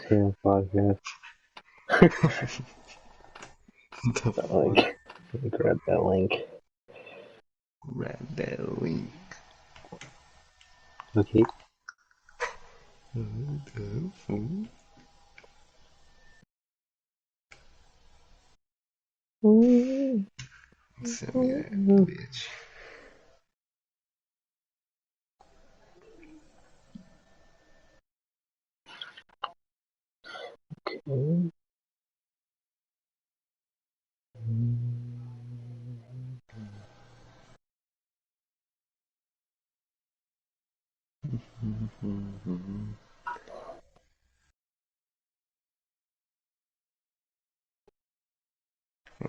Sam podcast. The Link. Let me grab that link. grab that link. Okay. Send me that bitch. Okay.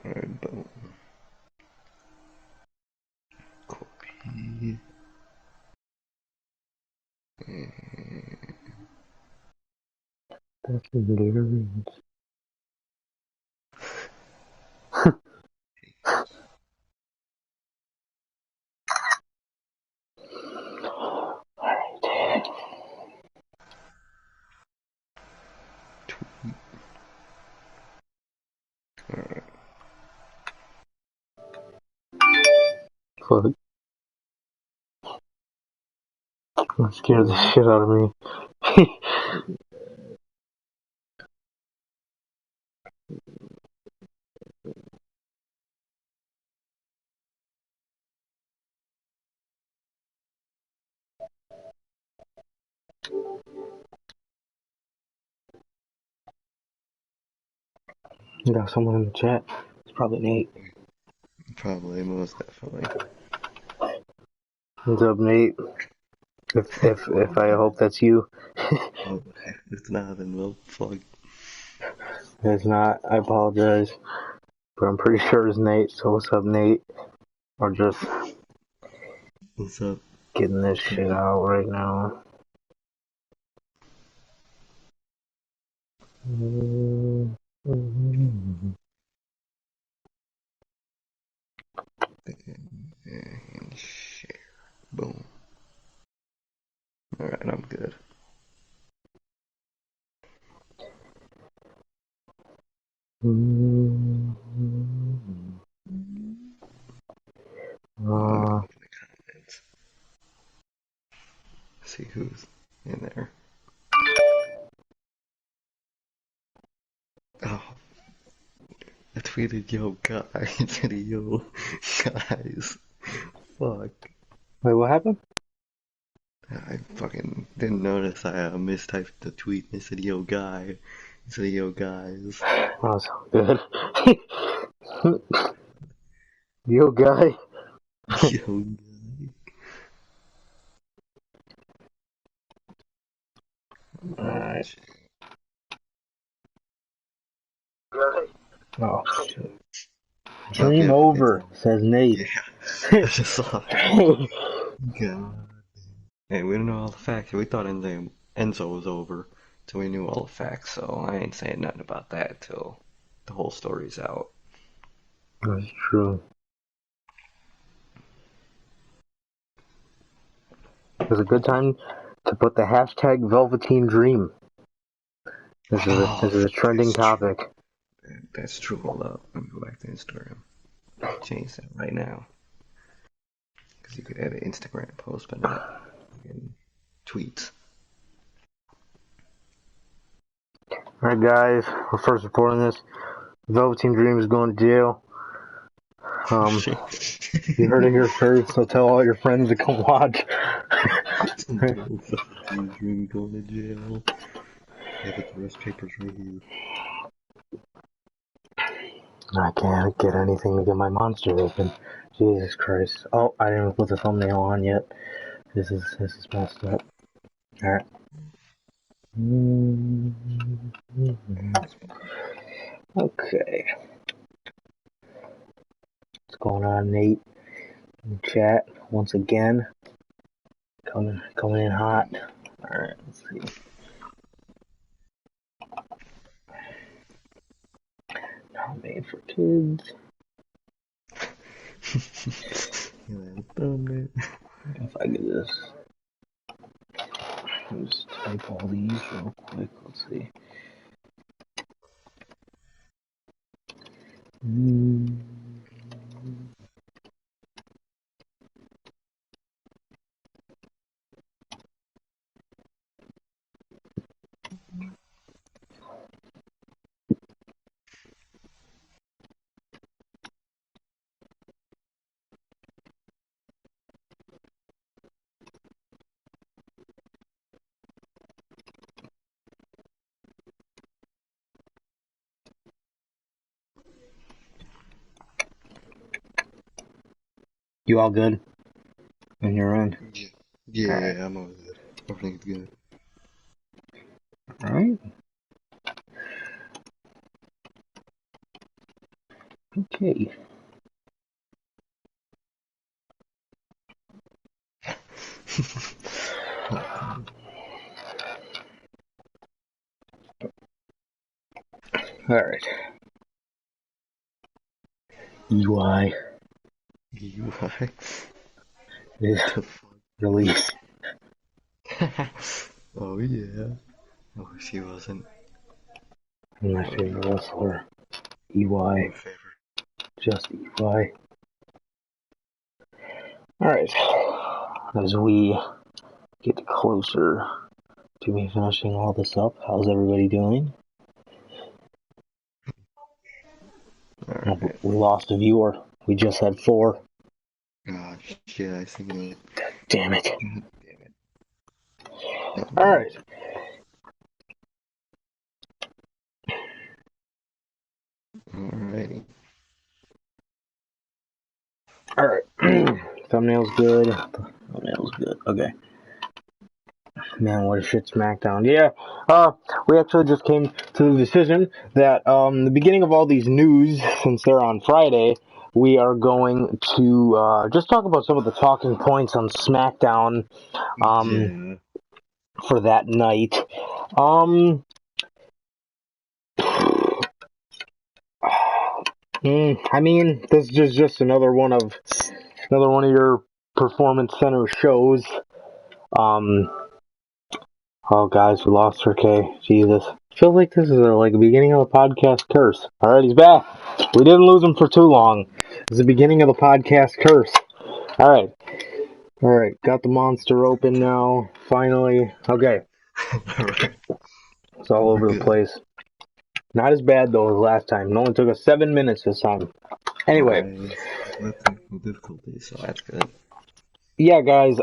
Alright, boom. Copy. That's hilarious. Alright. Tweet. Alright. Fuck. That scared the shit out of me. You got someone in the chat. It's probably Nate. Probably, most definitely. What's up, Nate? If I hope that's you. Oh, it's not, then well, fuck. It's not. I apologize. But I'm pretty sure it's Nate. So what's up, Nate? Or just What's up? getting this shit out right now. And share. Boom. Alright, I'm good. See who's in there. Oh, I tweeted, yo, guys. I said, yo, guys. Fuck. Wait, what happened? I fucking didn't notice I mistyped the tweet and I said, yo, guy. I said, yo, guys. Oh, so good. Yo, guy. Yo, guy. Alright. Oh, shit. Dream over, says Nate. Yeah, I just saw that. God. Hey, we don't know all the facts. We thought Enzo was over, so we knew all the facts, so I ain't saying nothing about that till the whole story's out. That's true. It was a good time to put the hashtag Velveteen Dream. This is a trending topic. That's true. Hold up. Let me go back to Instagram. Change that right now. Because you could edit Instagram posts, but not tweets. Alright, guys. We're first reporting this. Velveteen Dream is going to jail. You heard it here first, so tell all your friends to come watch. Velveteen Dream going to jail. I have the arrest papers right here. I can't get anything to get my monster open. Jesus Christ. Oh, I didn't even put the thumbnail on yet. This is messed up. Alright. Okay. What's going on, Nate? In the chat once again. Coming in hot. Alright, let's see. Not made for kids. If I get this, just type all these real quick. Let's see. You all good? On your end? Yeah, Alright. yeah, I'm all good. Everything's good. Alright. Okay. Alright. UI UI? is The fuck? released. Oh yeah. I wish he wasn't. My Oh favorite yeah. wrestler. My EY. favorite. Just EY. Alright. As we get closer to me finishing all this up, how's everybody doing? Alright. We lost a viewer. We just had 4. Ah, shit, I seen it. Damn it. God damn it. Oh well. Alright. Alrighty. Alright. Thumbnail's good. Thumbnail's good. Okay. Man, what a shit SmackDown. Yeah, we actually just came to the decision that, the beginning of all these news, since they're on Friday, we are going to, just talk about some of the talking points on SmackDown, Yeah. for that night. I mean, this is just another one of your Performance Center shows. Oh, guys, we lost her, K. Jesus. I feel like this is like the beginning of the podcast curse. Alright, he's back. We didn't lose him for too long. It's the beginning of the podcast curse. Alright. Alright, got the monster open now. Finally. Okay. Alright. It's all We're over the good. place. Not as bad, though, as last time. It only took us 7 minutes this time. Anyway. Alright. No technical difficulties, so that's good. Yeah, guys,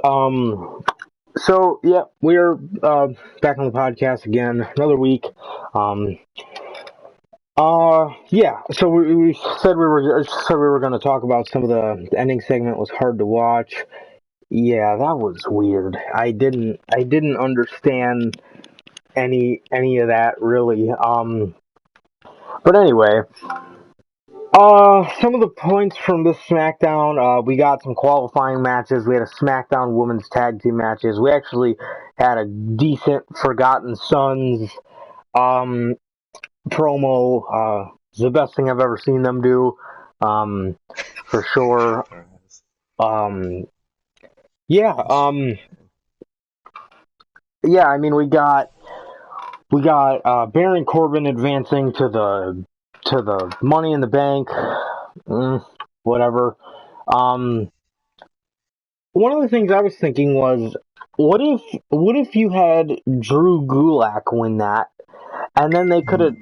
so, yeah, we're, back on the podcast again. Another week. Yeah. So we said we were going to talk about some of the ending segment was hard to watch. Yeah, that was weird. I didn't understand any of that really. But anyway, some of the points from this SmackDown, we got some qualifying matches. We had a SmackDown Women's Tag Team matches. We actually had a decent Forgotten Sons promo. It's the best thing I've ever seen them do, for sure. Yeah, yeah. I mean, we got Baron Corbin advancing to the Money in the Bank. Whatever. Um, One of the things I was thinking was, what if you had Drew Gulak win that, and then they could have,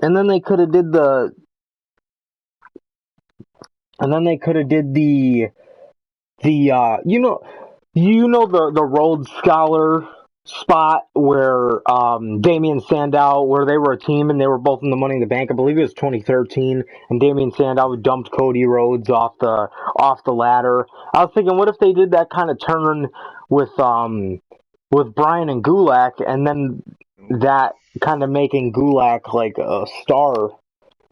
and then they could have did the, and then they could have did the the Rhodes Scholar spot where Damian Sandow, where they were a team and they were both in the Money in the Bank. I believe it was 2013, and Damian Sandow dumped Cody Rhodes off the ladder. I was thinking, what if they did that kind of turn with Bryan and Gulak, and then that kind of making Gulak like a star.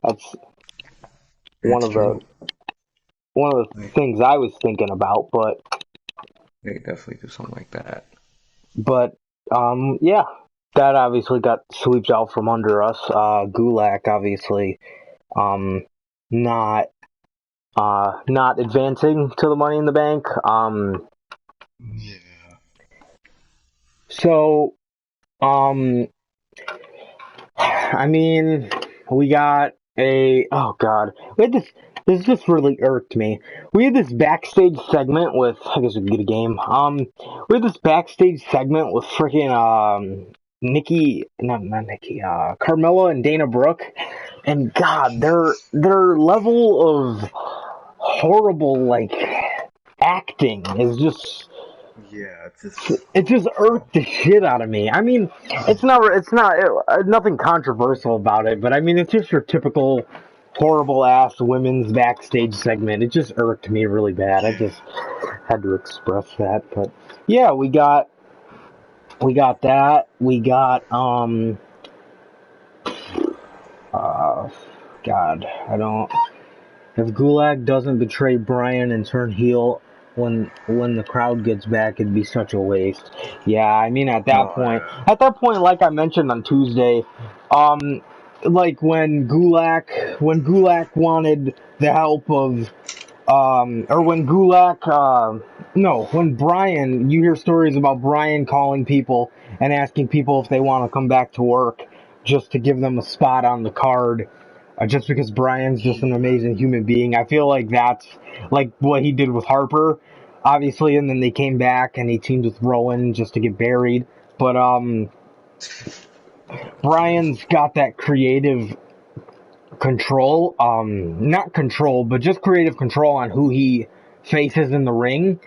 That's one That's of the true. things I was thinking about, They definitely do something like that. yeah, that obviously got swept out from under us. Gulak obviously, not advancing to the Money in the Bank. Yeah. So, I mean, we got oh god, we had this. This just really irked me. We had this backstage segment with, I guess we could get a game. We had this backstage segment with freaking Nikki, not Nikki, Carmella and Dana Brooke, and God, their level of horrible like acting is just. Yeah, it's just. It just irked the shit out of me. I mean, it's not nothing controversial about it, but I mean, it's just your typical horrible ass women's backstage segment. It just irked me really bad. I Yeah. just had to express that. But yeah, we got that. We got God, I don't. If Gulak doesn't betray Brian and turn heel when the crowd gets back, it'd be such a waste. Yeah, I mean Oh, yeah. at that point, like I mentioned on Tuesday, like when Gulak wanted the help of, or when Gulak, no, when Brian, you hear stories about Brian calling people and asking people if they want to come back to work just to give them a spot on the card, just because Brian's just an amazing human being. I feel like that's like what he did with Harper, obviously, and then they came back and he teamed with Rowan just to get buried. But Brian's got that creative control, not control, but just creative control on who he faces in the ring.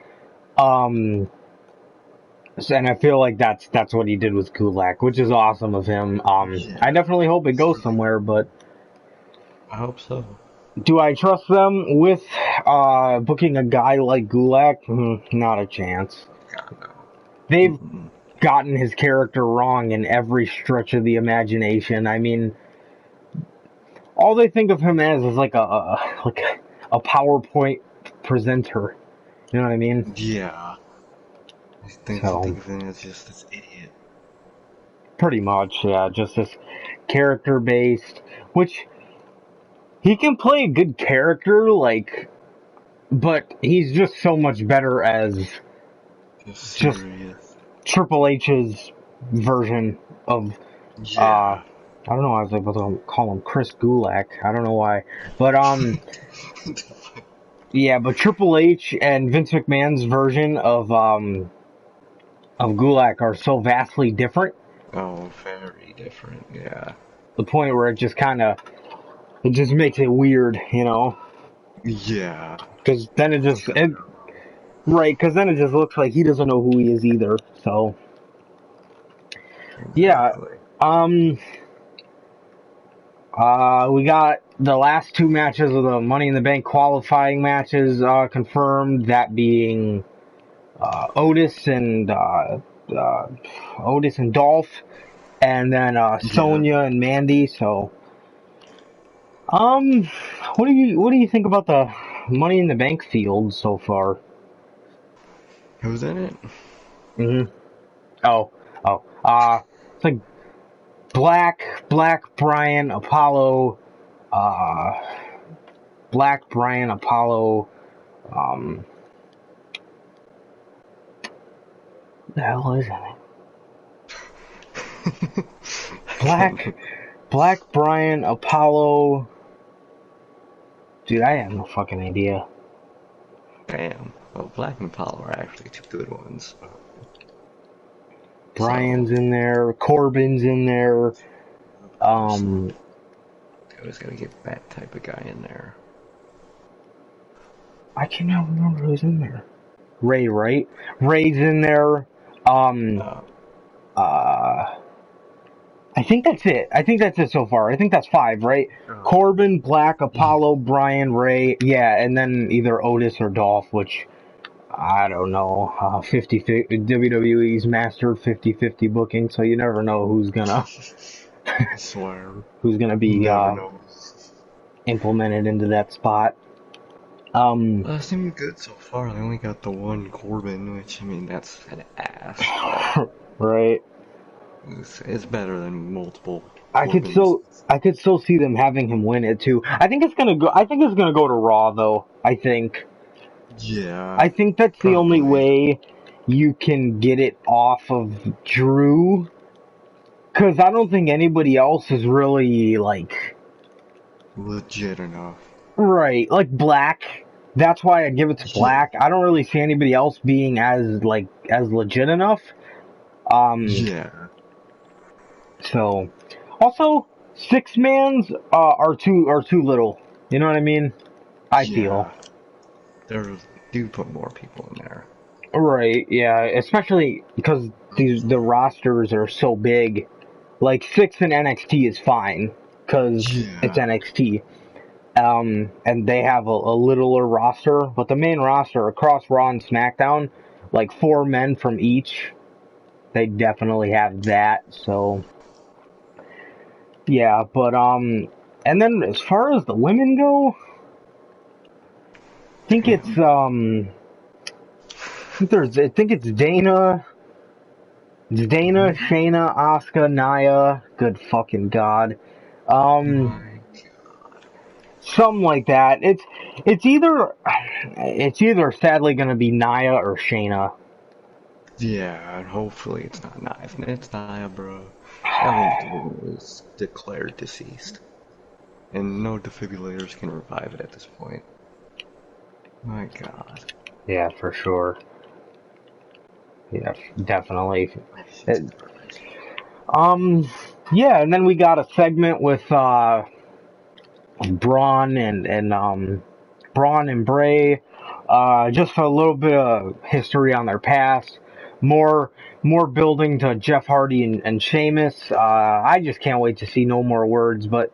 And I feel like that's what he did with Kulak, which is awesome of him. I definitely hope it goes somewhere, but I hope so. do I trust them with booking a guy like Gulak? Not a chance. God, no. They've Mm-mm. gotten his character wrong in every stretch of the imagination. I mean, all they think of him as is like a PowerPoint presenter. You know what I mean? Yeah. I think they So think of him as just this idiot. pretty much, yeah, just this character based, which he can play a good character, like, but he's just so much better as Just just serious. Triple H's version of Yeah. I don't know. I was about to call him Chris Gulak. I don't know why, but yeah. But Triple H and Vince McMahon's version of Gulak are so vastly different. Oh, very different. Yeah. The point where it just makes it weird, you know? Yeah. Because then right? Because then it just looks like he doesn't know who he is either. So yeah. Exactly. Um. We got the last two matches of the Money in the Bank qualifying matches confirmed. That being Otis and Dolph, and then Yeah. Sonya and Mandy. So, um, what do you think about the Money in the Bank field so far? Who's in it? hmm Oh, oh, it's like Black, Brian, Apollo, uh, Black, Brian, Apollo. Um, what the hell is it? Black, Brian, Apollo. Dude, I have no fucking idea. Damn. Well, Black and Apollo are actually two good ones. Brian's So, in there. Corbin's in there. Um, I was gonna get that type of guy in there. I cannot remember who's in there. Ray, right? Ray's in there. Um, Uh, uh, I think that's it. I think that's it so far. I think that's five, right? Corbin, Black, Apollo, Brian, Ray. Yeah, and then either Otis or Dolph, which I don't know. 50 WWE's mastered 50-50 booking, so you never know I swear. who's gonna You be never know. implemented into that spot. Um, Seemed good so far. They only got the one Corbin, which, I mean, that's an ass, but right. it's better than multiple I could Corbins. still I could still see them having him win it too. I think it's gonna go to Raw though. Yeah, I think that's the only probably. way you can get it off of Drew, because I don't think anybody else is really like Legit enough. right, like Black. That's why I give it to Yeah. Black. I don't really see anybody else being as legit enough. Um, Yeah. so also 6 mans are too little. You know what I mean? I feel. Yeah. There do put more people in there. Right, yeah, especially because the rosters are so big. Like 6 in NXT is fine because it's Yeah. NXT. and they have a littler roster, but the main roster across Raw and SmackDown, like 4 men from each, they definitely have that. So yeah, but and then as far as the women go, I think it's Damn. I think it's Dana. It's Dana, Mhm. Shayna, Asuka, Nia. Good fucking god. Um, My something like that. It's either sadly gonna be Nia or Shayna. Yeah, and hopefully it's not Nia. If it's Nia, bro, that woman's is declared deceased, and no defibrillators can revive it at this point. My God, Yeah, for sure. Yeah, definitely. that shit's It- garbage. um, yeah, and then we got a segment with Braun and Braun and Bray. Just a little bit of history on their past. More more building to Jeff Hardy and Sheamus. I just can't wait to see No More Words. But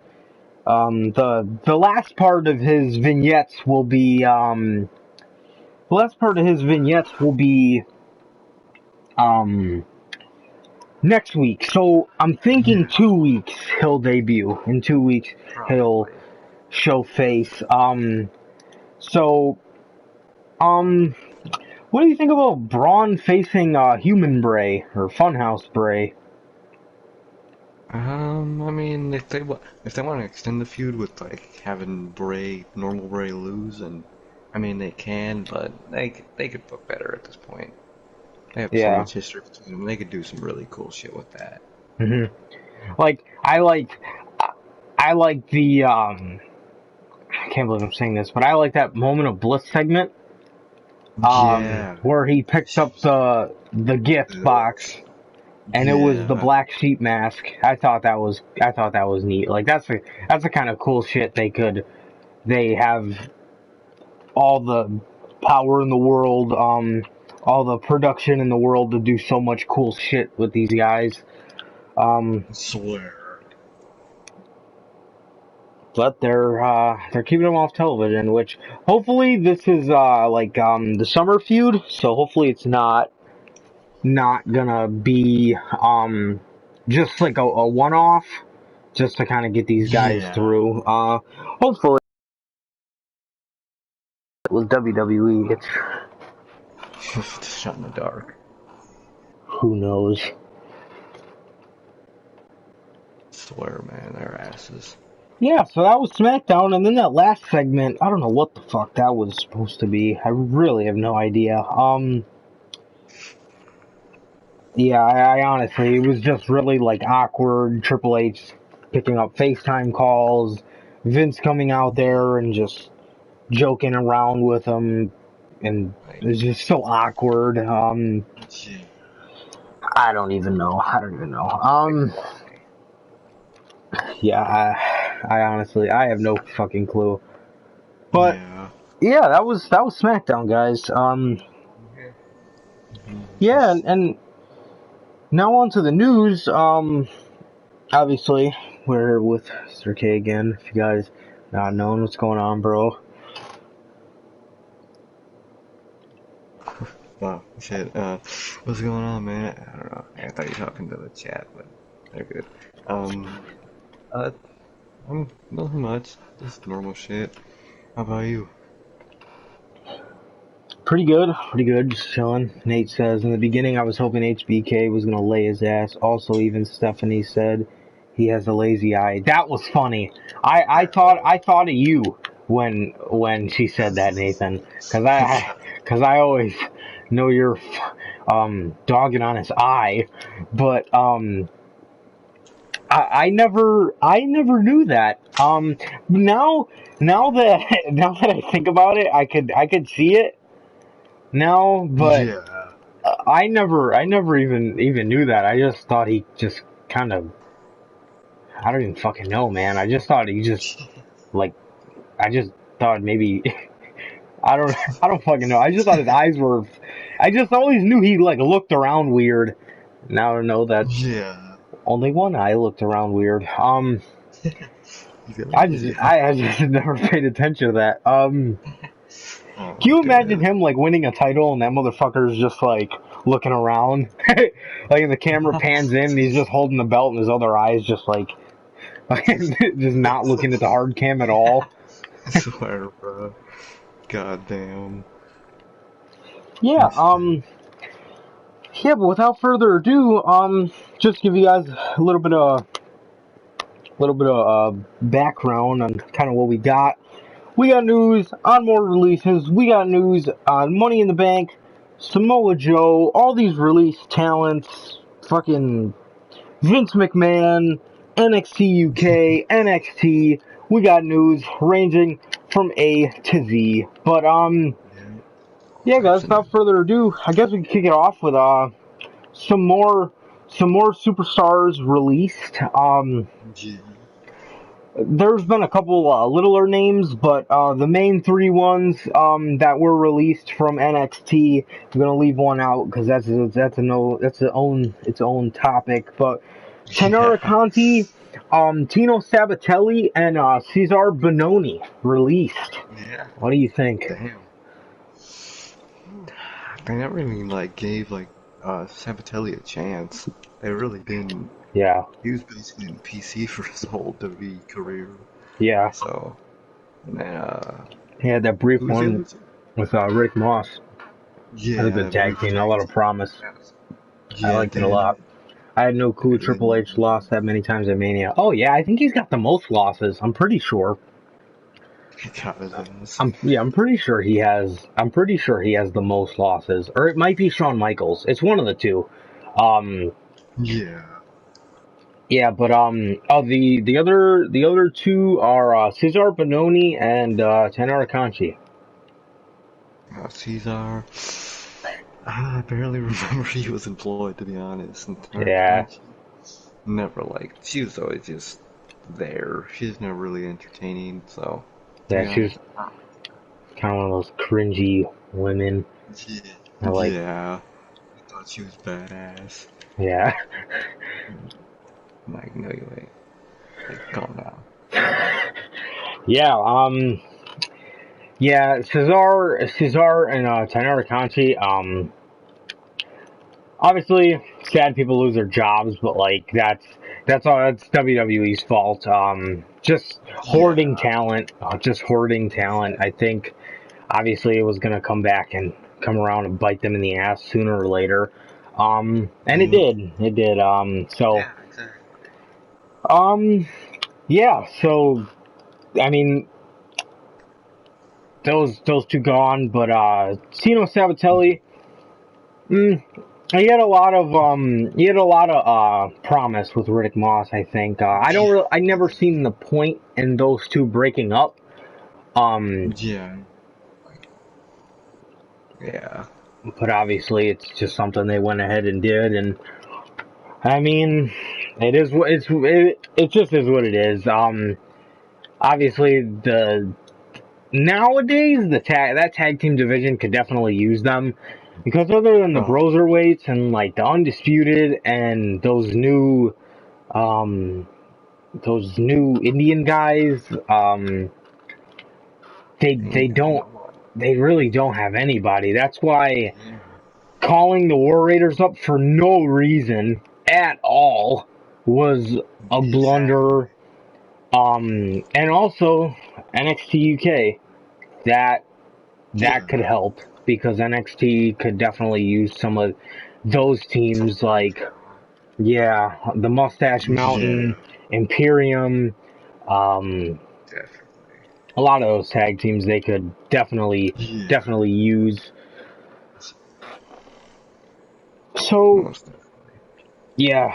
the last part of his vignettes will be um next week. So I'm thinking Yeah, 2 weeks he'll debut. In 2 weeks he'll probably. show face. So um what do you think about Braun facing Human Bray or Funhouse Bray? I mean, if they want to extend the feud with like having normal Bray lose, and I mean they can, but they could book better at this point. They have so Yeah. much history between them. They could do some really cool shit with that. hmm Like I like the I can't believe I'm saying this, but I like that moment of bliss segment Yeah. where he picked up the gift box and it was the Yeah. black sheep mask. I thought that was neat. Like that's the kind of cool shit they have all the power in the world, all the production in the world to do so much cool shit with these guys. Um, I swear. but they're keeping them off television, which hopefully this is like the summer feud, so hopefully it's not gonna be just like a one off, just to kind of get these guys Yeah. through. Hopefully it was WWE. It's Just shot in the dark. who knows. Swear, man, their asses. Yeah, so that was SmackDown, and then that last segment, I don't know what the fuck that was supposed to be. I really have no idea. Yeah, I honestly, it was just really like awkward. Triple H picking up FaceTime calls, Vince coming out there and just joking around with him, and it Like, was just so awkward. yeah. I don't even know. I don't even know. Like, why? Yeah, I honestly, I have no fucking clue. But Yeah. yeah, that was SmackDown, guys. Yeah. Yeah, Just and now on to the news. Obviously, we're with Sir K again. If you guys not knowing what's going on, bro. wow, shit. What's going on, man? I don't know. I thought you were talking to the chat, but they're good. Um, uh, I'm nothing much. Just normal shit. How about you? Pretty good, pretty good. Just chilling. Nate says in the beginning, I was hoping HBK was gonna lay his ass. Also, even Stephanie said he has a lazy eye. That was funny. I thought of you when she said that, Nathan, because I always know you're dogging on his eye, but I never knew that. Now that I think about it, I could see it now, but Yeah. I never even knew that. I just thought he just kind of, I don't even fucking know, man. I just thought he just like, I just thought maybe I don't fucking know. I just thought his eyes were, I just always knew he like looked around weird. Now I know that Yeah. only one eye looked around weird. I just never paid attention to that. Oh, Can you imagine dude. him like winning a title and that motherfucker's just like looking around, like and the camera pans in and he's just holding the belt and his other eyes just like just not looking at the hard cam at all. I swear, bro. God damn. Yeah, That's bad. yeah, but without further ado, just give you guys a little bit of background on kind of what we got. We got news on more releases. We got news on Money in the Bank, Samoa Joe, all these release talents, fucking Vince McMahon, NXT UK, NXT. We got news ranging from A to Z. But Yeah. All yeah, guys, types of without news. further ado, I guess we can kick it off with some more superstars released. Yeah. There's been a couple littler names, but the main three ones that were released from NXT, I'm gonna leave one out because that's its own topic. But Tenera Yeah. Conti, Tino Sabatelli, and Cesar Bononi released. Yeah. What do you think? Damn. They never even like gave like Sabatelli a chance. They really didn't. Yeah, He was basically in PC for his whole WWE career. yeah. So, and then He had that brief who's the one other two? with Rick Moss. That's a Yeah, good that tag brief team. A tag lot of team. promise. Yes. I Yeah, liked it a lot. then I had no clue and Triple then H lost that many times at Mania. Oh yeah, I think he's got the most losses. I'm pretty sure. he got his ass. I'm pretty sure he has. I'm pretty sure he has the most losses, or it might be Shawn Michaels. It's one of the two. Um, Yeah. yeah, but the other two are Cesar Bononi and Tanara Conchi. Caesar. I barely remember he was employed, to be honest. And Yeah, Tarkanchi, never liked. She was always just there. She's never really entertaining, so, to yeah, be she was honest, I don't kind of one of those cringy women. really. I Yeah. like. Yeah. I thought she was badass. Yeah, I'm like, no, you ain't. Like, calm down. yeah. Yeah, Cesar, and Tanara Conchi. Obviously, sad people lose their jobs, but like that's WWE's fault. Just hoarding Yeah. talent, just hoarding talent. I think obviously it was gonna come back and come around and bite them in the ass sooner or later. And it Mm, did. It did. So yeah, exactly. um, yeah. So I mean, those two gone, but Tino Sabatelli. Mm, he had a lot of promise with Riddick Moss. I think I never seen the point in those two breaking up. Um, Yeah. Yeah. but obviously it's just something they went ahead and did, and I mean, it just is what it is. Obviously the nowadays that tag team division could definitely use them because other than the Oh, Broserweights and like the Undisputed and um those new Indian guys, they ain't got don't no one. they really don't have anybody. That's why Yeah. calling the War Raiders up for no reason at all was a Exactly. blunder. And also NXT UK that Yeah. could help because NXT could definitely use some of those Some teams fresh like blood. yeah, the Mustache Yeah. Mountain, Imperium, um, Definitely. a lot of those tag teams they could Yeah. definitely use. So Most definitely. yeah,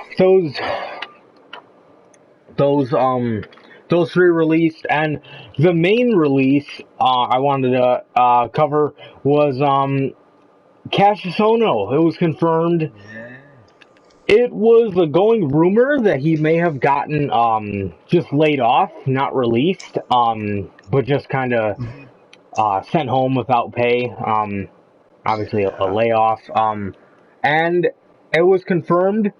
those um those three released, and the main release I wanted to cover was Cassius Ohno. It was confirmed. Yeah. It was a going rumor that he may have gotten just laid off, not released, but just kind of Hmm. sent home without pay. Obviously a Yeah. layoff. And it was confirmed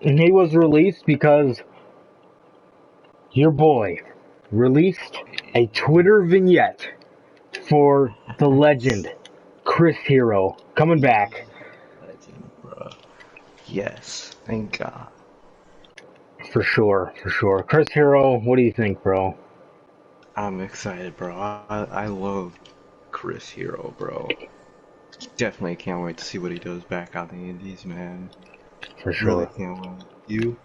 he was released because your boy. released a Twitter vignette for the legend, Chris Hero, coming back. Legend, bro. Yes, thank God. For sure. Chris Hero, what do you think, bro? I'm excited, bro. I love Chris Hero, bro. Definitely can't wait to see what he does back on the Indies, man. For Really sure. can't wait. You?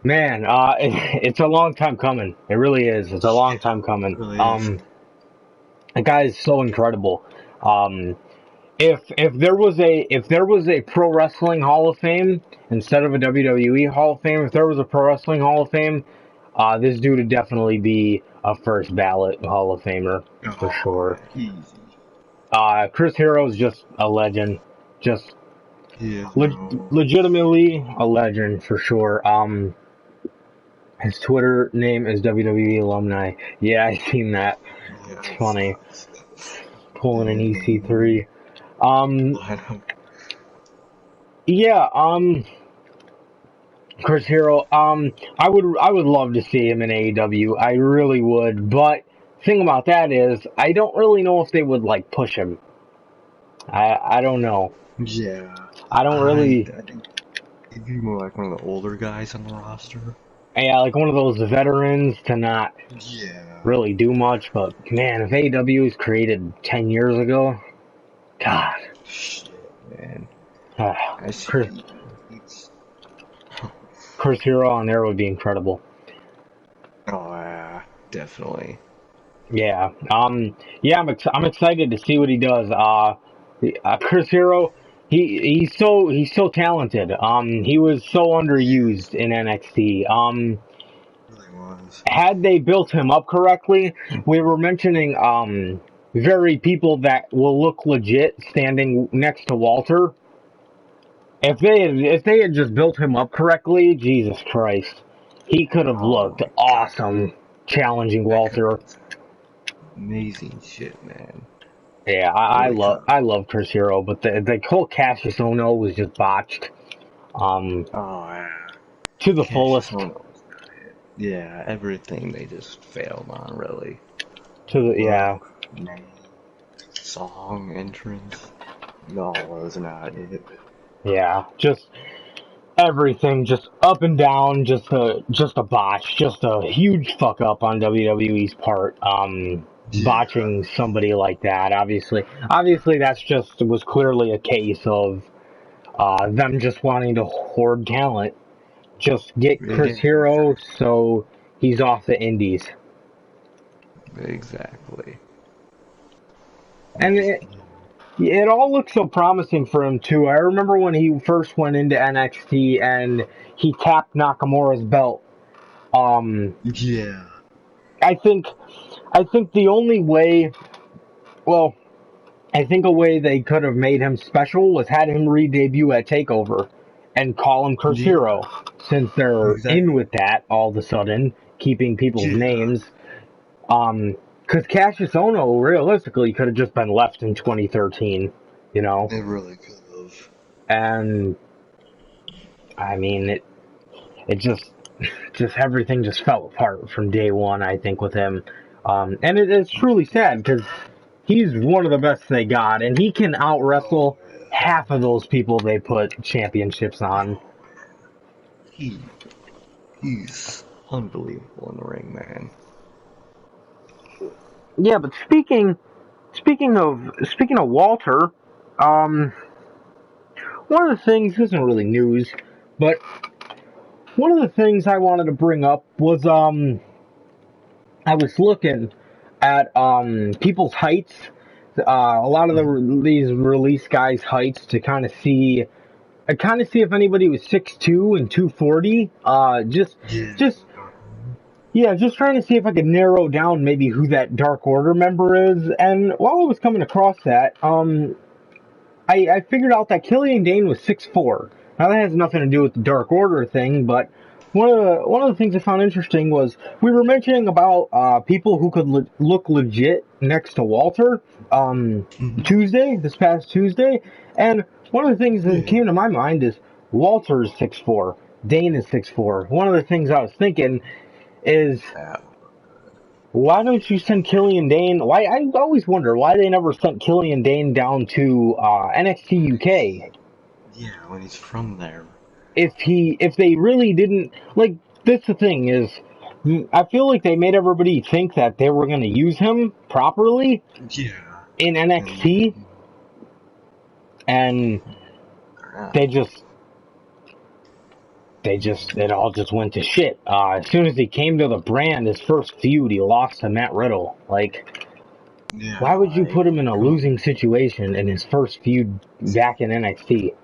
Man, it's a long time coming. It really is. It's a long time coming. It really is. The guy is so incredible. If there was a pro wrestling Hall of Fame instead of a WWE Hall of Fame, if there was a pro wrestling Hall of Fame, this dude would definitely be a first ballot Hall of Famer for sure. Easy. Chris Hero is just a legend, just He is, bro. legitimately a legend for sure. His Twitter name is WWE Alumni. Yeah, I seen that. Yeah, It's funny. Pulling an EC3. Yeah, Chris Hero, I would love to see him in AEW. I really would, but thing about that is I don't really know if they would like push him. I don't know. Yeah. I don't really. I think he'd be more like one of the older guys on the roster. Yeah, like one of those veterans to not Yeah. really do much. But man, if AEW was created 10 years ago, God, Shit, man. I Chris, see. Chris Hero on there would be incredible. Oh yeah, definitely. Yeah. Yeah, I'm excited to see what he does. Chris Hero, he's so talented. He was so underused in NXT. Really was. Had they built him up correctly, we were mentioning very people that will look legit standing next to Walter. If they had just built him up correctly, Jesus Christ, he could have Oh looked my awesome God. challenging That could Walter. amazing shit, man. Yeah, I Really love could. I love Chris Hero, but the whole Cassius Ono was just botched, um, Oh yeah. to the Cassius fullest. Ohno was not it. Yeah, everything they just failed on, really. Yeah, Look, name, song, entrance. No, it was not it. yeah, just everything, just up and down, just a botch, just a huge fuck up on WWE's part. Yeah. Botching somebody like that, obviously that's just was clearly a case of them just wanting to hoard talent. Just get It Chris is. Hero so he's off the indies. Exactly. And it all looks so promising for him too. I remember when he first went into NXT and he tapped Nakamura's belt. Um, Yeah. I think, I think the only way, well, I think a way they could have made him special was had him re-debut at Takeover and call him Chris Yeah. Hero, since they're in Exactly. with that all of a sudden, keeping people's Yeah. names. Because Cassius Ono realistically could have just been left in 2013, you know, It really could have. and I mean it just everything just fell apart from day one. I think with him, and it's truly sad because he's one of the best they got, and he can out Oh wrestle yeah. half of those people they put championships on. Oh man. He's unbelievable in the ring, man. Yeah, but speaking of Walter, um, one of the things this isn't really news, but one of the things I wanted to bring up was I was looking at people's heights, a lot of these release guys' heights to kind of see if anybody was 6'2" and 240. Yeah. Just yeah, just trying to see if I could narrow down maybe who that Dark Order member is. And while I was coming across that, I figured out that Killian Dane was 6'4". Now that has nothing to do with the Dark Order thing, but one of the things I found interesting was we were mentioning about people who could look legit next to Walter this past Tuesday, and one of the things that Yeah. came to my mind is Walter is 6'4", Dane is 6'4". One of the things I was thinking is Yeah. Why don't you send Killian Dane? Why I always wonder why they never sent Killian Dane down to NXT UK. Yeah, when he's from there. If they really didn't like, that's the thing is, I feel like they made everybody think that they were going to use him properly Yeah, in and NXT, and they just it all just went to shit. As soon as he came to the brand, his first feud, he lost to Matt Riddle. Like, why yeah, would you like put him in a come on. losing situation in his first feud back in NXT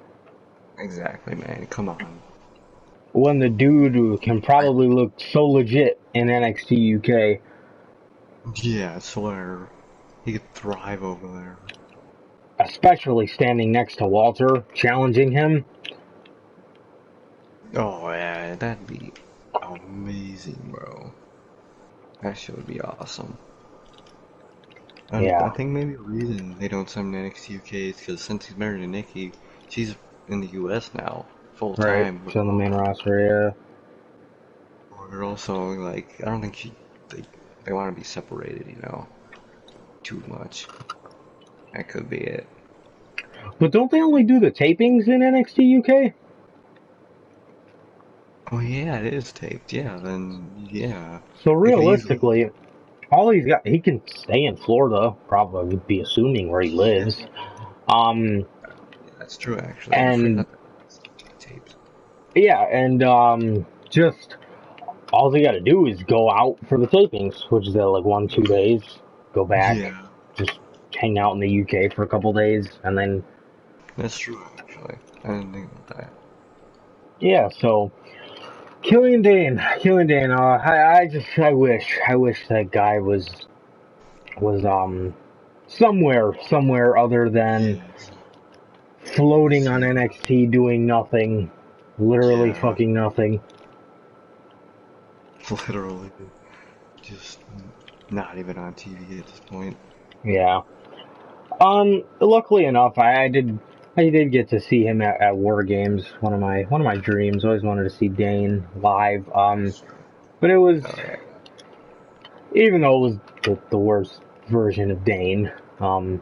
Exactly, man. Come on. when the dude who can I, probably look so legit in NXT UK, yeah, I swear he could thrive over there. especially standing next to Walter, challenging him? Oh yeah, that'd be amazing, bro. That shit would be awesome. And I Yeah, think maybe the reason they don't send him to NXT UK is because since he's married to Nikki, she's in the US now, full right. time. It's on the main roster, Or also, like, I don't think they want to be separated, too much. That could be it. yeah. But don't they only do the tapings in NXT UK? Oh yeah, it is taped. Yeah, then yeah, So they could easily. realistically, all he's got, he can stay in Florida, probably would be assuming where he Yeah, lives. Um, yeah, that's true. Actually, I and forgot that it's taped. yeah, and just all they got to do is go out for the tapings, which is like 1 2 days. Go back, Yeah, just hang out in the UK for a couple days, and then that's true. Actually, I didn't think about that. yeah. So Killian Dane. I wish that guy was somewhere other than Yeah, exactly. floating on Seriously. NXT doing nothing, literally Yeah, fucking nothing. literally, just not even on TV at this point. Yeah. Luckily enough, I did get to see him at War Games. One of my dreams. Always wanted to see Dane live. That's true. But it was, Oh yeah. even though it was the worst version of Dane. Um,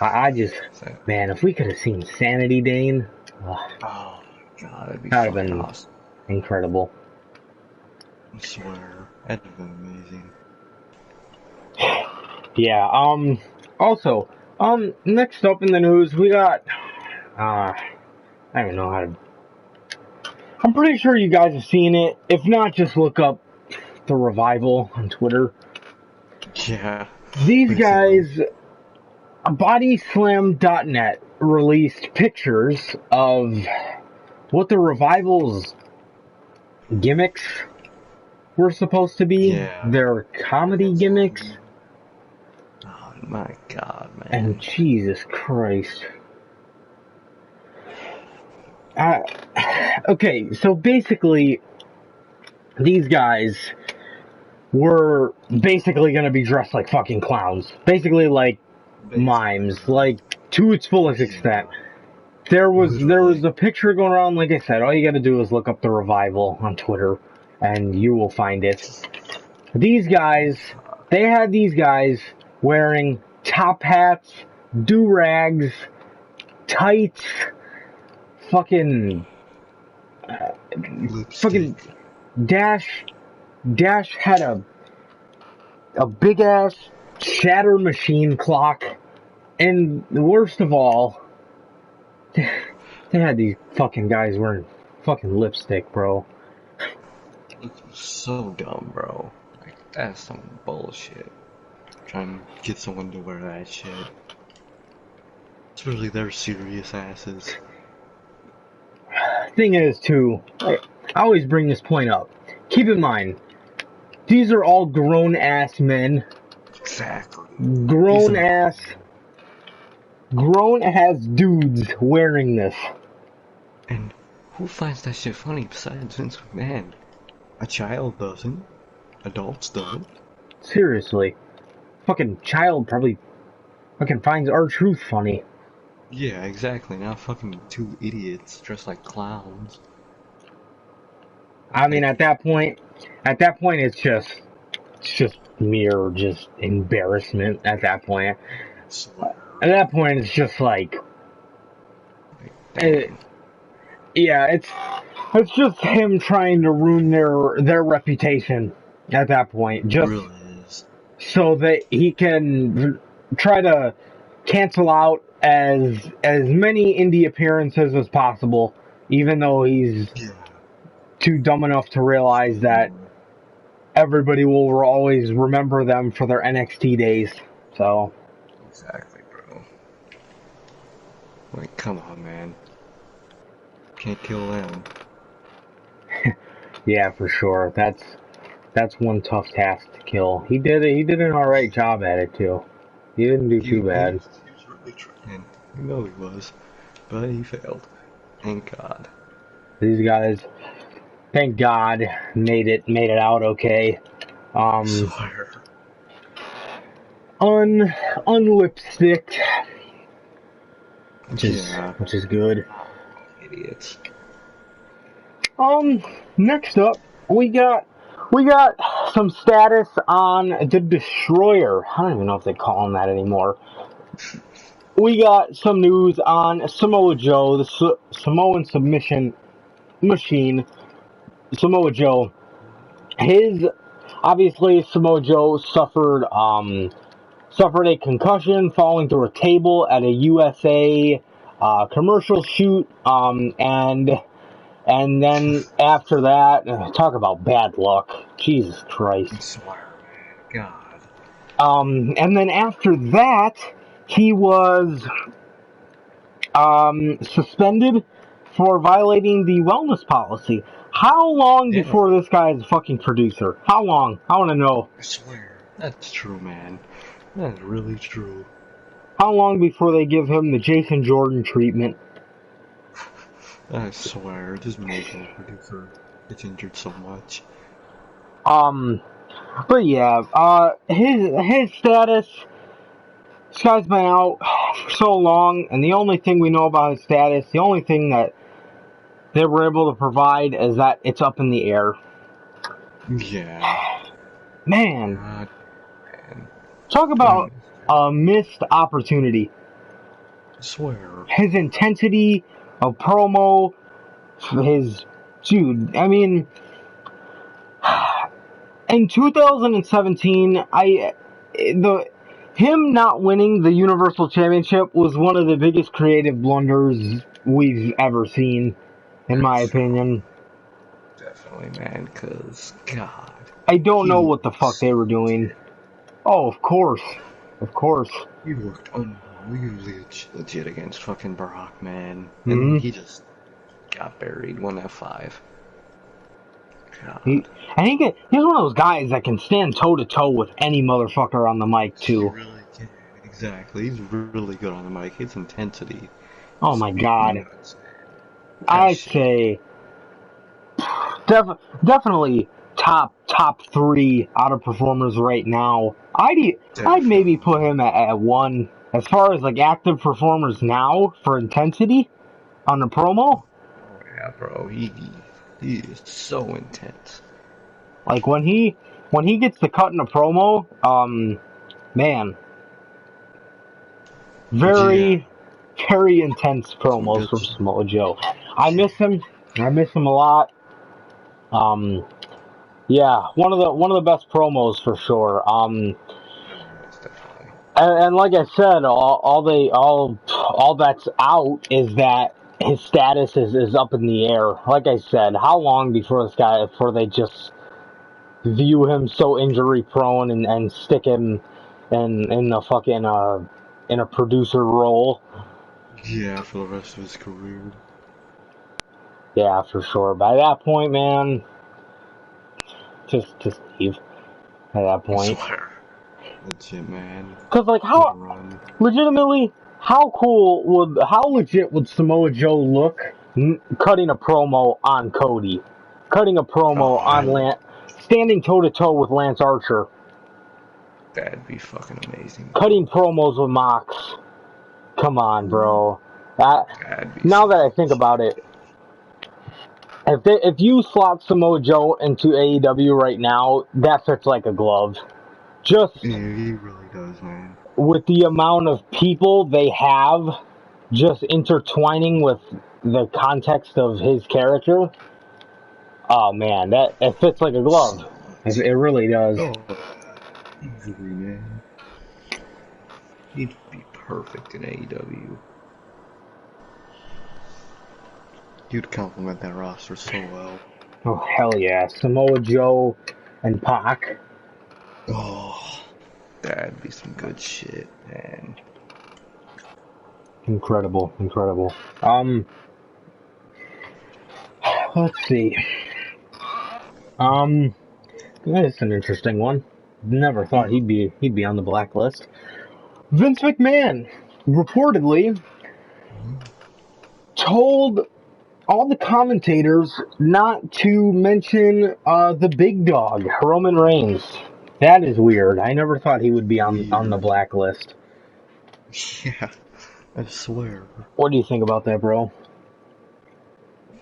I just, So, man, if we could have seen Sanity Dane, oh my god, that'd be that'd have fucking been awesome. incredible. I swear, that'd have been amazing. Yeah. Also, next up in the news, we got. Uh, I don't know how to. I'm pretty sure you guys have seen it. If not, just look up the Revival on Twitter. Yeah, These basically. guys, BodySlam.net released pictures of what the Revival's gimmicks were supposed to be. Yeah. Their comedy gimmicks. Oh my god, And man. Jesus Christ. Uh, okay, so basically, these guys were basically going to be dressed like fucking clowns. Basically, like Basically, mimes, bro. like to its fullest extent. Yeah, There was literally. a picture going around. Like I said, all you got to do is look up the Revival on Twitter, and you will find it. These guys, they had these guys wearing top hats, do rags, tights, fucking, fucking Lipstick. Dash had a big ass shatter machine clock, and the worst of all, they had these fucking guys wearing fucking lipstick, bro. It's so dumb, bro. Like, that's some bullshit. Trying to get someone to wear that shit. Especially their serious asses. Thing is, too, I always bring this point up. Keep in mind, these are all grown ass men, Exactly. These grown are. ass, grown ass dudes wearing this. And who finds that shit funny besides Vince McMahon? A child doesn't. Adults don't. Seriously, fucking child probably fucking finds R-Truth funny. Yeah, exactly. Now fucking two idiots dressed like clowns. I mean, Like, at that point, it's just it's just mere just embarrassment at that point. Swear. At that point, it's just like, Like, it, damn. yeah, it's just him trying to ruin their reputation at that point, It just really is. so that he can try to cancel out as many indie appearances as possible, even though he's Yeah. too dumb enough to realize that everybody will always remember them for their NXT days. So, Exactly, bro. Like, come on, man. Can't kill them. yeah, for sure. That's one tough task to kill. He did it. He did an all right job at it too. He didn't do He too bad. he was really trying. You know he was, but he failed. Thank God. These guys, thank God, made it out okay. Um, Swear. un unlipsticked, Yeah. which is good. Idiots. Next up, we got some status on the Destroyer. I don't even know if they call him that anymore. We got some news on Samoa Joe, the Samoan submission machine. Samoa Joe. His obviously Samoa Joe suffered a concussion falling through a table at a USA commercial shoot. And then after that, talk about bad luck. Jesus I Christ. swear, man. God. And then after that, he was suspended for violating the wellness policy. How long Damn. before this guy is a fucking producer? How long? I want to know. I swear. That's true, man. That's really true. How long before they give him the Jason Jordan treatment? I swear, this maple producer gets injured so much. Um, but yeah, his status. This guy's been out for so long, and the only thing we know about his status, the only thing that they were able to provide is that it's up in the air. Yeah. Man, God, man. talk I about missed him. a missed opportunity. I swear. His intensity of promo, his dude. I mean, in 2017, him not winning the Universal Championship was one of the biggest creative blunders we've ever seen, in my opinion. Definitely, man, because, God, I don't know he what the looked fuck they so were doing. legit. Oh, of course. Of course. He looked unbelievably legit against fucking Brock, man. And Hmm. he just got buried, 1F5. He, God. I think he's one of those guys that can stand toe to toe with any motherfucker on the mic, He too. really can. Exactly. He's really good on the mic. His intensity Oh is my god. nuts. That I'd shit. say definitely top three out of performers right now. I'd maybe put Definitely. him at one as far as like active performers now for intensity on the promo. Oh yeah, bro. He is so intense. Like when he gets to cut in a promo, man, Yeah. very very intense Some promos good from shit. Samoa Joe. I Yeah. miss him. I miss him a lot. Um, yeah, one of the best promos for sure. Yes, definitely. And like I said, all that's out is that his status is up in the air. Like I said, how long before they just view him so injury prone and stick him in the fucking in a producer role? Yeah, for the rest of his career. Yeah, for sure. By that point, man, just leave. At that I point, swear. Legit, man. because like Good how run. legitimately, how legit would Samoa Joe look cutting a promo on Cody, cutting a promo on Oh, Lance, standing toe to toe with Lance Archer, that'd be fucking amazing, cutting bro. promos with Mox. Come on, bro. That, That'd be now some that I good think shit. about it, If you slot Samoa Joe into AEW right now, that fits like a glove. Just Yeah, he really does, man. with the amount of people they have just intertwining with the context of his character, oh man, that it fits like a glove. It really does. Oh, easily, man. He'd be perfect in AEW. You'd complement that roster so well. Oh hell yeah, Samoa Joe and Pac. Oh, that'd be some good shit, man. Incredible, incredible. Let's see. That's an interesting one. Never thought he'd be on the blacklist. Vince McMahon reportedly told all the commentators not to mention the big dog, Roman Reigns. That is weird. I never thought he would be on the Weird. blacklist. Yeah, I swear. What do you think about that, bro?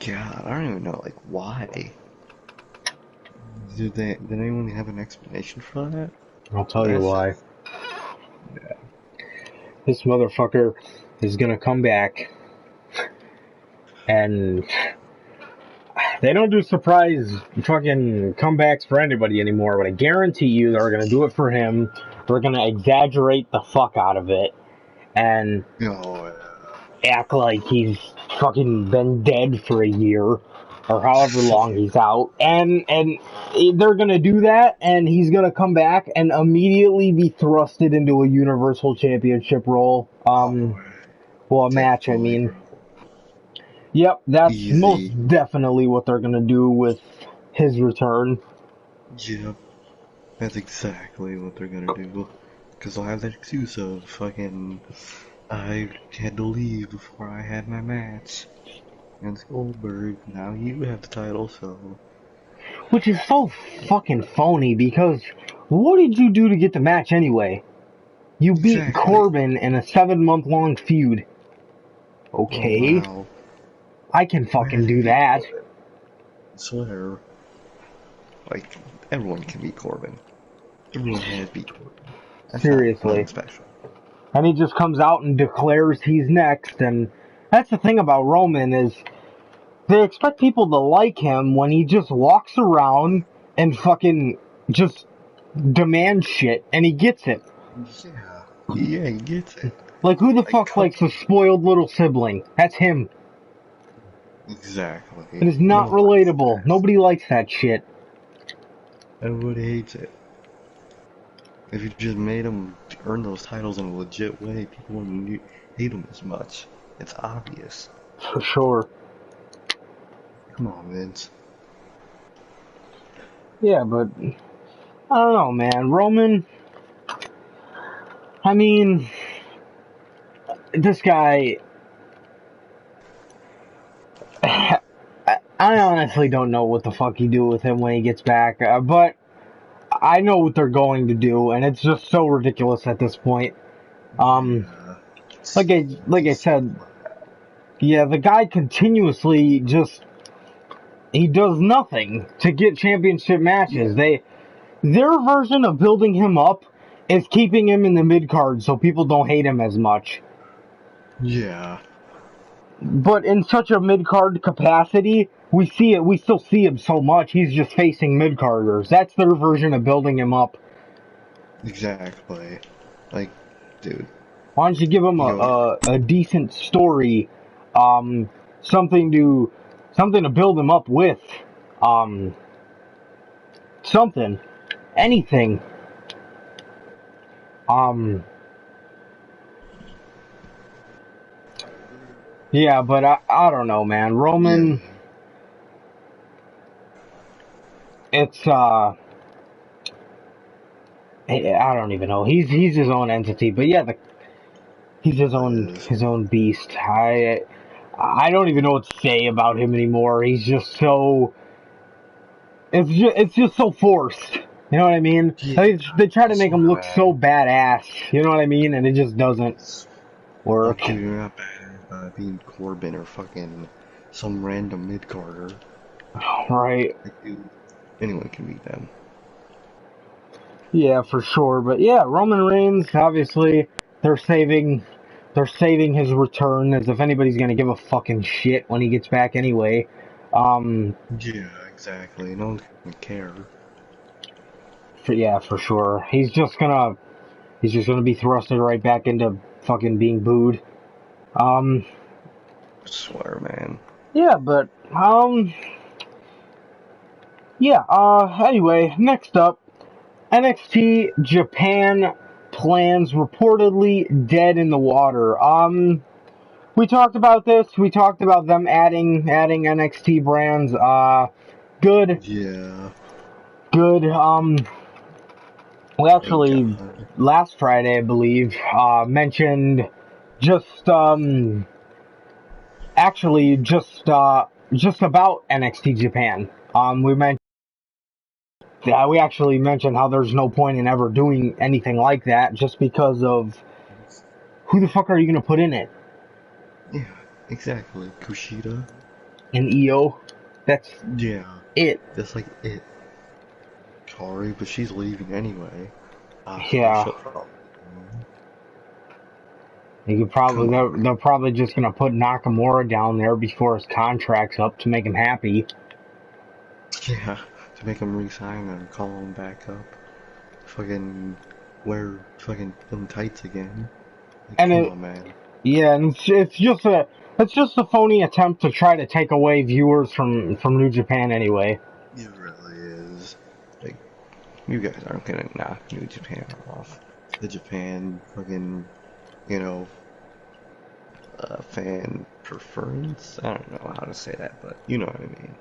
God, I don't even know, like, why? Did anyone have an explanation for that? I'll tell you That's, why. This motherfucker is gonna come back, and they don't do surprise fucking comebacks for anybody anymore, but I guarantee you they're gonna do it for him. They're gonna exaggerate the fuck out of it and oh, act like he's fucking been dead for a year or however long he's out. And they're gonna do that, and he's gonna come back and immediately be thrusted into a Universal Championship role. Well, a match, I definitely, mean. bro. Yep, that's most Easy. definitely what they're gonna do with his return. Yep, that's exactly what they're gonna do. Because they'll have that excuse of fucking, I had to leave before I had my match. And Goldberg, now you have the title, so. Which is so fucking phony because what did you do to get the match anyway? You beat Exactly. Corbin in a 7-month long feud. Oh Okay, wow. I can Why fucking did do you beat that. Corbin? I swear. Like, everyone can beat Corbin. Everyone has beat Corbin. That's not nothing Seriously. special. And he just comes out and declares he's next, and that's the thing about Roman is they expect people to like him when he just walks around and fucking just demands shit, and he gets it. Yeah. Yeah, he gets it. Like, who the Like, fuck come likes a spoiled little sibling? That's him. It exactly. is not Nobody relatable. does. Nobody likes that shit. Everybody hates it. If you just made him earn those titles in a legit way, people wouldn't hate him as much. It's obvious. For sure. Come on, Vince. Yeah, but I don't know, man. Roman, I mean, this guy, I honestly don't know what the fuck you do with him when he gets back, but I know what they're going to do, and it's just so ridiculous at this point. Yeah. It's Like I so said, yeah, the guy continuously just he does nothing to get championship matches. yeah. Their version of building him up is keeping him in the mid card so people don't hate him as much. Yeah. But in such a mid card capacity, we still see him so much. He's just facing mid carders. That's their version of building him up. Exactly. Like, dude. Why don't you give him Yo. a decent story, um, something to build him up with, um, something, anything, um. Yeah, but I don't know, man. Yeah. Roman, it's I don't even know. He's his own entity, but yeah, he's Is. his own beast. I don't even know what to say about him anymore. He's just so it's just so forced. You know what I mean? Yeah. They try I to make him swear, look so man. badass. You know what I mean? And it just doesn't Like, work. dude, you're not bad being Corbin or fucking some random mid-carder. Right. Like, dude, anyone can beat them. Yeah, for sure. But yeah, Roman Reigns, obviously, they're saving his return as if anybody's gonna give a fucking shit when he gets back anyway. Um, Yeah, exactly. No one's gonna care. yeah, for sure. He's just gonna be thrusted right back into fucking being booed. Um, I swear, man. yeah, but yeah. Anyway, next up, NXT Japan plans reportedly dead in the water. We talked about this. We talked about them adding NXT brands. Good, Yeah. good. We Thank actually God. last Friday, I believe, mentioned just actually just about NXT Japan. We actually mentioned how there's no point in ever doing anything like that, just because of who the fuck are you gonna put in it? Yeah, exactly. Kushida. An EO? That's Yeah. it. That's like it. Sorry, but she's leaving anyway. So Yeah. she'll probably go. You could Come probably on, they're man. probably just gonna put Nakamura down there before his contract's up to make him happy. Yeah, to make him resign or call him back up. Fucking wear fucking them tights again. Like, And come it on, man. yeah, and it's just a phony attempt to try to take away viewers from New Japan anyway. It really is. Like, you guys aren't gonna knock New Japan off. The Japan fucking, you know, fan preference? I don't know how to say that, but you know what I mean.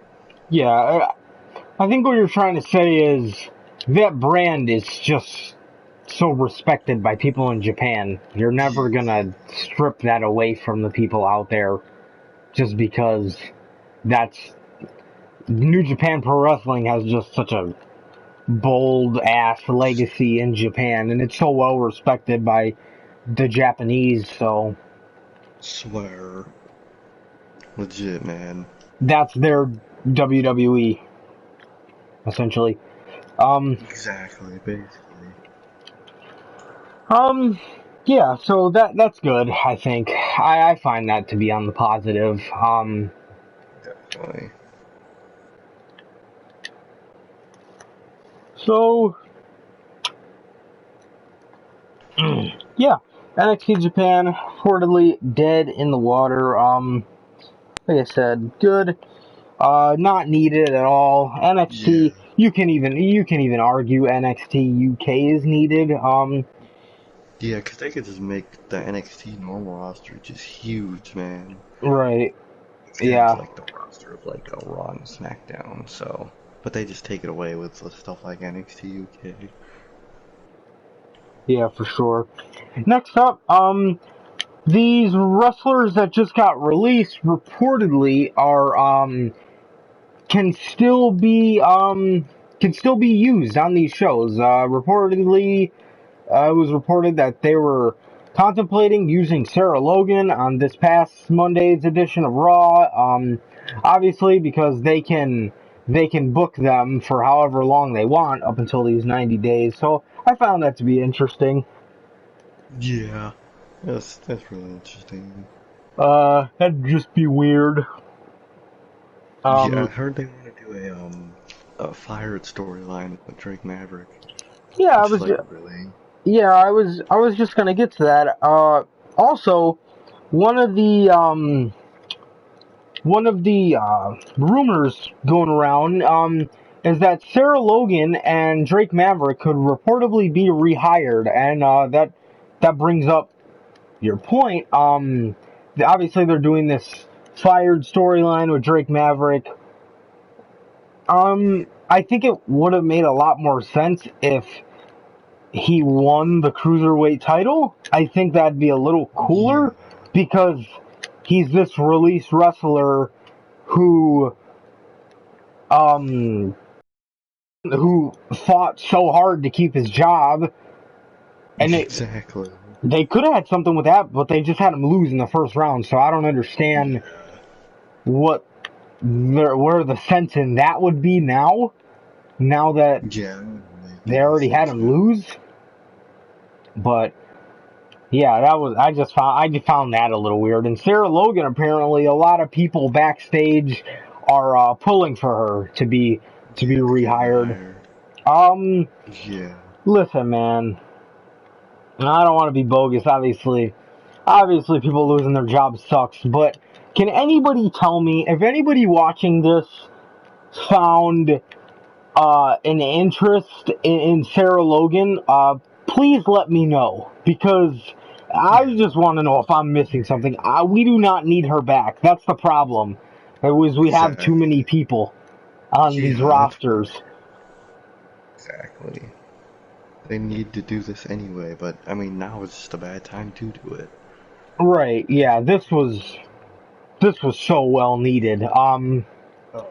Yeah, I think what you're trying to say is that brand is just so respected by people in Japan. You're Yeah, never gonna exactly. strip that away from the people out there just because that's New Japan Pro Wrestling has just such a bold ass legacy in Japan, and it's so well respected by the Japanese. So Swear. Legit, man. that's their WWE essentially. Um, Exactly, basically. um, yeah. So that's good. I think I find that to be on the positive. Definitely. So yeah, NXT Japan reportedly dead in the water. Like I said, good. Not needed at all. Yeah. NXT, you can even argue NXT UK is needed. Yeah, 'cause they could just make the NXT normal roster just huge, man. Right. And it's Yeah. like the roster of like a Raw and SmackDown, so. But they just take it away with stuff like NXT UK. Yeah, for sure. Next up, these wrestlers that just got released reportedly are can still be used on these shows. Reportedly, it was reported that they were contemplating using Sarah Logan on this past Monday's edition of Raw. Obviously, because they can book them for however long they want up until these 90 days. So I found that to be interesting. Yeah. That's really interesting. That'd just be weird. Yeah, I Um, heard they want to do a fired storyline with Drake Maverick, yeah, which is like really. I was just gonna get to that. Also, one of the um, one of the rumors going around is that Sarah Logan and Drake Maverick could reportedly be rehired, and that brings up your point. Obviously they're doing this fired storyline with Drake Maverick. I think it would have made a lot more sense if he won the cruiserweight title. I think that'd be a little Yeah. cooler because he's this release wrestler who um who fought so hard to keep his job, and Exactly. they could have had something with that, but they just had him lose in the first round. So I don't understand Yeah. what. where the sense in that would be now that Yeah, it wouldn't make they any already had sense him now. lose. But yeah, that was I just found that a little weird. And Sarah Logan, apparently, a lot of people backstage are pulling for her to be Yeah, to get rehired. rehired. Um, Yeah. Listen, man, I don't want to be bogus. Obviously, people losing their jobs sucks. But can anybody tell me if anybody watching this found an interest in Sarah Logan? Please let me know, because I Yeah. just want to know if I'm missing something. We do not need her back. That's the problem. It was we have too many Exactly. people on these Yeah, that's what rosters. it exactly. They need to do this anyway, but I mean now is just a bad time to do it. Right? Yeah. This was so well needed. Oh yeah.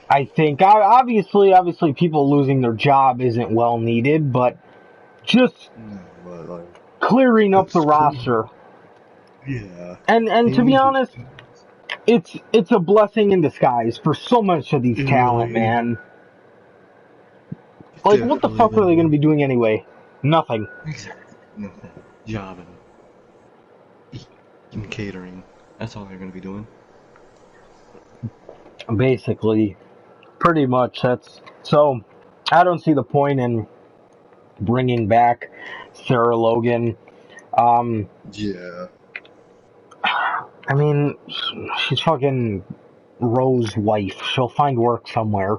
I think obviously people losing their job isn't well needed, but just No, but like clearing up the it's clear. roster. Yeah. And They to be need to honest, do this. it's a blessing in disguise for so much of these It talent, really is. man. It Like, what the definitely fuck are they going to is. be doing anyway? Nothing. Exactly. Nothing. Jobbing. Eating catering. That's all they're gonna be doing. Basically, pretty much. That's so. I don't see the point in bringing back Sarah Logan. Um, Yeah. I mean, she's fucking Rose's wife. She'll find work somewhere.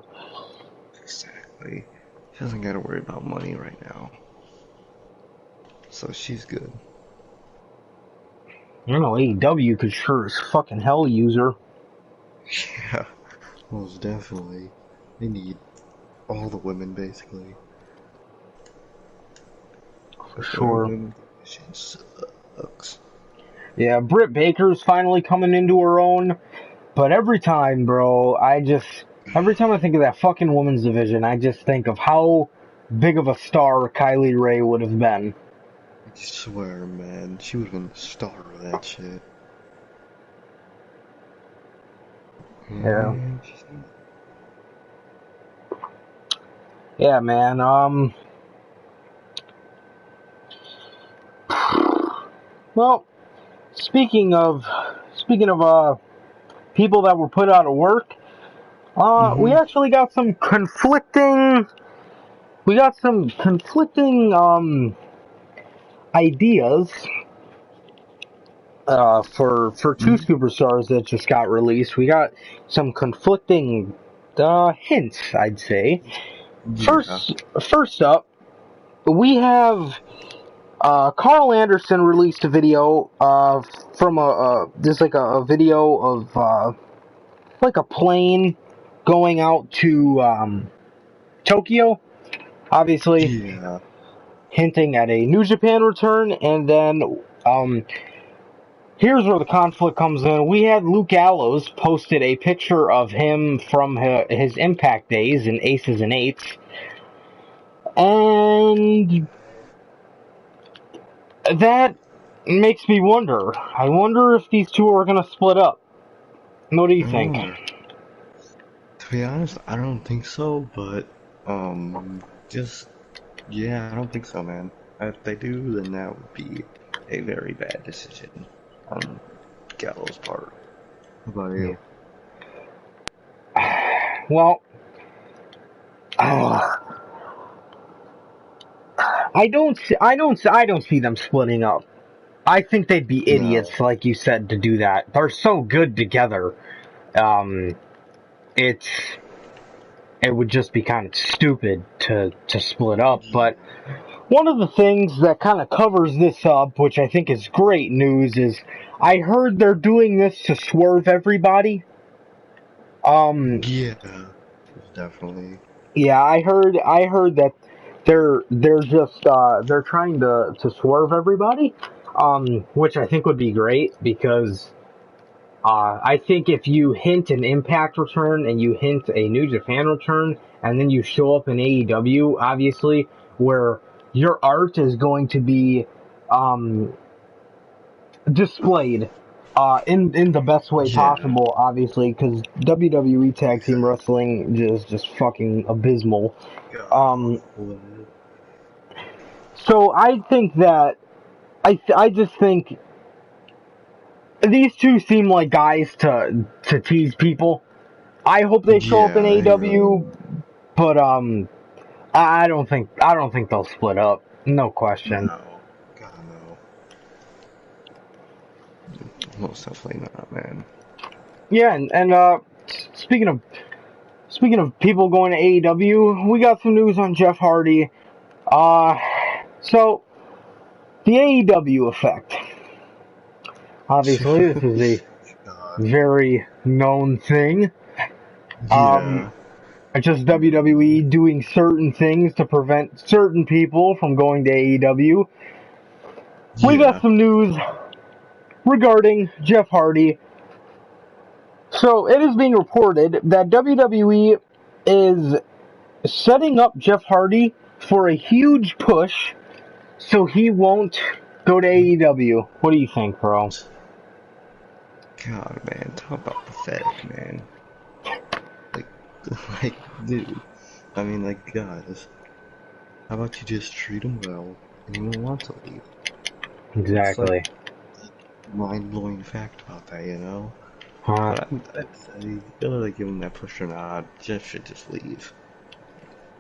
Exactly. She doesn't gotta worry about money right now. So she's good. You know, AEW could sure as fucking hell use her. Yeah. Most definitely. They need all the women basically. For Their sure. women division sucks. Yeah, Britt Baker's finally coming into her own. But every time, bro, every time I think of that fucking women's division, I just think of how big of a star Kylie Ray would have been. I swear, man, she would have been the star of that shit. Yeah. And she's not. Yeah, man. Well, speaking of people that were put out of work, we Mm-hmm. actually got some conflicting. We got some conflicting ideas for two Mm-hmm. superstars that just got released. We got some conflicting hints, I'd say. Yeah. First up, we have Carl Anderson released a video from there's like a video of like a plane going out to Tokyo, obviously Yeah. hinting at a New Japan return, and then here's where the conflict comes in. We had Luke Gallows posted a picture of him from his Impact days in Aces and Eights, and that makes me wonder. I wonder if these two are going to split up. What do you think? Oh, to be honest, I don't think so, but, just, yeah, I don't think so, man. If they do, then that would be a very bad decision on Gallows' part. How about Yeah. you? Well, uh, I don't see them splitting up. I think they'd be No. idiots, like you said, to do that. They're so good together. Um, it's it would just be kind of stupid to split up. But Yeah. one of the things that kind of covers this up, which I think is great news, is I heard they're doing this to swerve everybody. Um, Yeah. Definitely. yeah, I heard that they're trying to swerve everybody. Which I think would be great because I think if you hint an Impact return and you hint a New Japan return, and then you show up in AEW, obviously, where your art is going to be um, displayed in the best way Yeah. possible, obviously, because WWE Tag Team Wrestling is just fucking abysmal. God. So I think that I just think these two seem like guys to tease people. I hope they show up in Yeah, he really. AEW, but I don't think they'll split up. No question. No. God, no. Most definitely not, man. Yeah, and speaking of speaking of people going to AEW, we got some news on Jeff Hardy. Uh, so the AEW effect. Obviously, this is a God. very known thing. Um, Yeah. it's just WWE doing certain things to prevent certain people from going to AEW. We got Yeah. some news regarding Jeff Hardy. So it is being reported that WWE is setting up Jeff Hardy for a huge push so he won't go to AEW. What do you think, bro? God, man. Talk about pathetic, man. Like, like, dude. I mean, like, guys. How about you just treat him well and he won't want to leave? It's like Exactly. mind-blowing fact about that, you know? Huh? But I'd say, whether they give him that push or not, Jeff should just leave.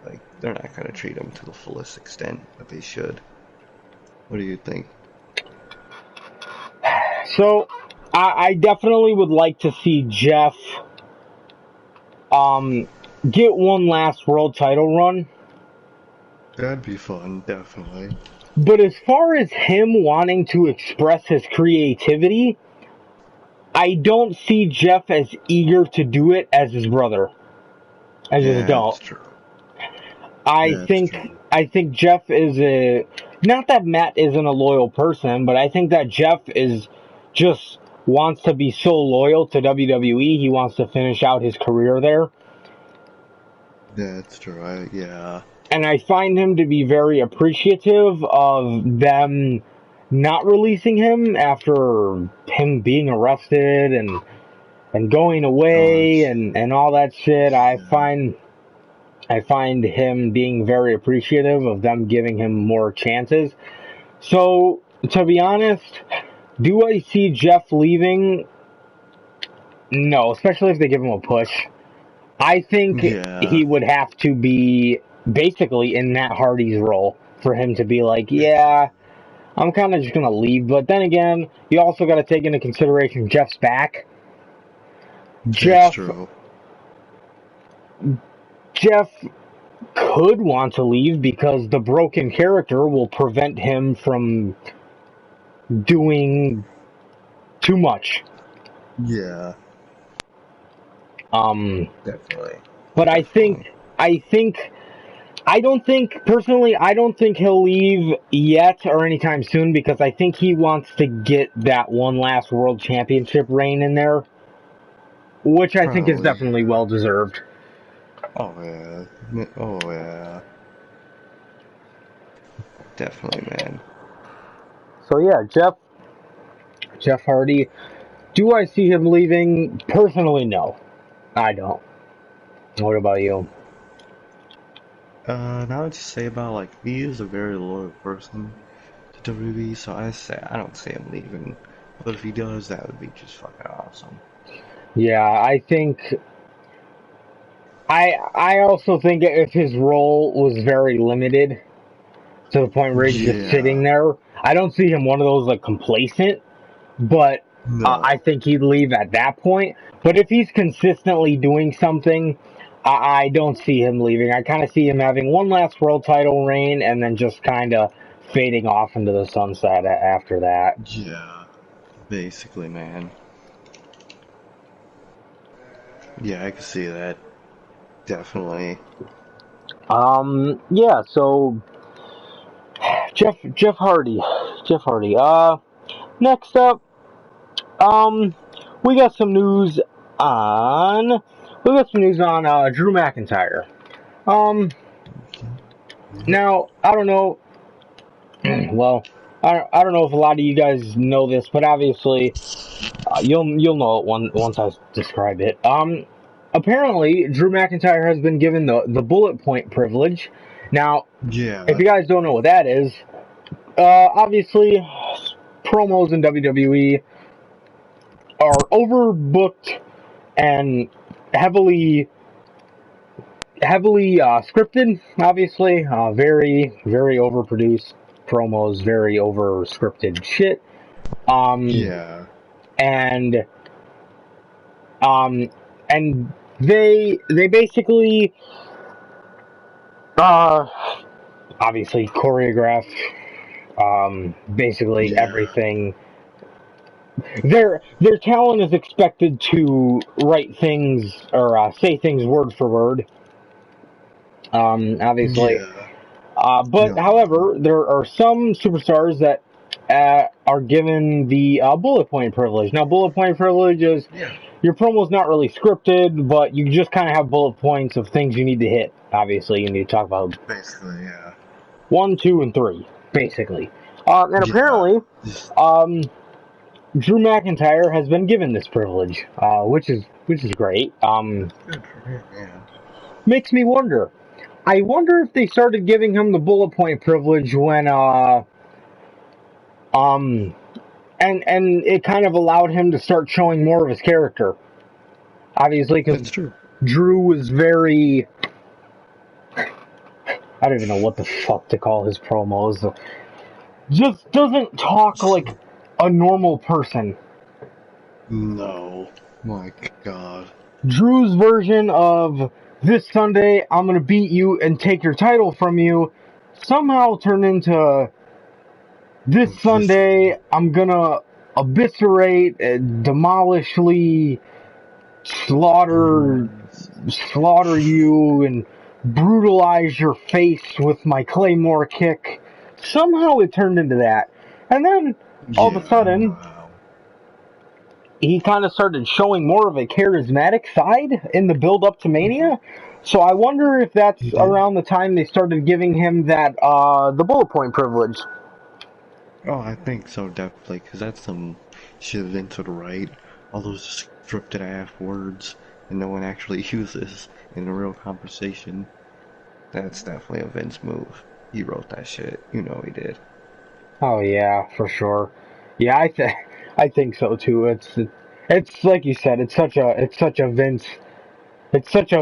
Like, they're not gonna treat him to the fullest extent that they should. What do you think? So, I definitely would like to see Jeff um, get one last world title run. That'd be fun, definitely. But as far as him wanting to express his creativity, I don't see Jeff as eager to do it as his brother. I just That's don't. true. I That's think true. I think Jeff is a not that Matt isn't a loyal person, but I think that Jeff is just wants to be so loyal to WWE. He wants to finish out his career there. That's true. Yeah. And I find him to be very appreciative of them not releasing him after him being arrested and going away Gosh. and all that shit. Yeah. I find him being very appreciative of them giving him more chances. So, to be honest, do I see Jeff leaving? No, especially if they give him a push. I think Yeah. he would have to be basically in Matt Hardy's role for him to be like, yeah, Basically. I'm kind of just going to leave. But then again, you also got to take into consideration Jeff's back. That's Jeff, true. Jeff could want to leave because the broken character will prevent him from doing too much. Yeah. Um, Definitely. but Definitely. I think, I don't think, personally, I don't think he'll leave yet or anytime soon because I think he wants to get that one last world championship reign in there, which I think is Probably, definitely yeah. well deserved. Oh, yeah. Oh, yeah. Definitely, man. So yeah, Jeff Hardy. Do I see him leaving? Personally, no, I don't. What about you? Now that you say about, like, he is a very loyal person to WWE, so I say I don't see him leaving. But if he does, that would be just fucking awesome. Yeah, I think I also think if his role was very limited to the point where he's just sitting Yeah. there, I don't see him one of those like complacent. But I No. think he'd leave at that point. But if he's consistently doing something, I don't see him leaving. I kind of see him having one last world title reign and then just kind of fading off into the sunset after that. Yeah. Basically, man. Yeah, I can see that. Definitely. Yeah. So Jeff Hardy, Jeff Hardy. Next up, um, we got some news on Drew McIntyre. Um, Now I don't know. Well, I don't know if a lot of you guys know this, but obviously, You'll know it once I describe it. Apparently, Drew McIntyre has been given the bullet point privilege. Now, if Yeah. you guys don't know what that is, obviously, promos in WWE are overbooked and heavily scripted. Obviously, very overproduced promos, very over scripted shit. Yeah. And um, and they basically uh, obviously choreographed basically Yeah. everything. Their talent is expected to write things or say things word for word. Obviously, Yeah. but No. however, there are some superstars that are given the bullet point privilege. Now, bullet point privilege is Yeah. your promo's not really scripted, but you just kind of have bullet points of things you need to hit. Obviously, you need to talk about Basically, yeah. 1, 2, and 3, basically. And Yeah. apparently, Just um, Drew McIntyre has been given this privilege, which is great. good for him, yeah. Makes me wonder. I wonder if they started giving him the bullet point privilege when um and it kind of allowed him to start showing more of his character. Obviously, because That's true. Drew was very, I don't even know what the fuck to call his promos. Just doesn't talk like a normal person. No. My God. Drew's version of this Sunday I'm gonna beat you and take your title from you somehow turned into this This. Sunday I'm gonna eviscerate, demolishly slaughter Bruise. slaughter you and brutalize your face with my claymore kick. Somehow it turned into that. And then all of a Yeah, I don't know sudden how. he kind of started showing more of a charismatic side in the build up to Hmm. Mania. So I wonder if that's He did. around the time they started giving him that the bullet point privilege. Oh, I think so, definitely, because that's some shit Vince would write. All those scripted ass words and no one actually uses in a real conversation. That's definitely a Vince move. He wrote that shit. You know he did. Oh yeah, for sure. Yeah, I think so too. It's like you said. It's such a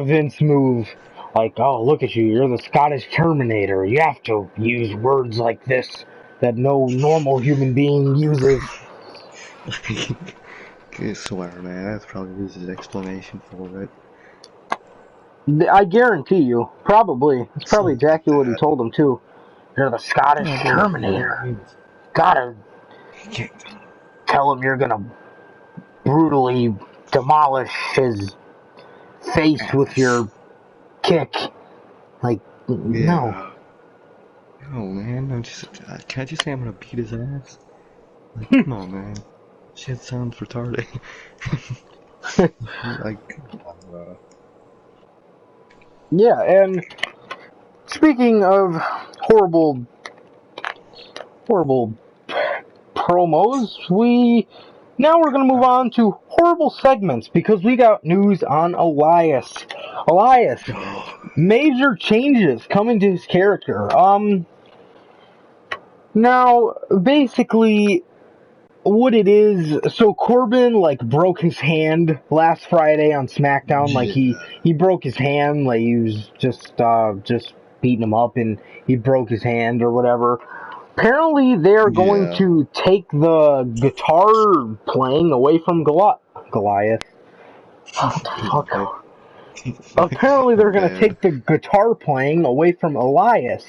Vince move. Like, oh, look at you. You're the Scottish Terminator. You have to use words like this that no normal human being uses. I swear, man, that's probably his explanation for it. I guarantee you. Probably. It's probably Something like exactly what he that. told him, too. You're the Scottish Yeah, definitely. I Terminator. mean, Gotta he can't. tell him you're gonna brutally demolish his face with Ass. your kick. Like, no. Yeah. Oh man, can't you say I'm gonna beat his ass? Like, come on, man. Shit sounds retarded. Like, come on, bro. Yeah, and speaking of horrible promos, we're gonna move on to horrible segments because we got news on Elias. Elias, major changes coming to his character. Now basically what it is, so Corbin like broke his hand last Friday on SmackDown. Like Yeah. he broke his hand, like he was just beating him up, and he broke his hand or whatever. Apparently, they are going Yeah. to take the guitar playing away from Goliath. What the Goliath. fuck? Apparently, My they're going to bad. take the guitar playing away from Elias.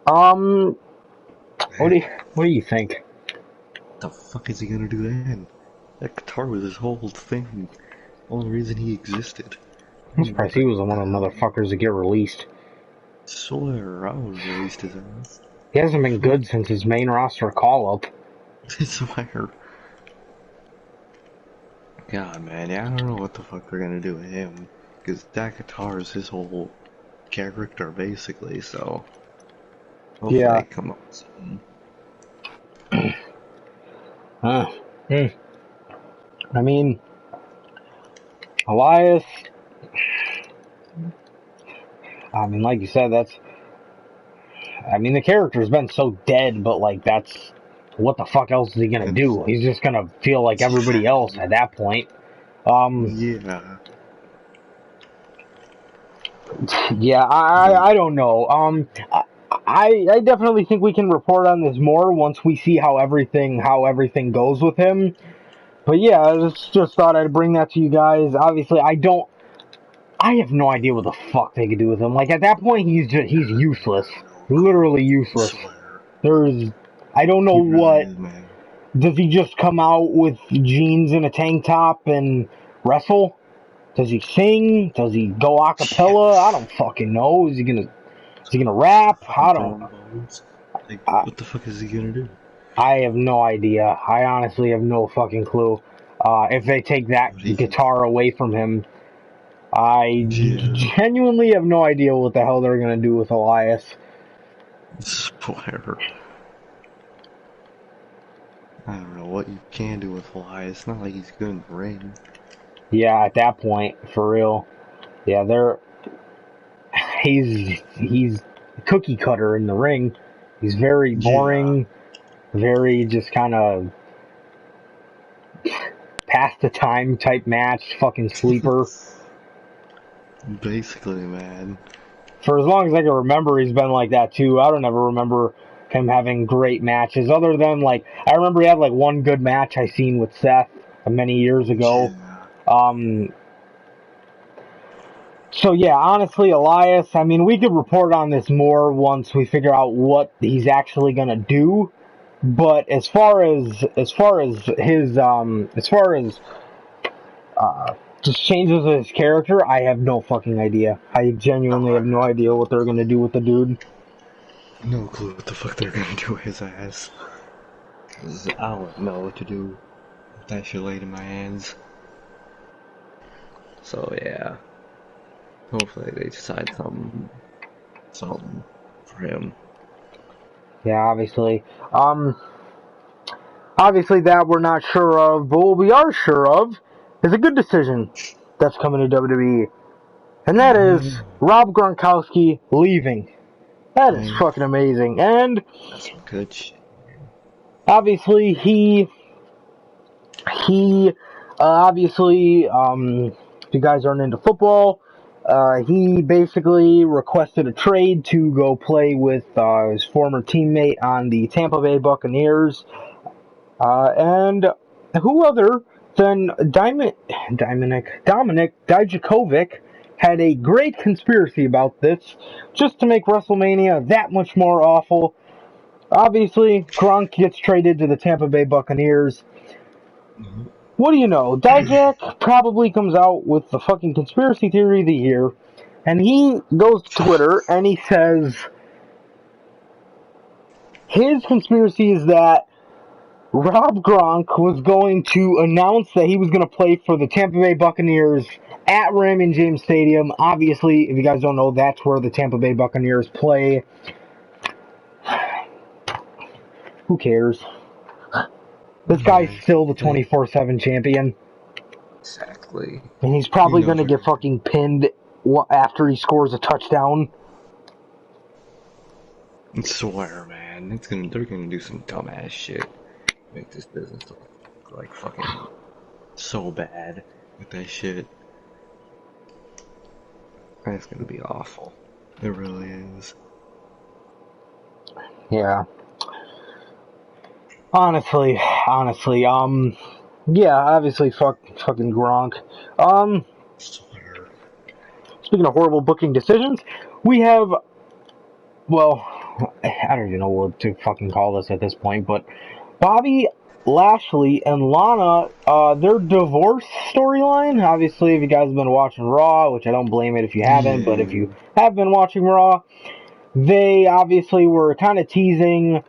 Um, what do Man, you what do you think? the fuck is he gonna do then? That guitar was his whole thing. Only reason he existed. I'm What surprised he was one the of the hell? motherfuckers to get released. Swear, I would have released his ass. He hasn't been good since his main roster call up. I swear. God, man, yeah, I don't know what the fuck they're gonna do with him. Because that guitar is his whole character, basically, so hopefully Yeah. they come up with something. Uh, hmm. I mean, Elias, I mean, like you said, the character's been so dead, but, like, what the fuck else is he gonna do? He's just gonna feel like everybody else at that point. Yeah. Yeah, I don't know. I definitely think we can report on this more once we see how everything goes with him. But yeah, I just thought I'd bring that to you guys. Obviously, I have no idea what the fuck they could do with him. Like, at that point, he's useless. Literally useless. I don't know what. Does he just come out with jeans and a tank top and wrestle? Does he sing? Does he go a cappella? I don't fucking know. Is he gonna rap? I don't. What the fuck is he gonna do? I have no idea. I honestly have no fucking clue. If they take that guitar away from him, I genuinely have no idea what the hell they're gonna do with Elias. Spoiler. I don't know what you can do with Elias. It's not like he's good in the ring. Yeah, at that point, for real. Yeah, he's cookie cutter in the ring. He's very boring, very just kind of pass the time type match, fucking sleeper. Basically, man. For as long as I can remember, he's been like that too. I don't ever remember him having great matches, other than, like, I remember he had like one good match I seen with Seth many years ago. So yeah, honestly, Elias, I mean, we could report on this more once we figure out what he's actually gonna do. But as far as just changes of his character, I have no fucking idea. I genuinely have no idea what they're gonna do with the dude. No clue what the fuck they're gonna do with his ass. 'Cause I don't know what to do with that shit laid in my hands. So yeah. Hopefully they decide something for him. Yeah, obviously. Obviously that we're not sure of, but what we are sure of is a good decision that's coming to WWE. And that is Rob Gronkowski leaving. That is fucking amazing. And that's some good shit. Obviously he obviously, if you guys aren't into football, he basically requested a trade to go play with his former teammate on the Tampa Bay Buccaneers. And who other than Dominic Dijakovic had a great conspiracy about this, just to make WrestleMania that much more awful. Obviously, Gronk gets traded to the Tampa Bay Buccaneers. What do you know? Dijak probably comes out with the fucking conspiracy theory of the year, and he goes to Twitter and he says his conspiracy is that Rob Gronk was going to announce that he was going to play for the Tampa Bay Buccaneers at Raymond James Stadium. Obviously, if you guys don't know, that's where the Tampa Bay Buccaneers play. Who cares? This guy's still the 24/7 champion. Exactly. And he's probably going to get fucking pinned after he scores a touchdown. I swear, man. They're gonna do some dumbass shit. Make this business look like fucking so bad with that shit. That's gonna be awful. It really is. Yeah. Honestly, yeah, obviously, fucking Gronk. Speaking of horrible booking decisions, we have, well, I don't even know what to fucking call this at this point, but Bobby Lashley and Lana, their divorce storyline. Obviously, if you guys have been watching Raw, which I don't blame it if you haven't, but if you have been watching Raw, they obviously were kind of teasing,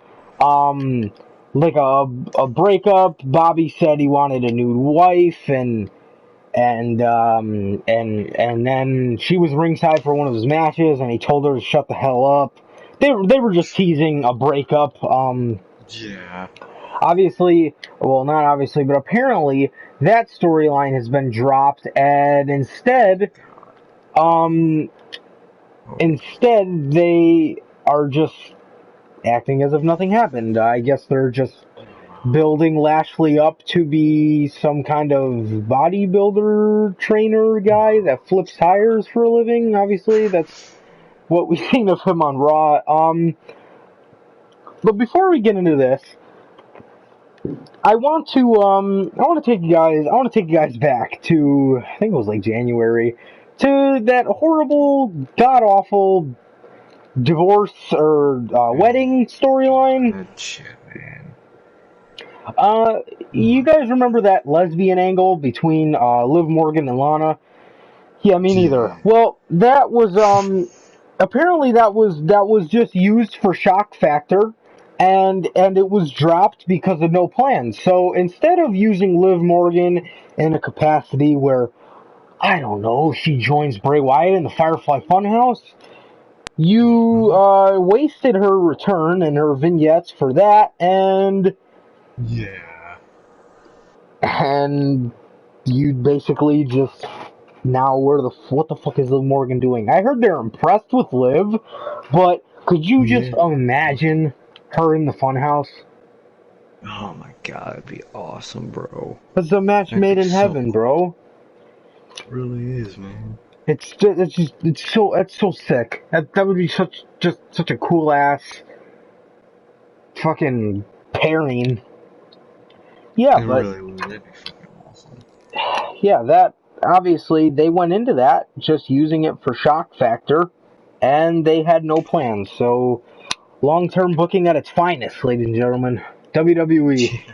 like a breakup. Bobby said he wanted a new wife, and then she was ringside for one of his matches, and he told her to shut the hell up. They were just teasing a breakup. Yeah. obviously, well, not obviously, but apparently that storyline has been dropped, and um, instead they are just acting as if nothing happened. I guess they're just building Lashley up to be some kind of bodybuilder trainer guy that flips tires for a living. Obviously, that's what we've seen of him on Raw. But before we get into this, I want to take you guys back to, I think it was like January, to that horrible, god awful divorce or wedding storyline. That shit, man. You guys remember that lesbian angle between Liv Morgan and Lana? Yeah, me neither. Yeah. Well, that was apparently that was just used for shock factor, and it was dropped because of no plans. So instead of using Liv Morgan in a capacity where, I don't know, she joins Bray Wyatt in the Firefly Funhouse, you wasted her return and her vignettes for that, and you basically just, now what the fuck is Liv Morgan doing? I heard they're impressed with Liv, but could you just imagine her in the Funhouse? Oh my god, it'd be awesome, bro. It's a match That'd made be in heaven, bro. It really is, man. It's so sick. That would be such a cool ass fucking pairing. Yeah, It but really would. That'd be fucking awesome. yeah, that obviously they went into that just using it for shock factor, and they had no plans. So long-term booking at its finest, ladies and gentlemen. WWE. Yeah.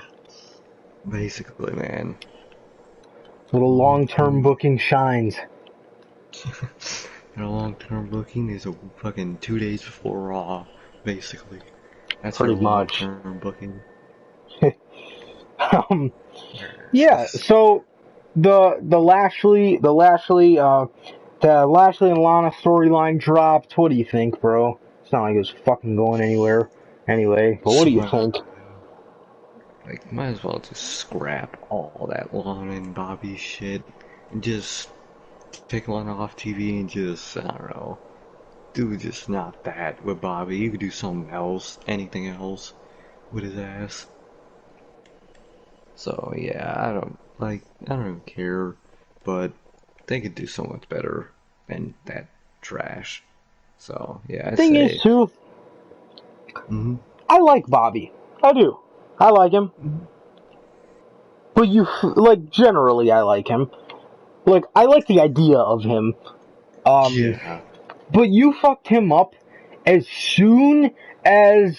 Basically, man. Little long-term Long-term. booking shines. And a long-term booking is a fucking 2 days before Raw, basically. That's Pretty your much. long-term booking. Yeah. So the Lashley and Lana storyline dropped. What do you think, bro? It's not like it was fucking going anywhere anyway. But what do you think? Like, might as well just scrap all that Lana and Bobby shit and just take Lana off TV and just, I don't know, do just not that with Bobby. You could do something else, anything else with his ass. So yeah, I don't care, but they could do so much better than that trash. So yeah, I Thing is, say, too, hmm I like Bobby. I do. I like him. But generally, I like him. Like, I like the idea of him. yeah, But you fucked him up as soon as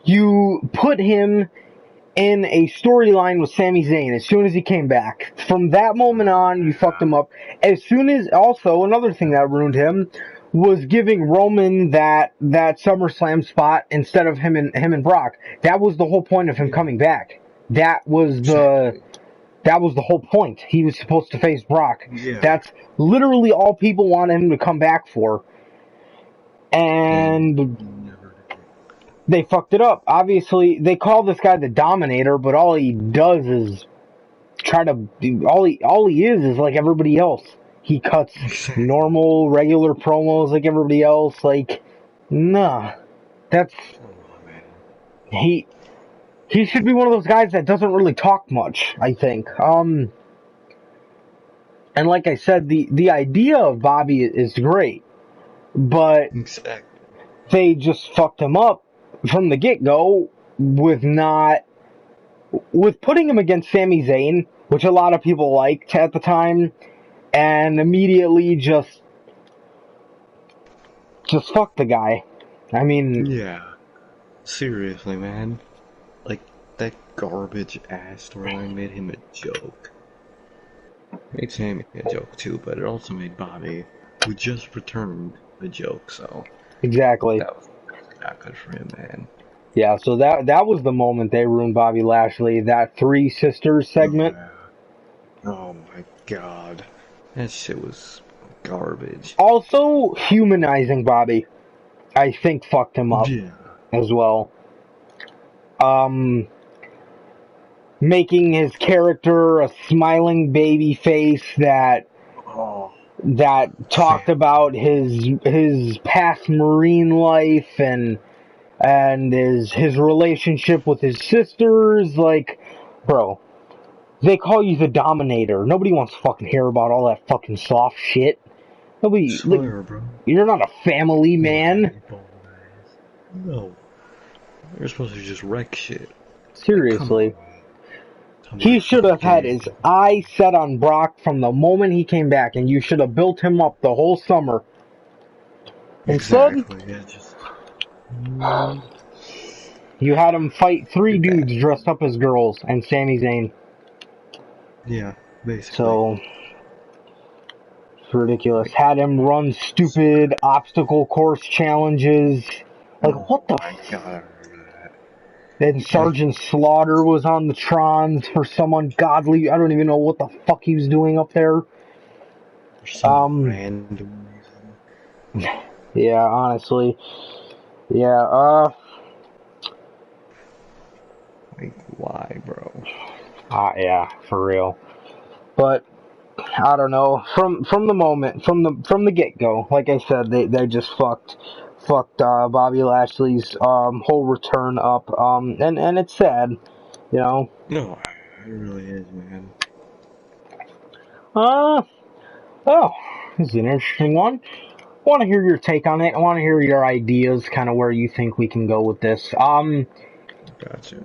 you put him in a storyline with Sami Zayn, as soon as he came back. From that moment on, you fucked him up. As soon as, also, another thing that ruined him was giving Roman that SummerSlam spot instead of him and Brock. That was the whole point of him coming back. That was the whole point. He was supposed to face Brock. Yeah. That's literally all people wanted him to come back for. And they fucked it up. Obviously, they call this guy the Dominator, but all he does is all he is like everybody else. He cuts normal, regular promos like everybody else. Like, nah. That's... He should be one of those guys that doesn't really talk much, I think. And like I said, the idea of Bobby is great, but they just fucked him up from the get-go with putting him against Sami Zayn, which a lot of people liked at the time, and immediately just fuck the guy. I mean... Yeah. Seriously, man. Like, that garbage ass storyline made him a joke. Made Sammy a joke too, but it also made Bobby, who just returned, a joke, so... Exactly. That was not good for him, man. Yeah, so that was the moment they ruined Bobby Lashley, that Three Sisters segment. Oh my god. That shit was garbage. Also, humanizing Bobby, I think, fucked him up Yeah. as well. making his character a smiling baby face that Oh, talked about his past Marine life and his relationship with his sisters. Like, bro, they call you the Dominator. Nobody wants to fucking hear about all that fucking soft shit. Nobody, like, swear, bro. you're not a family You don't have man. any bald eyes. No. You're supposed to just wreck shit. Like, come on, Seriously. man. Tell me He you're should have had fucking... his eyes set on Brock from the moment he came back, and you should have built him up the whole summer. Instead, Exactly, yeah, just... you had him fight three Too bad. dudes dressed up as girls and Sami Zayn. Yeah, basically. So, it's ridiculous. Had him run stupid obstacle course challenges. Like, Oh what the my god, I remember that. Then Like, Sergeant Slaughter was on the Trons for some ungodly, I don't even know what the fuck he was doing up there. for some random reason. Yeah, honestly. Yeah, Like, why, bro? yeah, for real. But I don't know. From the moment, from the get go, like I said, they just fucked Bobby Lashley's whole return up. And it's sad, you know. No, it really is, man. Uh oh, this is an interesting one. I want to hear your take on it. I want to hear your ideas, kind of where you think we can go with this. Gotcha.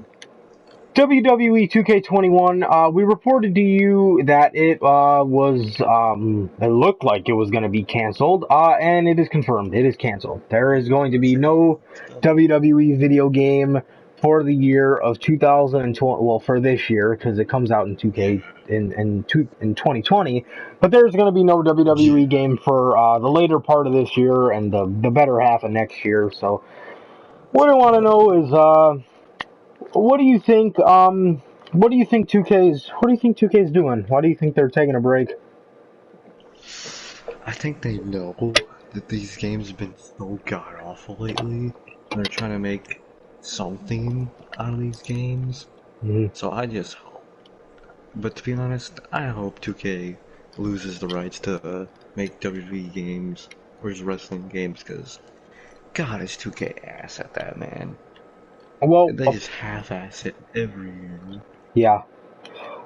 WWE 2K21, we reported to you that it it looked like it was going to be canceled, and it is confirmed. It is canceled. There is going to be Shit. no WWE video game for the year of 2020, well, for this year, because it comes out in 2K in 2020, but there's going to be no WWE Yeah. game for the later part of this year and the better half of next year, so what I want to know is, what do you think? What do you think 2K's doing? Why do you think they're taking a break? I think they know that these games have been so god awful lately. They're trying to make something out of these games. Mm-hmm. So I just hope. But to be honest, I hope 2K loses the rights to make WWE games or just wrestling games because God, is 2K ass at that, man. Well, They just half-ass it every year. yeah.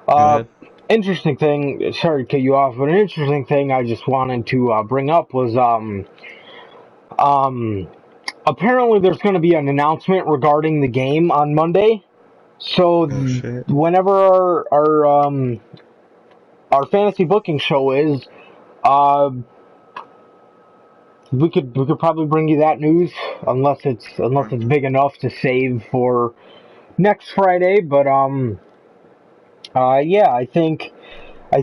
Go Uh, ahead. Interesting thing. Sorry to cut you off, but an interesting thing I just wanted to bring up was um, apparently there's going to be an announcement regarding the game on Monday. So Oh shit. whenever our fantasy booking show is, uh, we could probably bring you that news unless it's big enough to save for next Friday. But yeah, I think I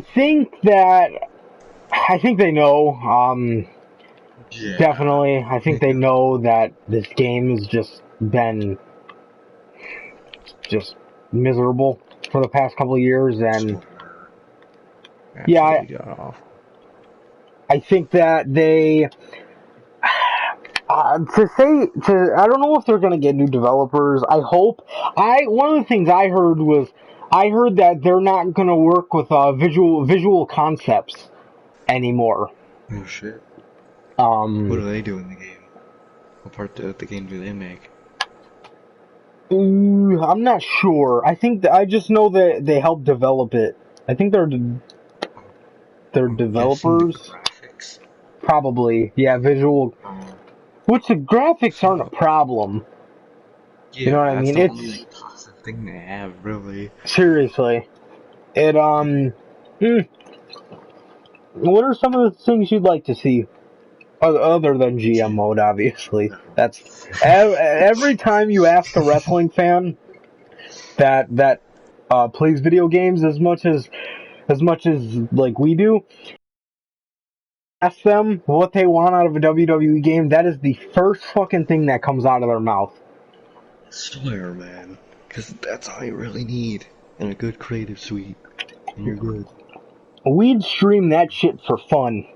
think that I think they know. Yeah. Definitely, I think they know that this game has just been just miserable for the past couple of years, and yeah, Absolutely god awful. I think that they I don't know if they're gonna get new developers. I hope. I One of the things I heard was I heard that they're not gonna work with visual concepts anymore. Oh shit. What Um, do they do in the game? What part of the game do they make? I'm not sure. I just know that they help develop it. I think they're I'm guessing the developers, graphics. probably. Yeah, visual. Which the graphics aren't a So problem. You know what yeah, I that's mean? the only It's like positive thing they have, really. seriously. It hmm, what are some of the things you'd like to see other than GM Shit. mode? Obviously, No. that's every time you ask a wrestling fan that plays video games as much as like we do. Ask them what they want out of a WWE game. That is the first fucking thing that comes out of their mouth. I swear, man. Because that's all you really need. And a good creative suite. And you're good. We'd stream that shit for fun.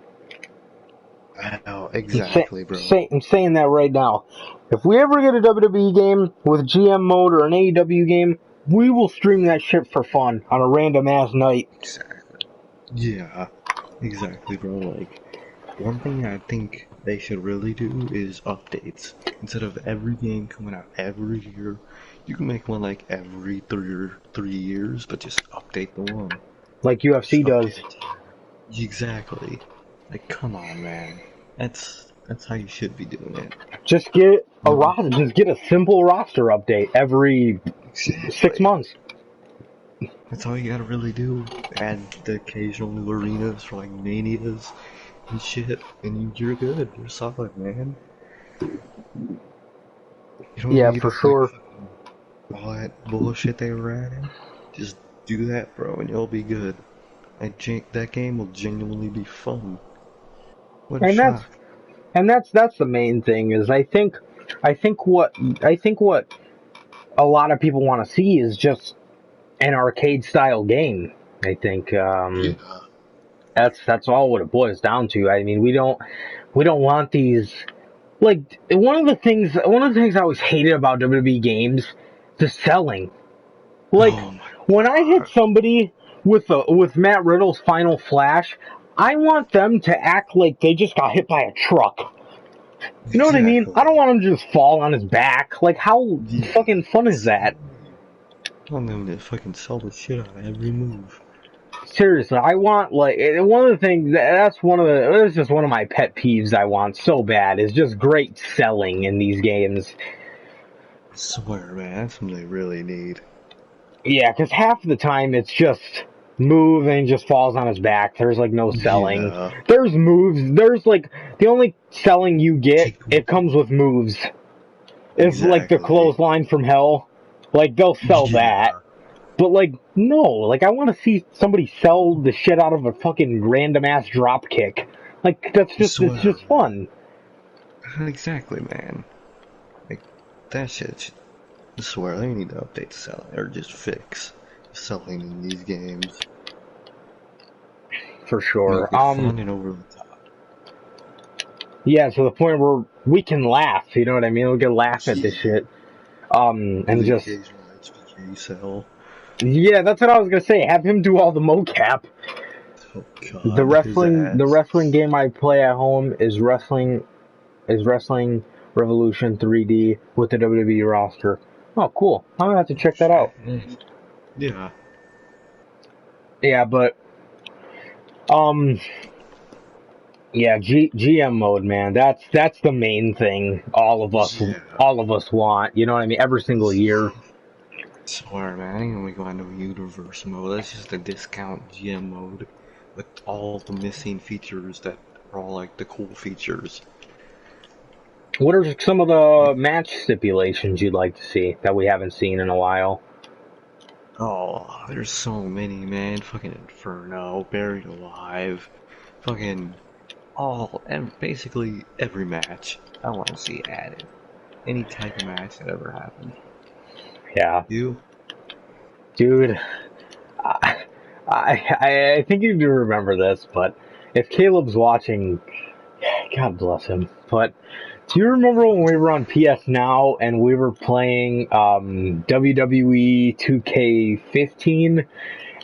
I know, exactly, bro. I'm saying that right now. If we ever get a WWE game with GM mode or an AEW game, we will stream that shit for fun on a random ass night. Exactly. Yeah, exactly, bro. Like, one thing I think they should really do is updates. Instead of every game coming out every year, you can make one like every 3 years, but just update the one. Like Just UFC update does. it. Exactly. Like, come on, man. That's how you should be doing it. Just get a roster. Just get a simple roster update every 6 Exactly. months. That's all you gotta really do. Add the occasional new arenas for like manias and shit, and you're good. You're solid, man. You don't Yeah, need for a, like sure. all that bullshit they were adding. Just do that, bro, and you'll be good. That game will genuinely be fun. What a And that's shock. that's the main thing is I think what a lot of people want to see is just an arcade style game. I think Yeah. that's all what it boils down to. I mean, we don't want these like one of the things I always hated about WWE games, the selling. Like Oh my when I hit god. somebody with Matt Riddle's final flash, I want them to act like they just got hit by a truck. You know what I mean? I Exactly. don't want him to just fall on his back. Like, how Yeah. fucking fun is that? Exactly. I want them to fucking sell the shit out of every move. Seriously, I want, like, one of the things, that's just one of my pet peeves I want so bad, is just great selling in these games. I swear, man, that's something they really need. Yeah, because half the time it's just move and he just falls on his back. There's, like, no selling. Yeah. There's moves, there's, like, the only selling you get, Take it comes with moves. It's like the exactly. clothesline from hell. Like, they'll sell that. Yeah. But like, no, like I want to see somebody sell the shit out of a fucking random ass drop kick. Like I it's swear, just fun. man. Exactly, man. Like, that shit. I swear, they need to update selling, or just fix selling in these games. For sure. Make it fun and over the top. Yeah, to the point where we can laugh. You know what I mean? We can laugh at this Yeah. shit. And The just occasional HBK sell. yeah, that's what I was gonna say. Have him do all the mocap. Oh god, his The ass. wrestling game I play at home is Wrestling Revolution 3D with the WWE roster. Oh, cool. I'm gonna have to check that out. Yeah. Yeah, but um, yeah, GM mode, man. That's the main thing. Yeah. All of us want. You know what I mean? Every single year. Swear, man, I ain't gonna go into universe mode. That's just a discount GM mode with all the missing features that are all like the cool features. What are some of the match stipulations you'd like to see that we haven't seen in a while? Oh, there's so many, man. Fucking Inferno, Buried Alive, fucking and basically every match I want to see added. Any type of match that ever happened. Yeah, You? dude. I think you do remember this, but if Caleb's watching, God bless him. But do you remember when we were on PS Now and we were playing WWE 2K15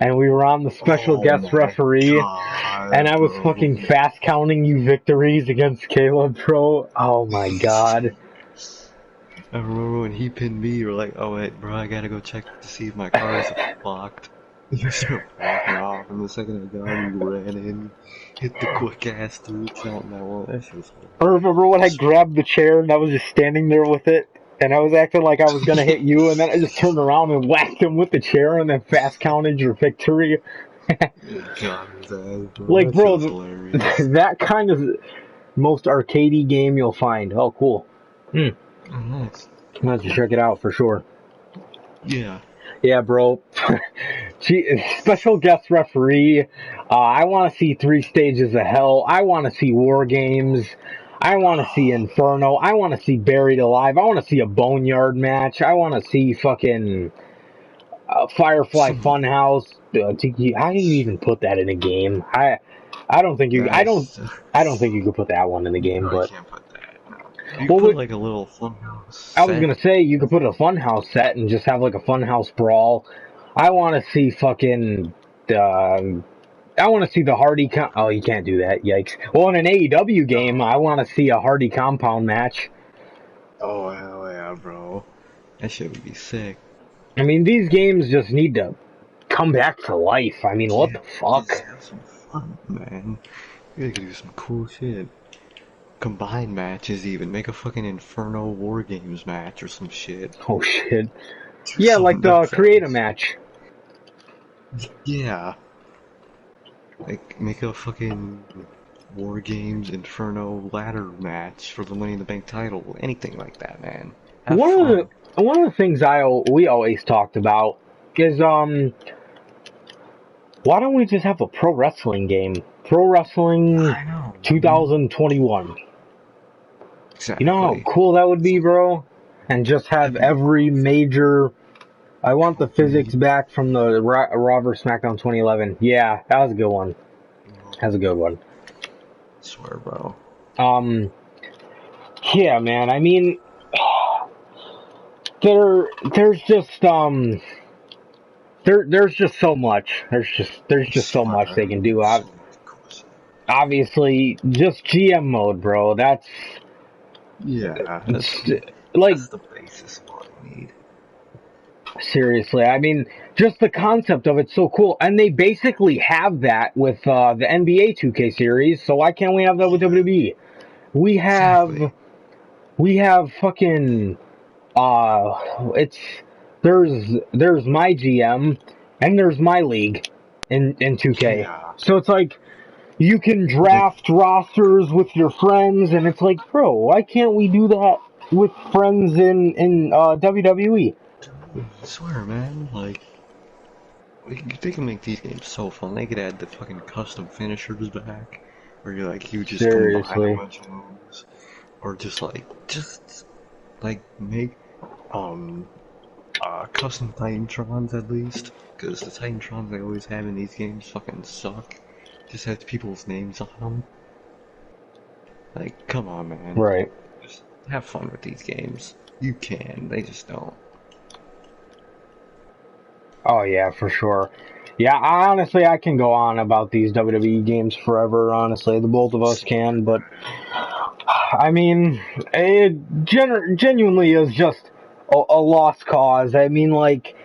and we were on the special Oh guest my referee and god, I was bro. fucking fast counting you victories against Caleb, bro? Oh my god. I remember when he pinned me, you were like, oh wait, bro, I gotta go check to see if my car is locked. You start walking off, and the second I got him, you ran in, hit the quick ass 3 count, and I won. That shit was I remember when I hilarious. grabbed the chair and I was just standing there with it and I was acting like I was gonna hit you and then I just turned around and whacked him with the chair and then fast counted your victory. Got his ass, bro. Like, That shit bro, was hilarious. that kind of most arcadey game you'll find. Oh, cool. Hmm. Oh, nice. I'm gonna have to check it out for sure. Yeah. Yeah, bro. Special guest referee. I want to see 3 stages of hell. I want to see war games. I want to see Inferno. I want to see Buried Alive. I want to see a Boneyard match. I want to see fucking Firefly Some Funhouse. How do you even put that in a game? I don't think you. that's I don't think you could put that one in the game. no, I But can't put that. No. You Well, put like a little funhouse I was set. gonna say you could put a funhouse set and just have like a funhouse brawl. I want to see fucking. I want to see the Hardy. Oh, you can't do that. Yikes. Well, in an AEW game, I want to see a Hardy compound match. Oh hell yeah, bro. That shit would be sick. I mean, these games just need to come back to life. I mean, what Yeah, the fuck? just have some fun, man. You could do some cool shit. Combined matches even. Make a fucking Inferno War Games match or some shit. Oh shit. Do Yeah, like something the nuts create a ass. match. Yeah. Like, make a fucking War Games Inferno ladder match for the Money in the Bank title. Anything like that, man. Have One of fun. the things we always talked about is why don't we just have a pro wrestling game? Pro wrestling I know, man. 2021. You know how Exactly. cool that would be, bro? And just have That'd be every major. I want the physics company. back from the Raw vs. SmackDown 2011. Yeah, that was a good one. That's a good one. Swear, bro. Um, yeah, man. I mean, there's just there's just so much. There's just so much Swear. they can do. So much cool shit. Obviously, just GM mode, bro. Yeah, It's like that's the basis of all you need. seriously. I mean, just the concept of it's so cool, and they basically have that with the NBA 2K series. So why can't we have that with Yeah, WWE? We have exactly. we have fucking it's there's my GM and there's my league in 2K. Yeah. So it's like you can Like, draft rosters with your friends, and it's like, bro, why can't we do that with friends in WWE? I swear, man. Like, they can make these games so fun. They could add the fucking custom finishers back, where you just combine a Seriously. bunch of moves, or just like make um custom Titantrons at least, because the Titantrons they always have in these games fucking suck. Just has people's names on them. Like, come on, man. Right. Just have fun with these games. You can. They just don't. Oh yeah, for sure. Yeah, honestly, I can go on about these WWE games forever. Honestly, the both of us can, but I mean, it genuinely is just a lost cause. I mean, like,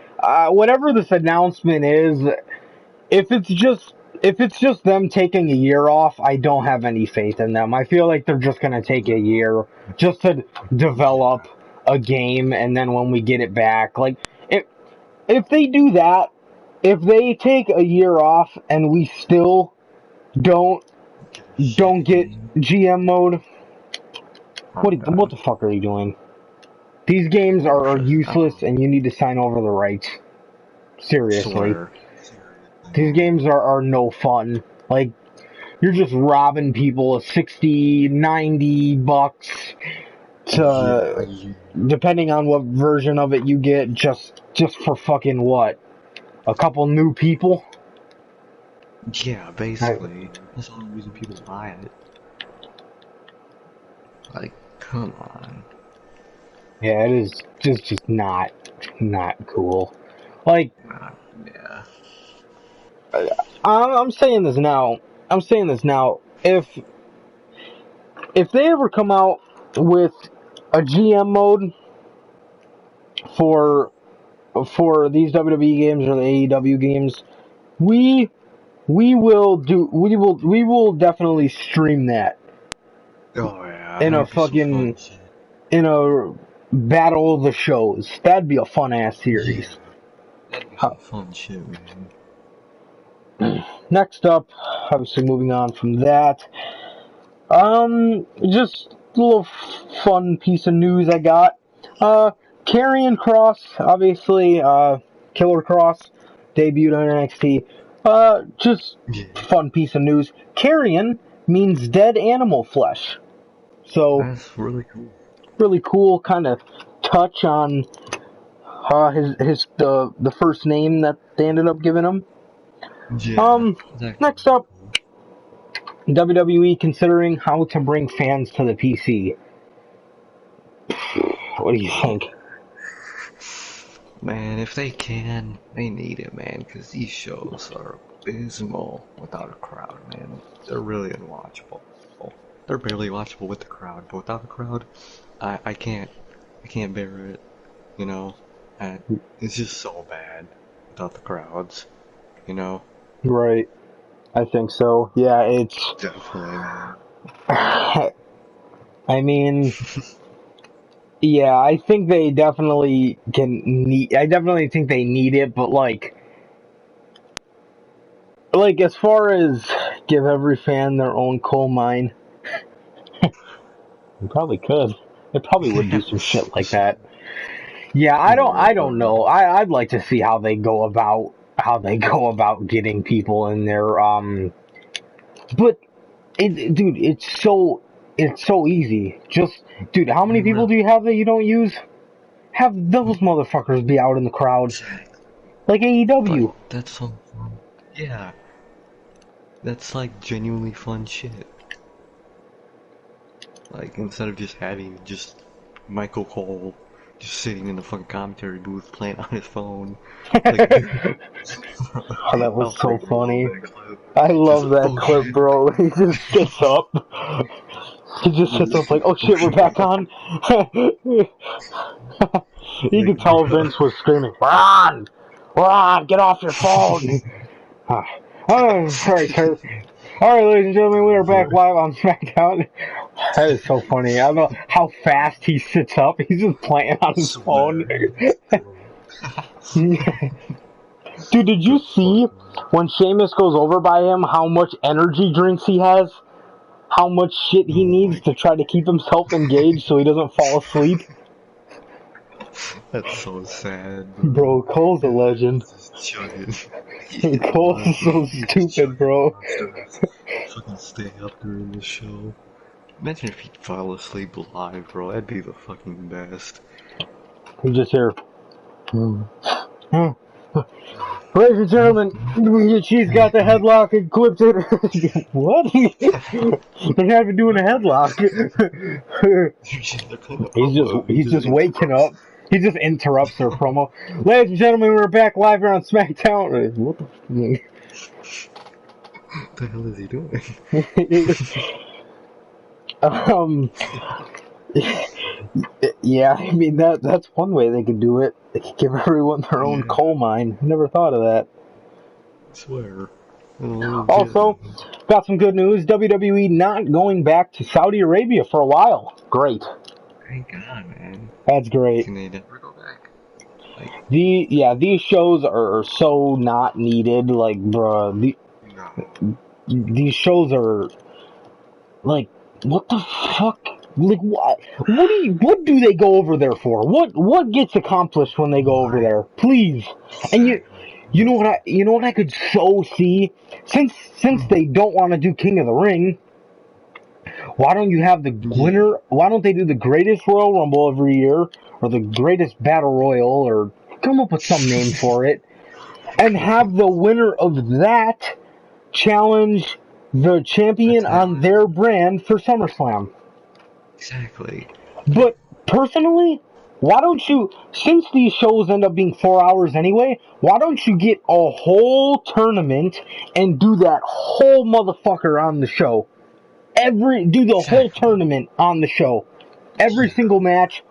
whatever this announcement is, if it's just if it's just them taking a year off, I don't have any faith in them. I feel like they're just gonna take a year just to develop Yeah. a game, and then when we get it back, like if they do that, if they take a year off and we still don't Get a don't shitty get game. GM mode, Oh what god. the fuck are you doing? These games For are sure. I don't useless, know. and you need to sign over the rights. Seriously, Swear. Seriously. these games are no fun. Like you're just robbing people of 60, $90 Yeah, to yeah. depending on what version of it you get, just for fucking what? A couple new people? Yeah, I, basically. That's the only reason people buy it. Like, come on. yeah, it is just not cool. Like Yeah. I'm saying this now. I'm saying this now. If they ever come out with a GM mode for these WWE games or the AEW games, we we will definitely stream that Oh yeah, in a that'd be some fucking fun shit. in a battle of the shows. That'd be a fun ass Yeah, series. that'd be some fun shit, man. Next up, obviously moving on from that, just a little fun piece of news I got. Uh, Karrion Kross, obviously, Killer Cross, debuted on NXT. Just Yeah, fun piece of news. Carrion means dead animal flesh. So, that's really cool. really cool kind of touch on the first name that they ended up giving him. Yeah, Um, that's actually next really up, cool. WWE considering how to bring fans to the PC. What do you think? Man, if they can, they need it, man, because these shows are abysmal without a crowd, man. They're really unwatchable. They're barely watchable with the crowd, but without a crowd, I can't bear it, you know? And it's just so bad without the crowds, you know? Right. I think so. Yeah, it's. Definitely, man. I mean, yeah, I think they definitely I definitely think they need it, but like as far as give every fan their own coal mine, you probably could. They probably would do Yeah. some shit like that. Yeah, They I would, don't but know. I'd like to see how they go about getting people in there. But dude, it's so easy. Just, dude, how many they people really do you have that you don't use? Have those motherfuckers be out in the crowd exactly. like Like AEW. that's so fun. Yeah, that's like genuinely fun shit. Like instead of just having just Michael Cole just sitting in the fucking commentary booth playing on his phone. Like, dude, Oh, that was how so freaking love funny. that clip. I Just love that oh clip, shit, bro. He just sits up. He just sits up like, oh oh shit, we're shit. back on. You Like, could tell bruh. Vince was screaming, we're on, get off your phone. Oh, sorry, sir. All right, ladies and gentlemen, we are back live on SmackDown. That is so funny. I don't know how fast he sits up. He's just playing on his phone. Swear. Dude, did you The see fuck, man. when Sheamus goes over by him how much energy drinks he has? How much shit he Oh needs my to try to keep himself engaged so he doesn't fall asleep? That's so sad, bro. Bro, Cole's a His legend. ass is chugging. Yeah, Cole bro. is so He's just stupid, chugging bro. monsters. Fucking stay up during the show. Imagine if he fell asleep live, bro. That'd be the fucking best. We just hear. Ladies and gentlemen, she's got the headlock and clipped it. What? They're not even doing a headlock. They're playing the promo. He He's just just waking interrupts. up. He just interrupts their promo. Ladies and gentlemen, we're back live here on SmackDown. What What the hell is he doing? the? um. Yeah, I mean that's one way they could do it. They could give everyone their own Yeah, coal mine. Never thought of that. I swear. Legit. Also, got some good news. WWE not going back to Saudi Arabia for a while. Great. Thank God, man. That's great. Can they never go back? Like, These shows are so not needed. Like, bruh, no. these shows are like, what the fuck? Like, what do they go over there for? What gets accomplished when they go over Right. there? Please. And Exactly. you know what I could so see, since they don't want to do King of the Ring. Why don't you have the Yeah. winner? Why don't they do the greatest Royal Rumble every year, or the greatest Battle Royal, or come up with some name for it, and have the winner of that challenge the The champion on talent. their brand for SummerSlam? Exactly. Like, But personally, why don't you, since these shows end up being 4 hours anyway, why don't you get a whole tournament and do that whole motherfucker on the show? Do the whole exactly. tournament on the show. Every Yeah. single match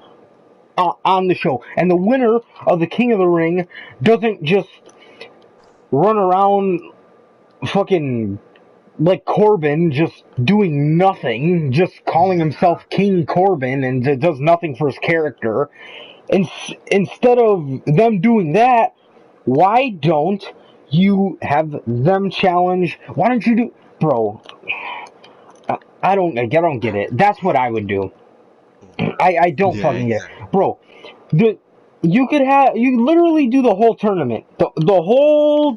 on the show. And the winner of the King of the Ring doesn't just run around fucking like Corbin, just doing nothing, just calling Yeah. himself King Corbin and does nothing for his character. Instead of them doing that, why don't you have them challenge? Why don't you do, bro? I don't get it. That's what I would do. I don't Yeah, fucking get exactly. it. Bro. The you literally do the whole tournament, the whole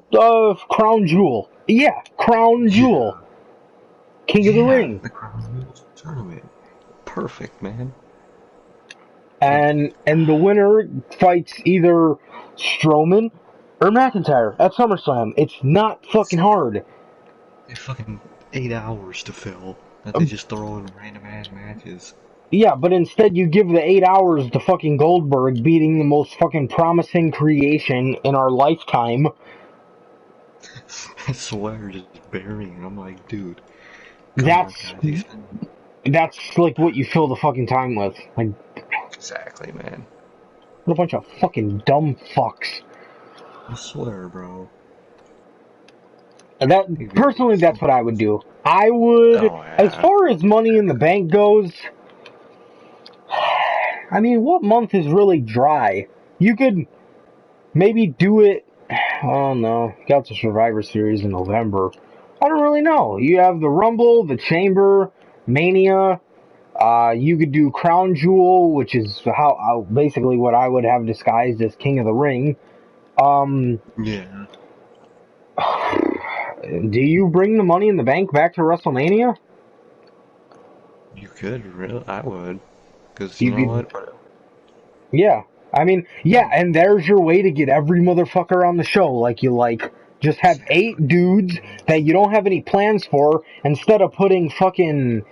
crown jewel. Yeah, crown jewel, Yeah. King of the Yeah. Ring, The Crown Jewel tournament. Perfect, man. Like, and the winner fights either Strowman or McIntyre at SummerSlam. It's not fucking hard. they fucking 8 hours to fill that they just throw in random ass matches. Yeah, but instead you give the 8 hours to fucking Goldberg beating the most fucking promising creation in our lifetime. I swear, just burying. I'm like, dude, come on, That's guys. He's been that's like what you fill the fucking time with. Like, exactly, man. what a bunch of fucking dumb fucks. I swear, bro. And that He'd be doing personally, so that's what I would much. do. I would, Oh as yeah. far as Money in the Bank goes. I mean, what month is really dry? You could maybe do it. Oh no, got the Survivor Series in November. I don't really know. You have the Rumble, the Chamber, Mania. You could do Crown Jewel, which is how basically what I would have disguised as King of the Ring. Um, Yeah. do you bring the Money in the Bank back to WrestleMania? You could, really. I would. Because you You know could, what? yeah. I mean, yeah, and there's your way to get every motherfucker on the show like you like. Just have Exactly. 8 dudes that you don't have any plans for instead of putting fucking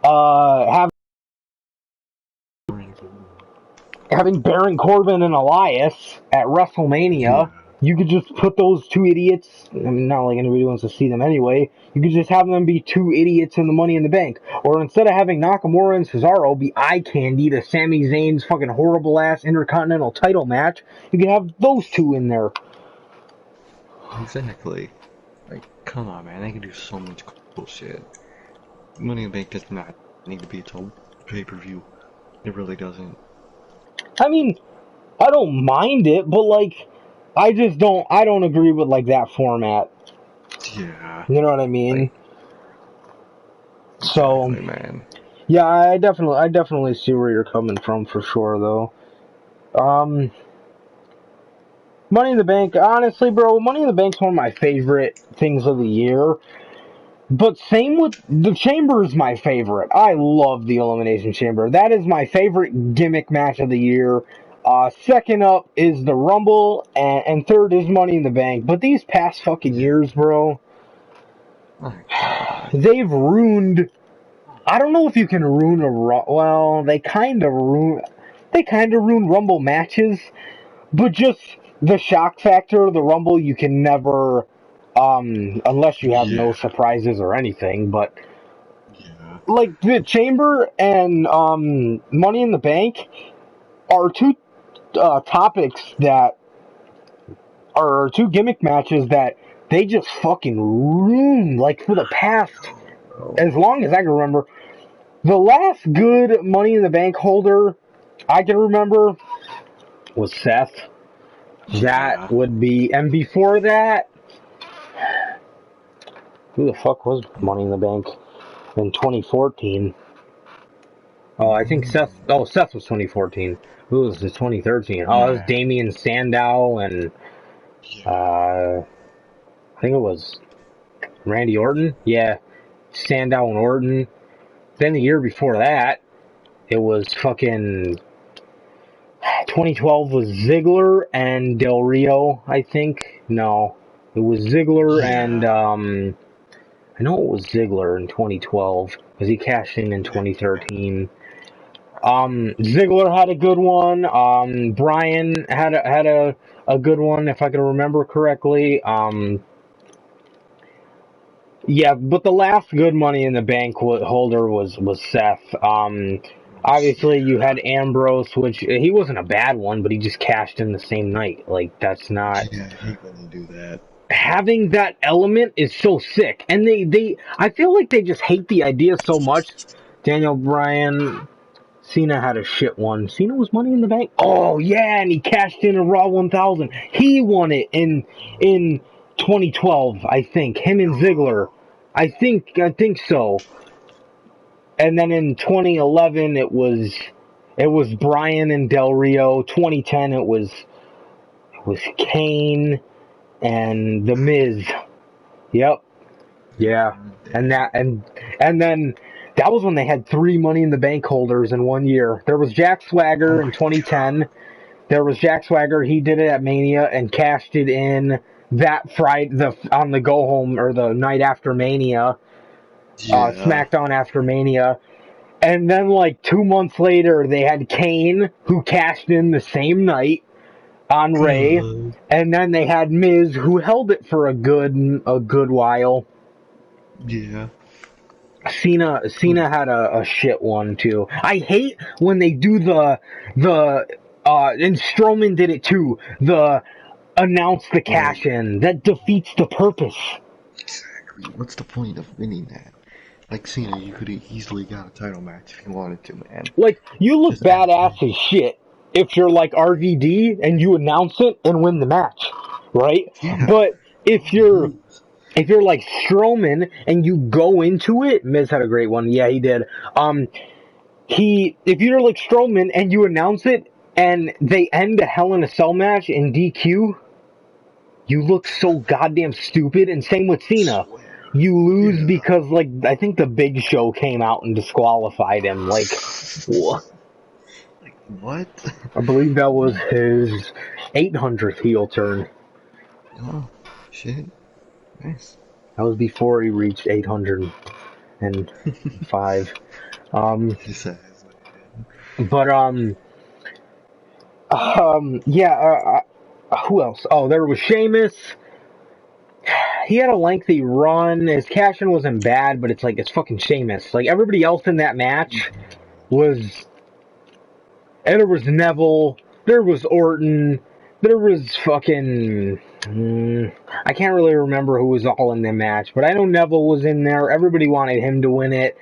have having Baron Corbin and Elias at WrestleMania. Yeah. You could just put those two idiots. I mean, not like anybody wants to see them anyway. You could just have them be two idiots in the Money in the Bank, or instead of having Nakamura and Cesaro be eye candy to Sami Zayn's fucking horrible ass Intercontinental title match, you could have those two in there. Exactly. Like, come on, man. They can do so much cool shit. Money in the Bank does not need to be its own pay-per-view. It really doesn't. I mean, I don't mind it, but like, I just don't. I don't agree with like that format. Yeah. You know what I mean? Like, So exactly, man. yeah, I definitely see where you're coming from for sure, though. Um, Money in the Bank, honestly, bro, Money in the Bank's one of my favorite things of the year. But same with the Chamber is my favorite. I love the Elimination Chamber. That is my favorite gimmick match of the year. Second up is the Rumble, and third is Money in the Bank. But these past fucking Yeah. years, bro, My God. they've ruined. I don't know if you can ruin a well, they kind of ruin. They kind of ruin Rumble matches, but just the shock factor of the Rumble, you can never, unless you have no Yeah. surprises or anything. But Yeah. like the Chamber and Money in the Bank are two topics that are two gimmick matches that they just fucking ruined. Like for the past, Bro. as long as I can remember, the last good Money in the Bank holder I can remember was Seth. That Yeah. would be, and before that, who the fuck was Money in the Bank in 2014? Oh, I think Seth. Mm. Oh, Seth was 2014. Who was the 2013? Oh, it was Yeah. Damian Sandow and Yeah. uh, I think it was Randy Orton. Yeah, Sandow and Orton. Then the year before that, it was fucking 2012 was Ziggler and Del Rio. I think no, it was Ziggler and Yeah. I know it was Ziggler in 2012 because he cashed in Yeah. 2013. Ziggler had a good one. Bryan had a good one if I can remember correctly. Yeah, but the last good Money in the Bank holder was Seth. Obviously you Yeah. had Ambrose, which he wasn't a bad one, but he just cashed in the same night. Like that's not Yeah. I hate when they do that. having that element is so sick, and they I feel like they just hate the idea so much. Daniel Bryan. Cena had a shit one. Cena was Money in the Bank. Oh yeah, and he cashed in a Raw 1000. He won it in 2012, I think. Him and Ziggler. I think so. And then in 2011 it was Bryan and Del Rio. 2010 it was Kane and The Miz. Yep. Yeah, God and damn. that and then that was when they had three Money in the Bank holders in one year. There was Jack Oh Swagger in my God. 2010. There was Jack Swagger. He did it at Mania and cashed it in that Friday, on the go home or the night after Mania, Yeah. SmackDown after Mania. And then, like, 2 months later, they had Kane, who cashed in the same night on Ray. God. And then they had Miz, who held it for a good while. Yeah. Cena had a shit one too. I hate when they do and Strowman did it too. The announce the Like, cash in. That defeats the purpose. exactly. What's the point of winning that? Like Cena, you could have easily got a title match if you wanted to, man. Like, you look Just ask badass him. as shit if you're like RVD and you announce it and win the match, right? Yeah. But if You you're lose. if you're like Strowman and you go into it, Miz had a great one. Yeah, he did. If you're like Strowman and you announce it and they end a Hell in a Cell match in DQ, you look so goddamn stupid. And same with Cena. Swear. You lose Yeah. because, like, I think the Big Show came out and disqualified him. Like, Like, what? I believe that was No. his 800th heel turn. Oh, shit. Nice. That was before he reached 805. His ass, man. But yeah. Who else? Oh, there was Sheamus. He had a lengthy run. His cash-in wasn't bad, but it's like, it's fucking Sheamus. Like, everybody else in that match was... And there was Neville, there was Orton, there was fucking... I can't really remember who was all in the match, but I know Neville was in there. Everybody wanted him to win it.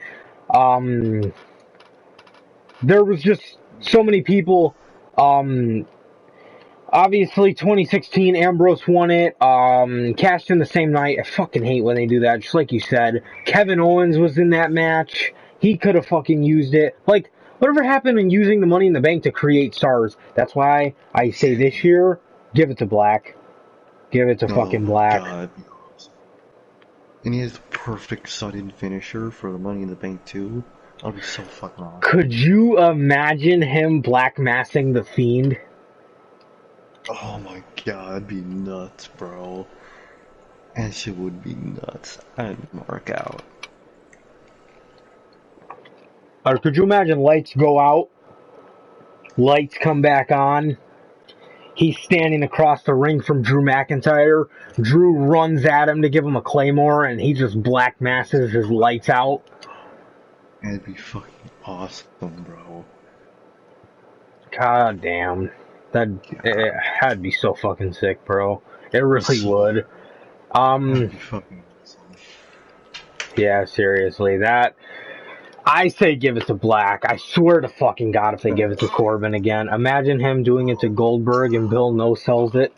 There was just so many people. Obviously, 2016, Ambrose won it. Cashed in the same night. I fucking hate when they do that. Just like you said, Kevin Owens was in that match. He could have fucking used it. Like, whatever happened in using the Money in the Bank to create stars? That's why I say this year, give it to Black. Give it to Oh fucking my Black. god. And he has the perfect sudden finisher for the Money in the Bank too. That'll be so fucking awesome. Could you imagine him black massing the Fiend? Oh my god, that'd be nuts, bro. That shit would be nuts. I'd mark out. Or could you imagine lights go out, lights come back on, he's standing across the ring from Drew McIntyre, Drew runs at him to give him a Claymore, and he just black masses his lights out? That'd be fucking awesome, bro. God damn. That'd be so fucking sick, bro. It really would. That'd be fucking awesome. Yeah, seriously, I say give it to Black. I swear to fucking God if they give it to Corbin again. Imagine him doing it to Goldberg and Bill no-sells it.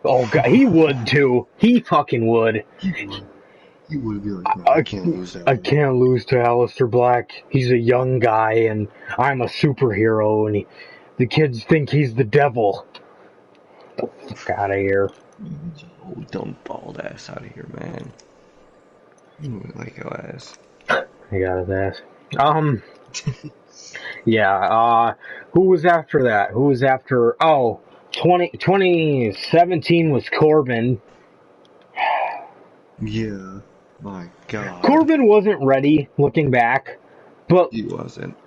Oh, God, he would too. He fucking would. He would be like, man, I can't lose that. I can't lose to Aleister Black. He's a young guy and I'm a superhero and the kids think he's the devil. Get the fuck out of here. Oh, dumb bald ass out of here, man. You look like your ass. I got his ass. Yeah, who was after that? Who was after... Oh, 2017 was Corbin. Yeah, my god. Corbin wasn't ready, looking back, but He wasn't.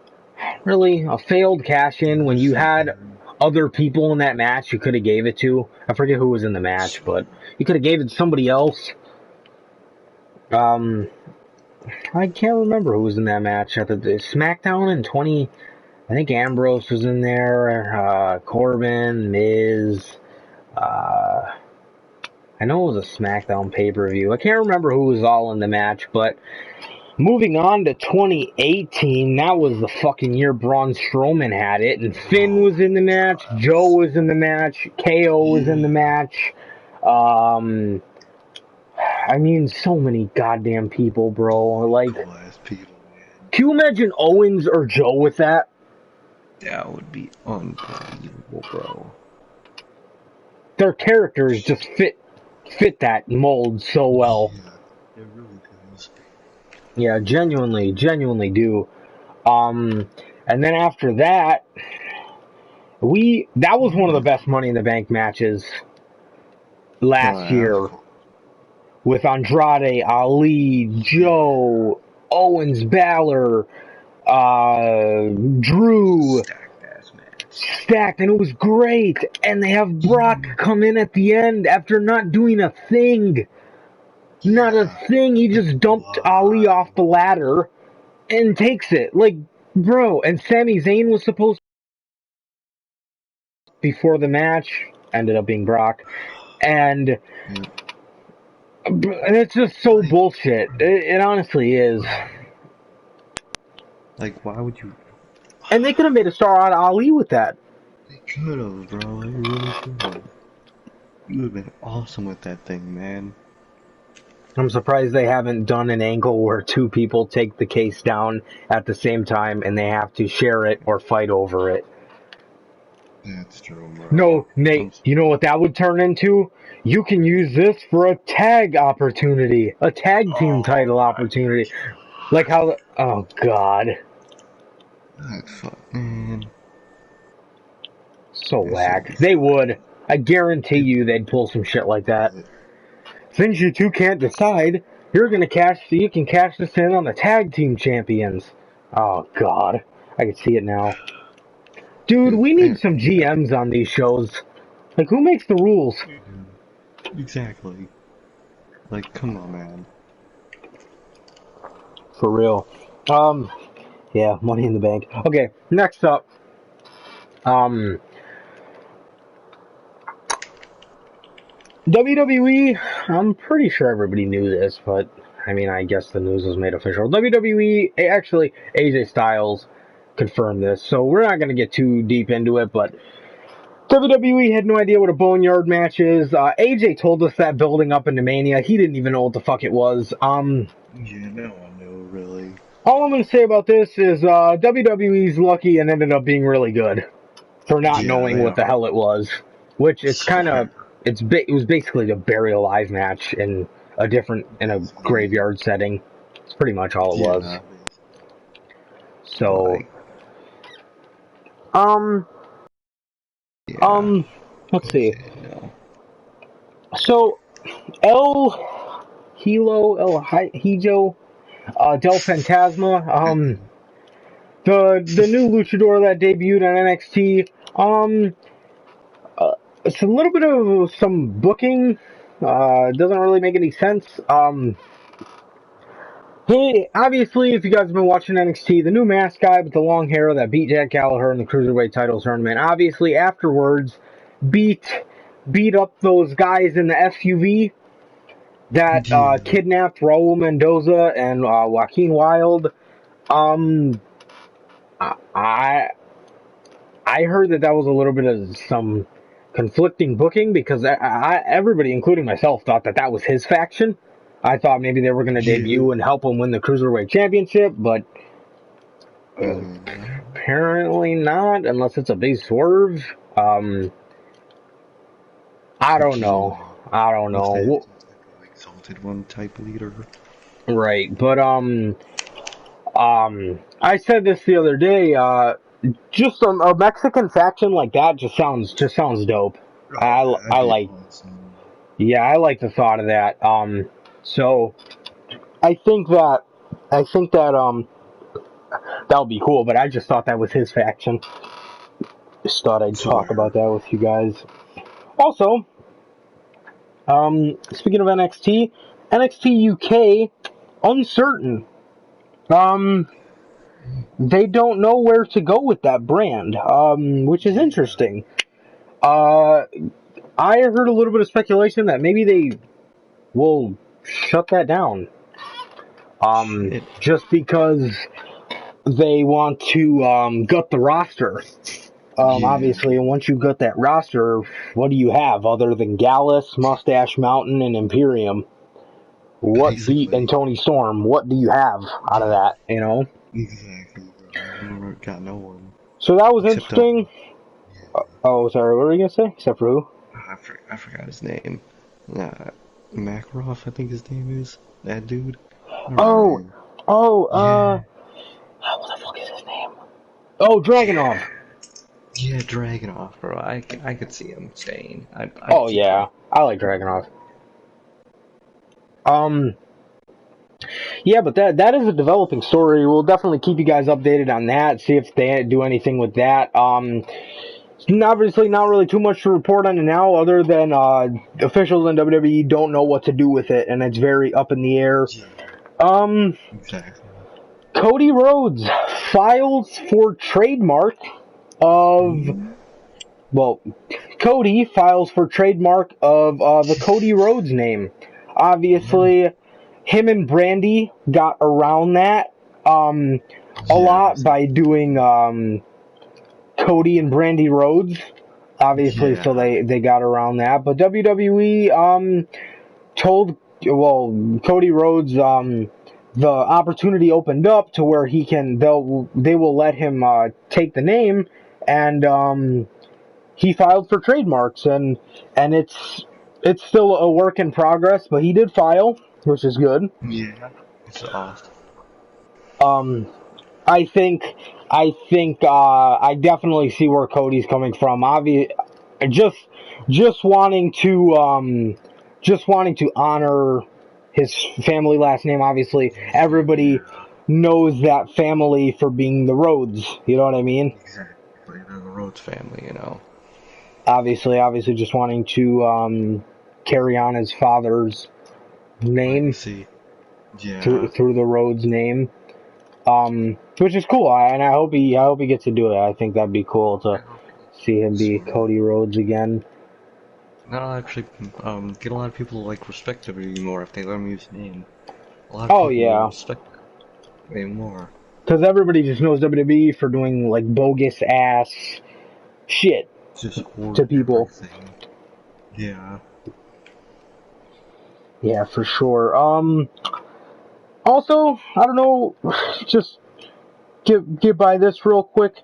really, a failed cash-in when you had other people in that match you could have gave it to. I forget who was in the match, but you could have gave it to somebody else. I can't remember who was in that match. At the SmackDown in 20... I think Ambrose was in there, Corbin, Miz, I know it was a SmackDown pay-per-view. I can't remember who was all in the match, but moving on to 2018, that was the fucking year Braun Strowman had it, and Finn was in the match, Joe was in the match, KO was in the match, I mean, so many goddamn people, bro. Like, People, man. can you imagine Owens or Joe with that? That would be unbelievable, bro. Their characters just fit that mold so well. Yeah, it really does. Yeah, genuinely do. And then after that, that was one of the best Money in the Bank matches last year. With Andrade, Ali, Joe, Owens, Balor, Drew. Stacked ass match. Stacked, and it was great. And they have Brock come in at the end after not doing a thing. Not a thing. He just dumped Ali off the ladder and takes it. Like, bro. And Sami Zayn was supposed to before the match. Ended up being Brock. And it's just so bullshit. It honestly is. Like, why would you? And they could have made a star out of Ali with that. They could have, bro. They really could have. You would have been awesome with that thing, man. I'm surprised they haven't done an angle where two people take the case down at the same time and they have to share it or fight over it. That's true, bro. No, Nate, you know what that would turn into? You can use this for a tag opportunity. A tag team title opportunity. Like how... Oh, God. That fuck, man. So whack. They would. I guarantee you they'd pull some shit like that. Since you two can't decide, you can cash this in on the tag team champions. Oh, God. I can see it now. Dude, we need some GMs on these shows. Like, who makes the rules? Exactly. Like, come on, man. For real. Yeah, Money in the Bank. Okay, next up. WWE, I'm pretty sure everybody knew this, but, I mean, I guess the news was made official. WWE, actually, AJ Styles confirmed this, so we're not going to get too deep into it, but WWE had no idea what a boneyard match is. AJ told us that building up into Mania. He didn't even know what the fuck it was. Yeah, no one knew, really. All I'm going to say about this is WWE's lucky and ended up being really good for not knowing what the hell it was. Which it's kind of... It was basically a Bury Alive match in a graveyard setting. It's pretty much all it was. So, let's see. So, El Hijo, Del Fantasma, the new luchador that debuted on NXT, it's a little bit of some booking. Doesn't really make any sense. Hey, obviously, if you guys have been watching NXT, the new mask guy with the long hair that beat Jack Gallagher in the Cruiserweight title tournament, obviously, afterwards, beat up those guys in the SUV that kidnapped Raul Mendoza and Joaquin Wilde. I heard that was a little bit of some conflicting booking because everybody, including myself, thought that was his faction. I thought maybe they were going to debut and help him win the Cruiserweight Championship, but apparently not, unless it's a big swerve. I don't know. Exalted one type leader. Right, but I said this the other day. Just a Mexican faction like that just sounds dope. I like the thought of that. So I think that that'll be cool. But I just thought that was his faction. Just thought I'd talk about that with you guys. Also, speaking of NXT UK, uncertain. They don't know where to go with that brand, which is interesting. I heard a little bit of speculation that maybe they will shut that down. Just because they want to gut the roster. Obviously, once you gut that roster, what do you have other than Gallus, Mustache Mountain, and Imperium? And Tony Storm? What do you have out of that? You know. Exactly, bro. Got no one. So that was interesting. Oh, sorry. What were you gonna say? Except for who? I forgot his name. Makarov, I think his name is. That dude. What the fuck is his name? Oh, Dragunov. Yeah, Dragunov, bro. I could see him staying. I like Dragunov. Yeah, but that is a developing story. We'll definitely keep you guys updated on that. See if they do anything with that. Obviously, not really too much to report on it now, other than officials in WWE don't know what to do with it, and it's very up in the air. Yeah, Um, exactly. Cody Rhodes files for trademark of Mhm. well, Cody files for trademark of the Cody Rhodes name. Yeah, Obviously, him and Brandy got around that a yeah, lot by doing Cody and Brandy Rhodes. Obviously, so yeah, they got around that. But WWE told Cody Rhodes the opportunity opened up to where they will let him take the name, and he filed for trademarks, and it's still a work in progress, but he did file, which is good. yeah. It's awesome. Um, I think I definitely see where Cody's coming from. Just just wanting to honor his family last name. Obviously, everybody Yeah, knows that family for being the Rhodes. You know what I mean? exactly. The Rhodes family, Obviously, just wanting to carry on his father's name legacy. Yeah. through the Rhodes name. Which is cool, and I hope he gets to do it. I think that'd be cool I to hope he see him does. be Cody Rhodes again. That'll actually get a lot of people to like respect WWE more if they let him use his name. A lot of Oh people will yeah, respect that way more. because everybody just knows WWE for doing like bogus ass shit Just to hoard people. everything. Yeah. Yeah, for sure. Also, I don't know, just get by this real quick.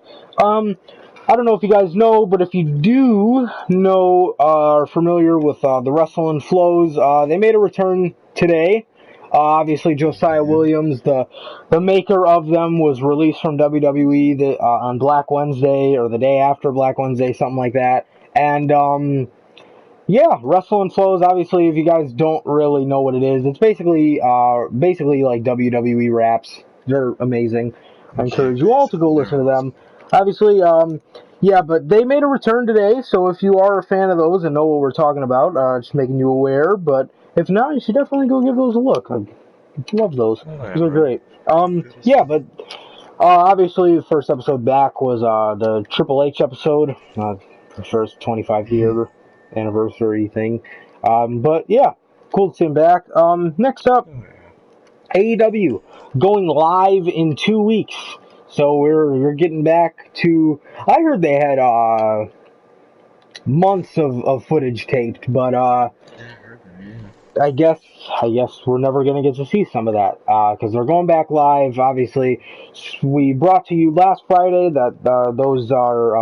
I don't know if you guys know, but if you do know, are familiar with the Wrestling Flows, they made a return today. Obviously, Josiah Yeah. Williams, the maker of them, was released from WWE on Black Wednesday or the day after Black Wednesday, something like that. And yeah, Wrestling Flows. Obviously, if you guys don't really know what it is, it's basically like WWE raps. They're amazing. I Yeah, encourage you all to go basically, they're listen to them. awesome. Obviously, yeah, but they made a return today. So if you are a fan of those and know what we're talking about, just making you aware. But if not, you should definitely go give those a look. I love those. Those are Whatever. great. Good to Yeah, see. but obviously the first episode back was the Triple H episode, the first 25-year anniversary thing. But yeah, cool to see him back. Next up, Oh, yeah. AEW going live in 2 weeks. So we're getting back to. I heard they had months of footage taped, but Yeah, I heard that, yeah. I guess we're never gonna get to see some of that because they're going back live. Obviously, we brought to you last Friday that those are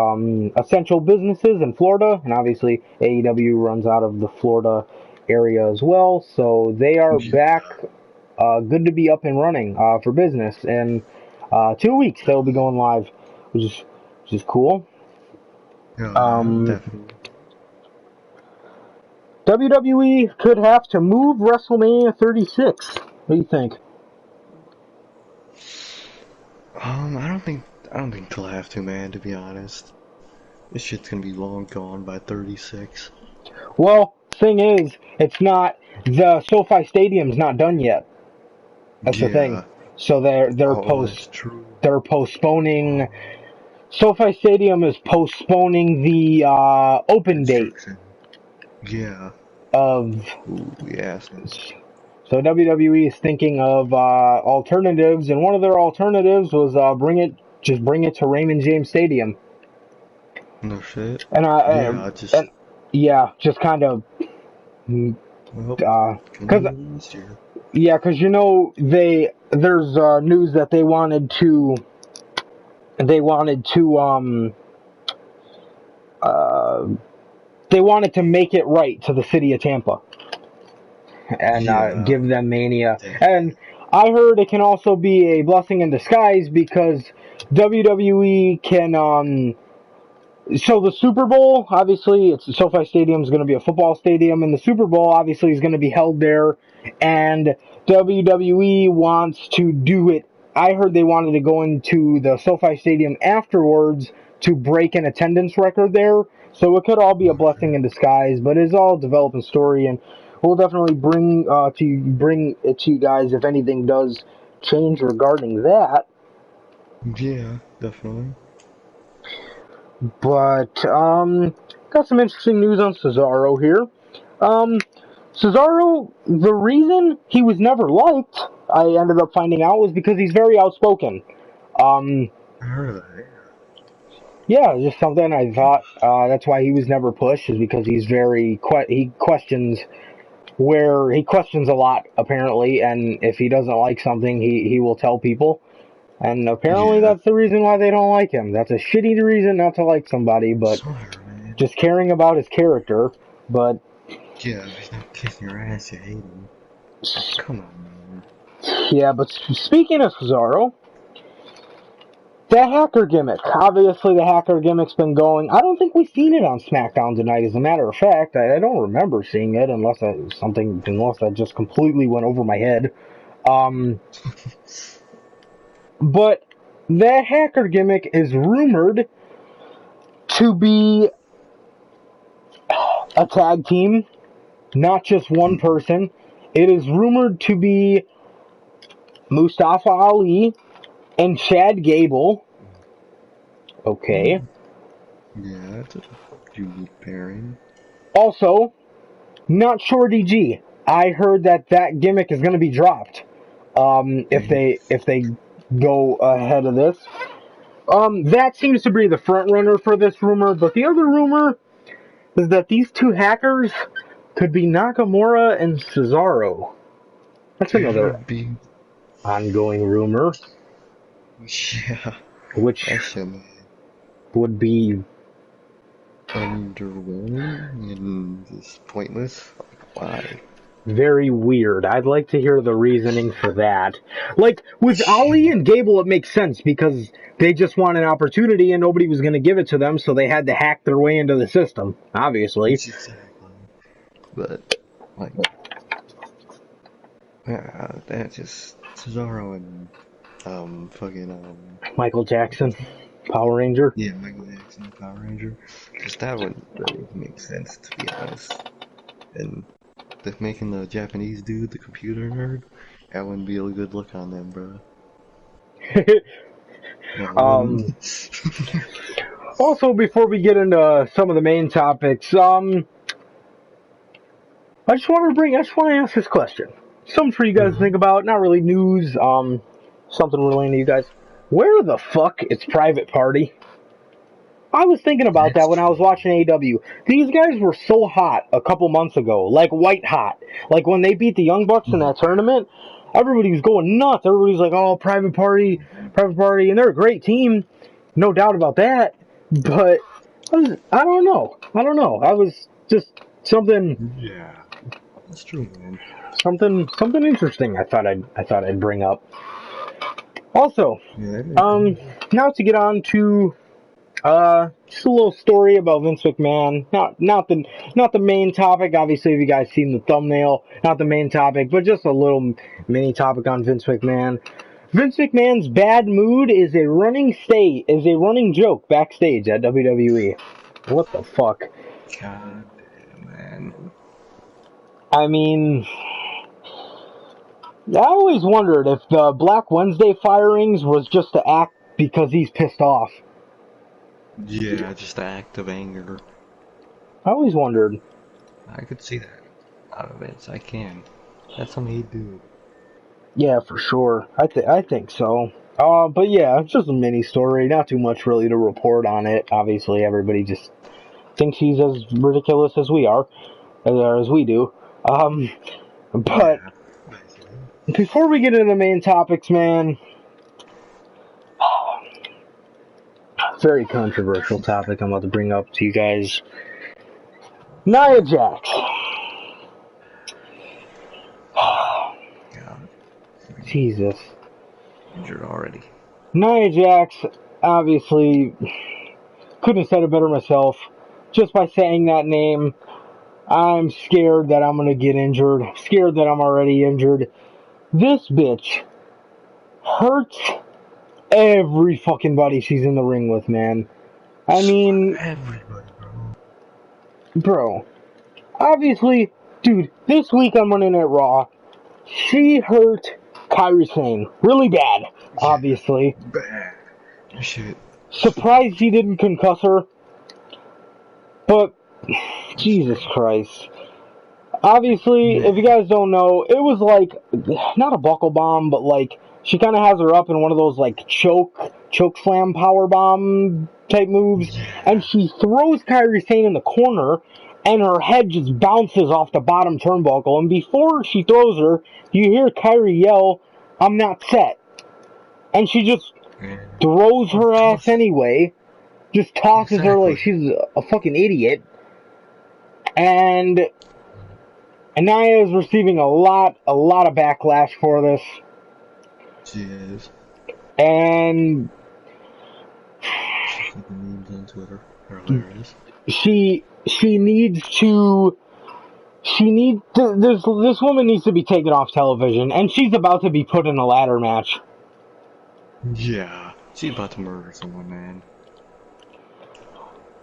essential businesses in Florida, and obviously AEW runs out of the Florida area as well, so they are back, Yeah. good to be up and running for business. And 2 weeks they'll be going live, which is cool. Oh, yeah, Um, definitely. WWE could have to move WrestleMania 36. What do you think? I don't think they'll have to, man, to be honest. This shit's gonna be long gone by 36. Well, thing is, it's not the SoFi Stadium's not done yet. That's the thing. Yeah. So Oh, that's true. they're postponing. Oh, SoFi Stadium is postponing the open date construction. Yeah. of. Ooh, yeah, So WWE is thinking of alternatives, and one of their alternatives was bring it to Raymond James Stadium, no shit. and Yeah, just, and yeah, just kind of well, can be a because little easier. yeah, because there's news that they wanted to uh, they wanted to make it right to the city of Tampa and Yeah, give them Mania. And definitely. I heard it can also be a blessing in disguise because WWE can So the Super Bowl, obviously, it's SoFi Stadium is going to be a football stadium, and the Super Bowl obviously is going to be held there. And WWE wants to do it. I heard they wanted to go into the SoFi Stadium afterwards to break an attendance record there. So it could all be a blessing in disguise, but it's all a developing story, and we'll definitely bring it to you guys if anything does change regarding that. Yeah, definitely. But got some interesting news on Cesaro here. Um, Cesaro, the reason he was never liked, I ended up finding out, was because he's very outspoken. Um, I heard of that. yeah, just something I thought. That's why he was never pushed, is because he's he questions he questions a lot apparently, and if he doesn't like something, he will tell people. And apparently Yeah. that's the reason why they don't like him. That's a shitty reason not to like somebody, but So I heard, man. just caring about his character. But Yeah, if he's not kicking your ass, you hate him. Like, come on, man. yeah, but speaking of Cesaro, that hacker gimmick. Obviously, the hacker gimmick's been going. I don't think we've seen it on SmackDown tonight. As a matter of fact, I don't remember seeing it unless I just completely went over my head. Um, but that hacker gimmick is rumored to be a tag team, not just one person. It is rumored to be Mustafa Ali and Chad Gable. Okay. Yeah, that's a unique pairing. Also, not Shorty G. I heard that gimmick is going to be dropped. If they go ahead of this. That seems to be the front runner for this rumor. But the other rumor is that these two hackers could be Nakamura and Cesaro. That's That another would be. ongoing rumor, Yeah. which That shit, man. would be Underwhelming and just pointless. Like, why? very weird. I'd like to hear the reasoning for that. Like, with Ali and Gable, it makes sense because they just want an opportunity and nobody was going to give it to them, so they had to hack their way into the system, obviously. Exactly. But, like, yeah, that just Cesaro and Michael Jackson, Power Ranger. yeah, Michael Jackson, Power Ranger. Just that wouldn't really make sense, to be honest. And making the Japanese dude the computer nerd, that wouldn't be a good look on them, bro. No, it um, wouldn't. Also, before we get into some of the main topics, I just want to ask this question. Something for you guys to think about. Not really news. Something relating to you guys. Where the fuck is Private Party? I was thinking about That's that when I was true. watching AEW. These guys were so hot a couple months ago, like white hot. Like when they beat the Young Bucks in that tournament, everybody was going nuts. Everybody was like, "Oh, Private Party, Private Party," and they're a great team, no doubt about that. But I don't know. I was just something. Yeah, that's true, man. Something interesting. I thought I'd bring up. Also, Yeah, that is good. now to get on to just a little story about Vince McMahon. Not the main topic. Obviously, if you guys seen the thumbnail, not the main topic, but just a little mini topic on Vince McMahon. Vince McMahon's bad mood is a running joke backstage at WWE. What the fuck? God damn, man. I mean, I always wondered if the Black Wednesday firings was just to act because he's pissed off. Yeah, just the act of anger. I always wondered. I could see that out of it. I can. That's something he'd do. Yeah, for sure. I think so. But yeah, it's just a mini story. Not too much really to report on it. Obviously, everybody just thinks he's as ridiculous as we are, as we do. But Yeah, basically. before we get into the main topics, man, very controversial topic I'm about to bring up to you guys. Nia Jax. God, Jesus. injured already. Nia Jax, obviously, couldn't have said it better myself. Just by saying that name, I'm scared that I'm gonna get injured. Scared that I'm already injured. This bitch hurts every fucking body she's in the ring with, man. I mean, everybody, bro. Obviously, dude, this week on Monday Night Raw, she hurt Kairi Sane really bad, obviously. Bad. Shit. Surprised he didn't concuss her. But, Jesus Christ. Obviously, if you guys don't know, it was like, not a buckle bomb, but like, she kind of has her up in one of those like choke slam power bomb type moves. And she throws Kairi Sane in the corner, and her head just bounces off the bottom turnbuckle. And before she throws her, you hear Kairi yell, "I'm not set." And she just throws her ass anyway. Just tosses her like she's a fucking idiot. And Nia is receiving a lot of backlash for this. She is. And the memes on Twitter are hilarious. This woman needs to be taken off television, and she's about to be put in a ladder match. Yeah, she's about to murder someone, man.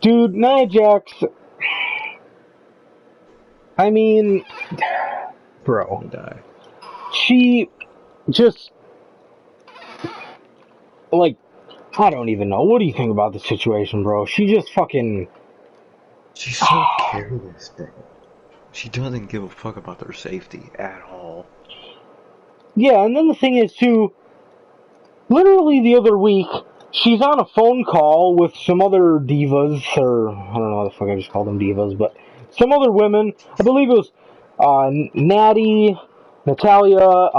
Dude, Nia Jax, I mean, bro, she just, like, I don't even know. What do you think about the situation, bro? She just fucking... She's so careless, bro. She doesn't give a fuck about their safety at all. Yeah, and then the thing is, too, literally the other week, she's on a phone call with some other divas, or, I don't know how the fuck I just called them divas, but some other women. I believe it was Natty, Natalia,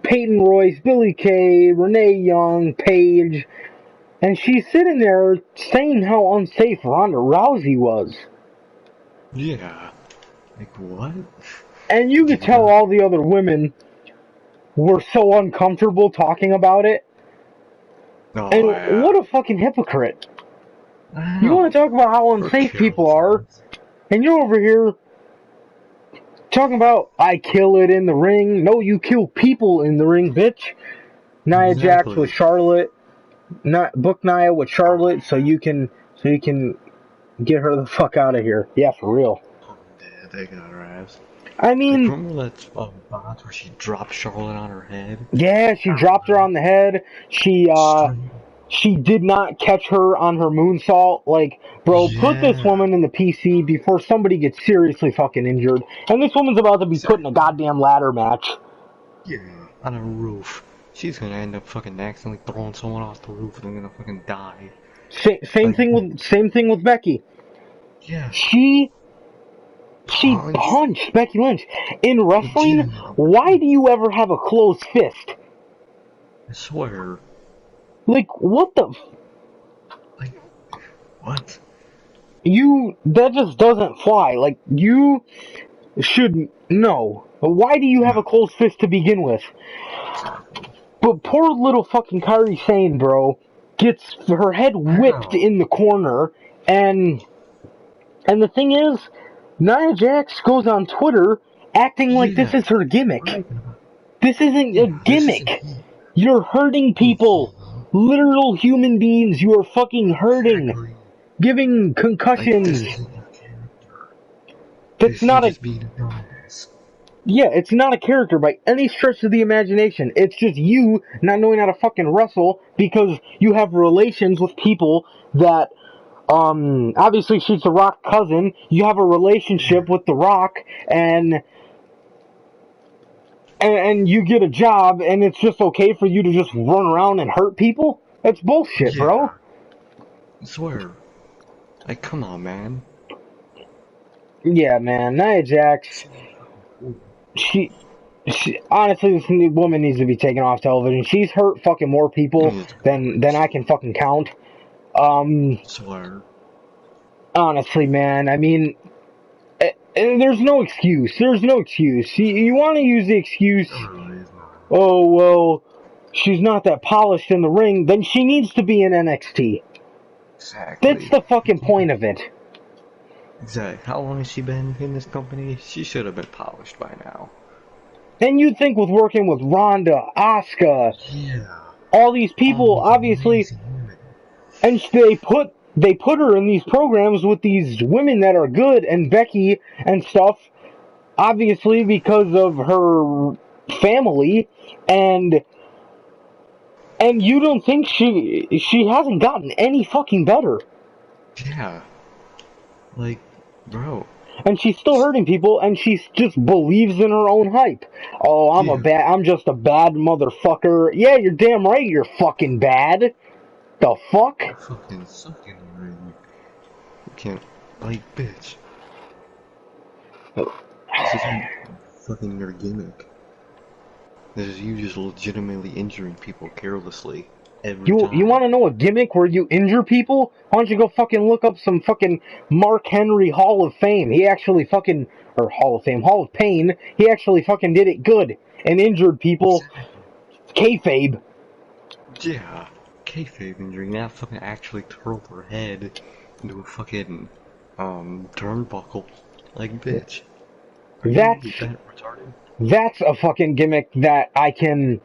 Peyton Royce, Billie Kay, Renee Young, Paige, and she's sitting there saying how unsafe Ronda Rousey was. Yeah. Like, what? And you could tell all the other women were so uncomfortable talking about it. Oh, And yeah. what a fucking hypocrite. You want to talk about how unsafe people are, and you're over here talking about, I kill it in the ring. No, you kill people in the ring, bitch. Nia Jax with Charlotte. Book Nia with Charlotte so you can get her the fuck out of here. Yeah, for real. Yeah, they got her ass. I mean, like, remember that spot where she dropped Charlotte on her head? Yeah, she dropped her on the head. She did not catch her on her moonsault. Like, bro, put this woman in the PC before somebody gets seriously fucking injured. And this woman's about to be put in a goddamn ladder match. Yeah, on a roof. She's gonna end up fucking accidentally throwing someone off the roof and they're gonna fucking die. Same thing with Becky. Yeah. She punched Becky Lynch. In wrestling, why do you ever have a closed fist? I swear. Like, what the... Like, what? That just doesn't fly. Like, you should know. Why do you have a closed fist to begin with? But poor little fucking Kairi Sane, bro, gets her head whipped in the corner, and the thing is, Nia Jax goes on Twitter acting like this is her gimmick. This isn't a gimmick. You're hurting people. Literal human beings you are fucking hurting. Giving concussions. That's not a... Yeah, it's not a character by any stretch of the imagination. It's just you not knowing how to fucking wrestle because you have relations with people that... obviously she's The Rock's cousin. You have a relationship with The Rock, and you get a job, and it's just okay for you to just run around and hurt people? That's bullshit, bro. I swear. Like, come on, man. Yeah, man. Nia Jax, she honestly, this woman needs to be taken off television. She's hurt fucking more people than I can fucking count. Swear. Honestly, man, I mean, there's no excuse. There's no excuse. You want to use the excuse, oh, well, she's not that polished in the ring, then she needs to be in NXT. That's Exactly. the fucking point of it. Exactly. How long has she been in this company? She should have been polished by now. And you'd think with working with Rhonda, Asuka, Yeah. all these All people, these obviously, amazing women. and they put her in these programs with these women that are good, and Becky and stuff, obviously because of her family, and you don't think she hasn't gotten any fucking better. Yeah. Like, bro. And she's still hurting people, and she just believes in her own hype. Oh, Yeah. I'm just a bad motherfucker. Yeah, you're damn right you're fucking bad. The fuck? You're fucking sucking already. You can't, like, bitch. This isn't fucking your gimmick. This is you just legitimately injuring people carelessly every You time. want to know a gimmick where you injure people? Why don't you go fucking look up some fucking Mark Henry Hall of Fame? He actually fucking, or Hall of Fame, Hall of Pain. He actually fucking did it good and injured people. Exactly. Kayfabe. Yeah. Kayfabe injury, not fucking actually turtle her head into a fucking, turnbuckle. Like, bitch. Are you That's really that retarded? that's a fucking gimmick that I can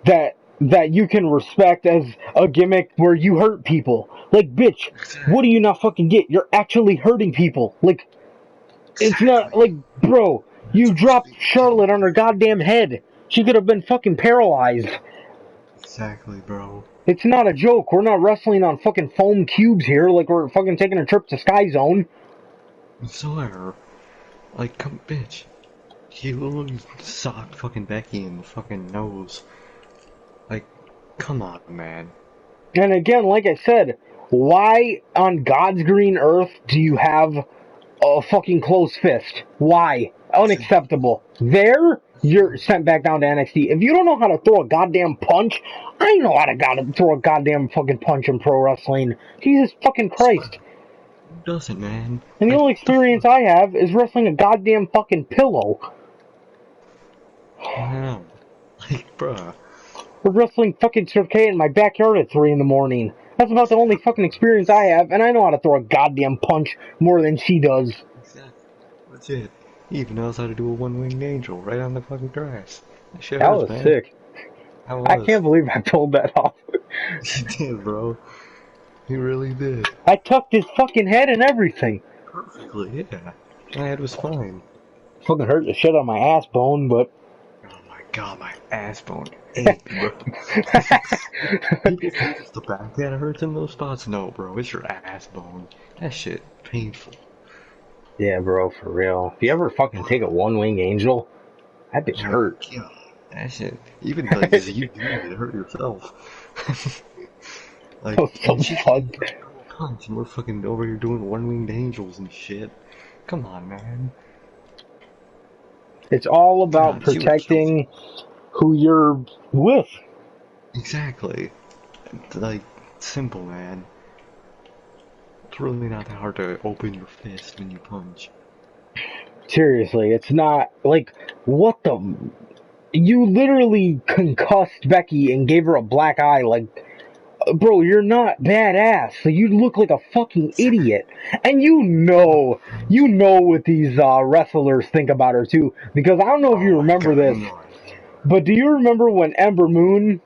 that you can respect as a gimmick where you hurt people. Like, bitch, what do Exactly. you not fucking get? You're actually hurting people. Like, it's not Exactly. like, bro, That's you supposed to dropped be the Charlotte on her gimmick. goddamn head. She could have been fucking paralyzed. Exactly, bro. It's not a joke. We're not wrestling on fucking foam cubes here like we're fucking taking a trip to Sky Zone. Whatsoever. Like, come, bitch. He literally socked fucking Becky in the fucking nose. Like, come on, man. And again, like I said, why on God's green earth do you have a fucking closed fist? Why? Unacceptable. There, you're sent back down to NXT. If you don't know how to throw a goddamn punch, I know how to throw a goddamn fucking punch in pro wrestling. Jesus fucking Christ. Who doesn't, man? And the Like, only the experience fuck? I have is wrestling a goddamn fucking pillow. I know. Like, bruh. Or wrestling fucking Cirque in my backyard at 3 in the morning. That's about the only fucking experience I have, and I know how to throw a goddamn punch more than she does. Exactly. Legit. He even knows how to do a one-winged angel right on the fucking grass. That shit That hurts, was man. sick. That I was. can't believe I pulled that off. He did, bro. He really did. I tucked his fucking head and everything. Perfectly, yeah. My head was fine. Fucking hurt the shit on my ass bone, but Oh my god, my ass bone ached, bro. People think it's the back that hurts in those spots. No, bro, it's your ass bone. That shit painful. yeah, bro, for real. If you ever fucking take a one-wing angel, that bitch Oh my hurt. god. That shit. Even like as you doing it hurt yourself. That Like, was so and she can't fun. even throw a punch, and we're fucking over here doing one-winged angels and shit. Come on, man. It's all about God, she would have killed you. protecting who you're with. Exactly. Like, simple, man. It's really not that hard to open your fist when you punch. Seriously, it's not like what the. You literally concussed Becky and gave her a black eye. Like, bro, you're not badass. So you look like a fucking idiot. And you know what these wrestlers think about her too. Because I don't know if Oh you my remember god, this, no idea. but do you remember when Ember Moon's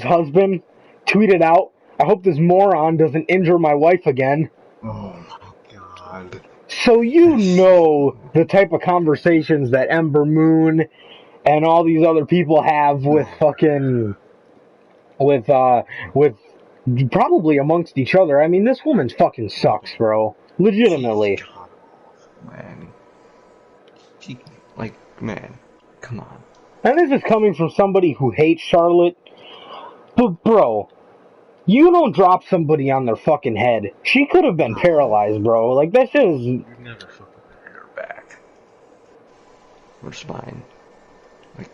husband tweeted out, "I hope this moron doesn't injure my wife again." Oh my god. So you That shit. know the type of conversations that Ember Moon and all these other people have with Oh, fucking with probably amongst each other. I mean, this woman fucking sucks, bro. she's Legitimately. god awful, man. She, like, man, come on. And this is coming from somebody who hates Charlotte. But bro, you don't drop somebody on their fucking head. She could have been No. paralyzed, bro. Like that shit is. You'd never fucking hit her back. Or spine. Like,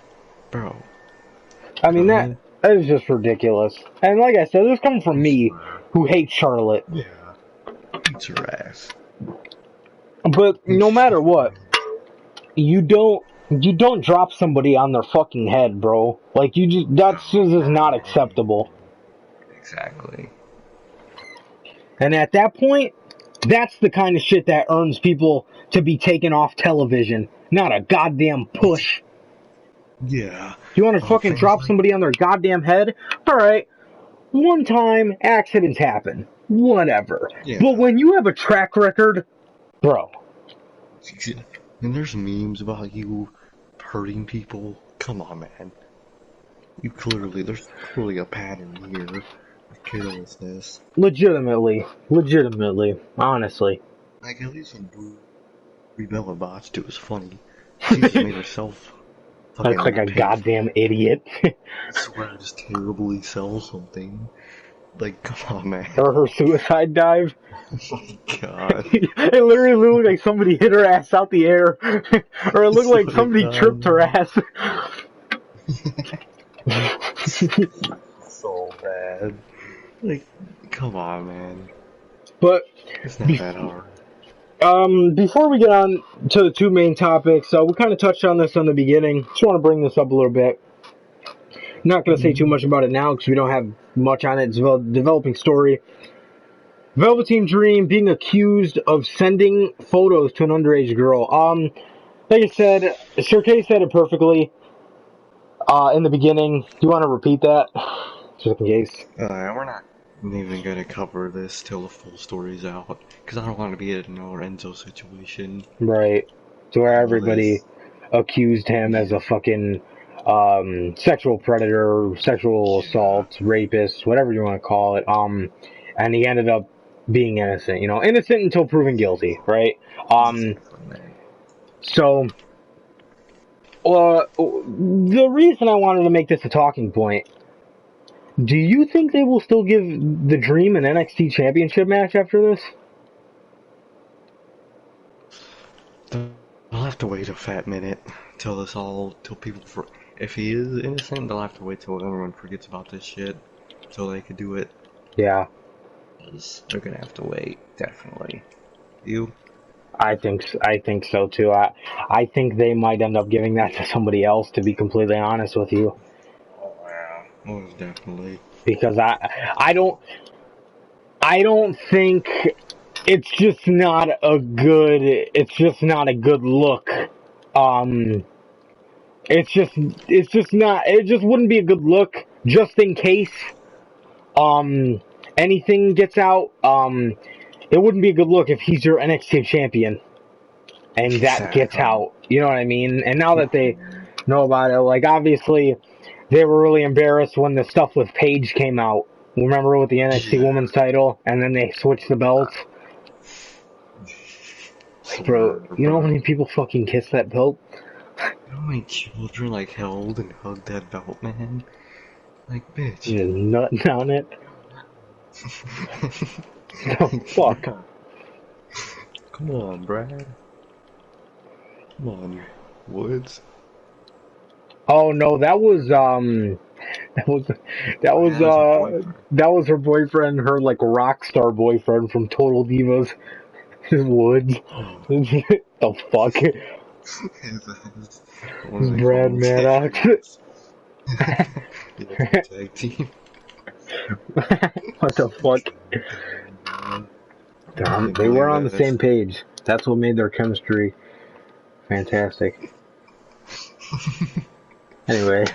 bro. I mean Really? that is just ridiculous. And like I said, this comes from I me, swear. who hates Charlotte. Yeah. Beats her ass. But You no matter fucking what, you don't drop somebody on their fucking head, bro. Like you just that's no, just is not man. acceptable. Exactly. And at that point, that's the kind of shit that earns people to be taken off television, not a goddamn push. Yeah. You want to fucking drop somebody on their goddamn head? Alright, one time, accidents happen. Whatever. Yeah. But when you have a track record, bro. And there's memes about you hurting people. Come on, man. There's clearly a pattern here of carelessness. Legitimately, honestly. Like, at least when Brie Bella botched, it was funny. She just made herself fucking Like a goddamn idiot. I swear to just terribly sell something. Like, come on, man. Or her suicide dive. Oh my god. It literally looked like somebody hit her ass out the air. Or it looked like somebody tripped her ass. So bad. Like, come on, man. But It's not that hard. before we get on to the two main topics, we kind of touched on this in the beginning. Just want to bring this up a little bit. Not going to say too much about it now because we don't have much on it. It's a developing story. Velveteen Dream being accused of sending photos to an underage girl. Like I said, Sir K said it perfectly in the beginning. Do you want to repeat that? Just in case. We're not even gonna cover this till the full story's out, because I don't want to be in another Enzo situation. Right. To where everybody accused him as a fucking sexual predator, sexual assault, rapist, whatever you want to call it. And he ended up being innocent. You know, innocent until proven guilty, right? So, the reason I wanted to make this a talking point, do you think they will still give the Dream an NXT Championship match after this? I'll have to wait a fat minute till people, if he is innocent, they'll have to wait till everyone forgets about this shit, till they could do it. Yeah. They're gonna have to wait, definitely. You? I think so too. I think they might end up giving that to somebody else, to be completely honest with you. Oh yeah, most definitely. Because I don't think it's just not a good look. It just wouldn't be a good look, just in case anything gets out. It wouldn't be a good look if he's your NXT champion and that gets out. You know what I mean? And now that they know about it, like, obviously they were really embarrassed when the stuff with Paige came out. Remember, with the NXT Women's title, and then they switched the belts. Like, bro, you know how many people fucking kiss that belt? You know how many children like held and hugged that belt, man? Like, bitch. You're nutting on it. Oh, fuck. Come on, Brad. Come on, Woods. Oh no, that was her boyfriend, her like rock star boyfriend from Total Divas. Woods. The fuck? Brad Maddox. Tag team. What the fuck? They were on the same page. That's what made their chemistry fantastic. Anyway,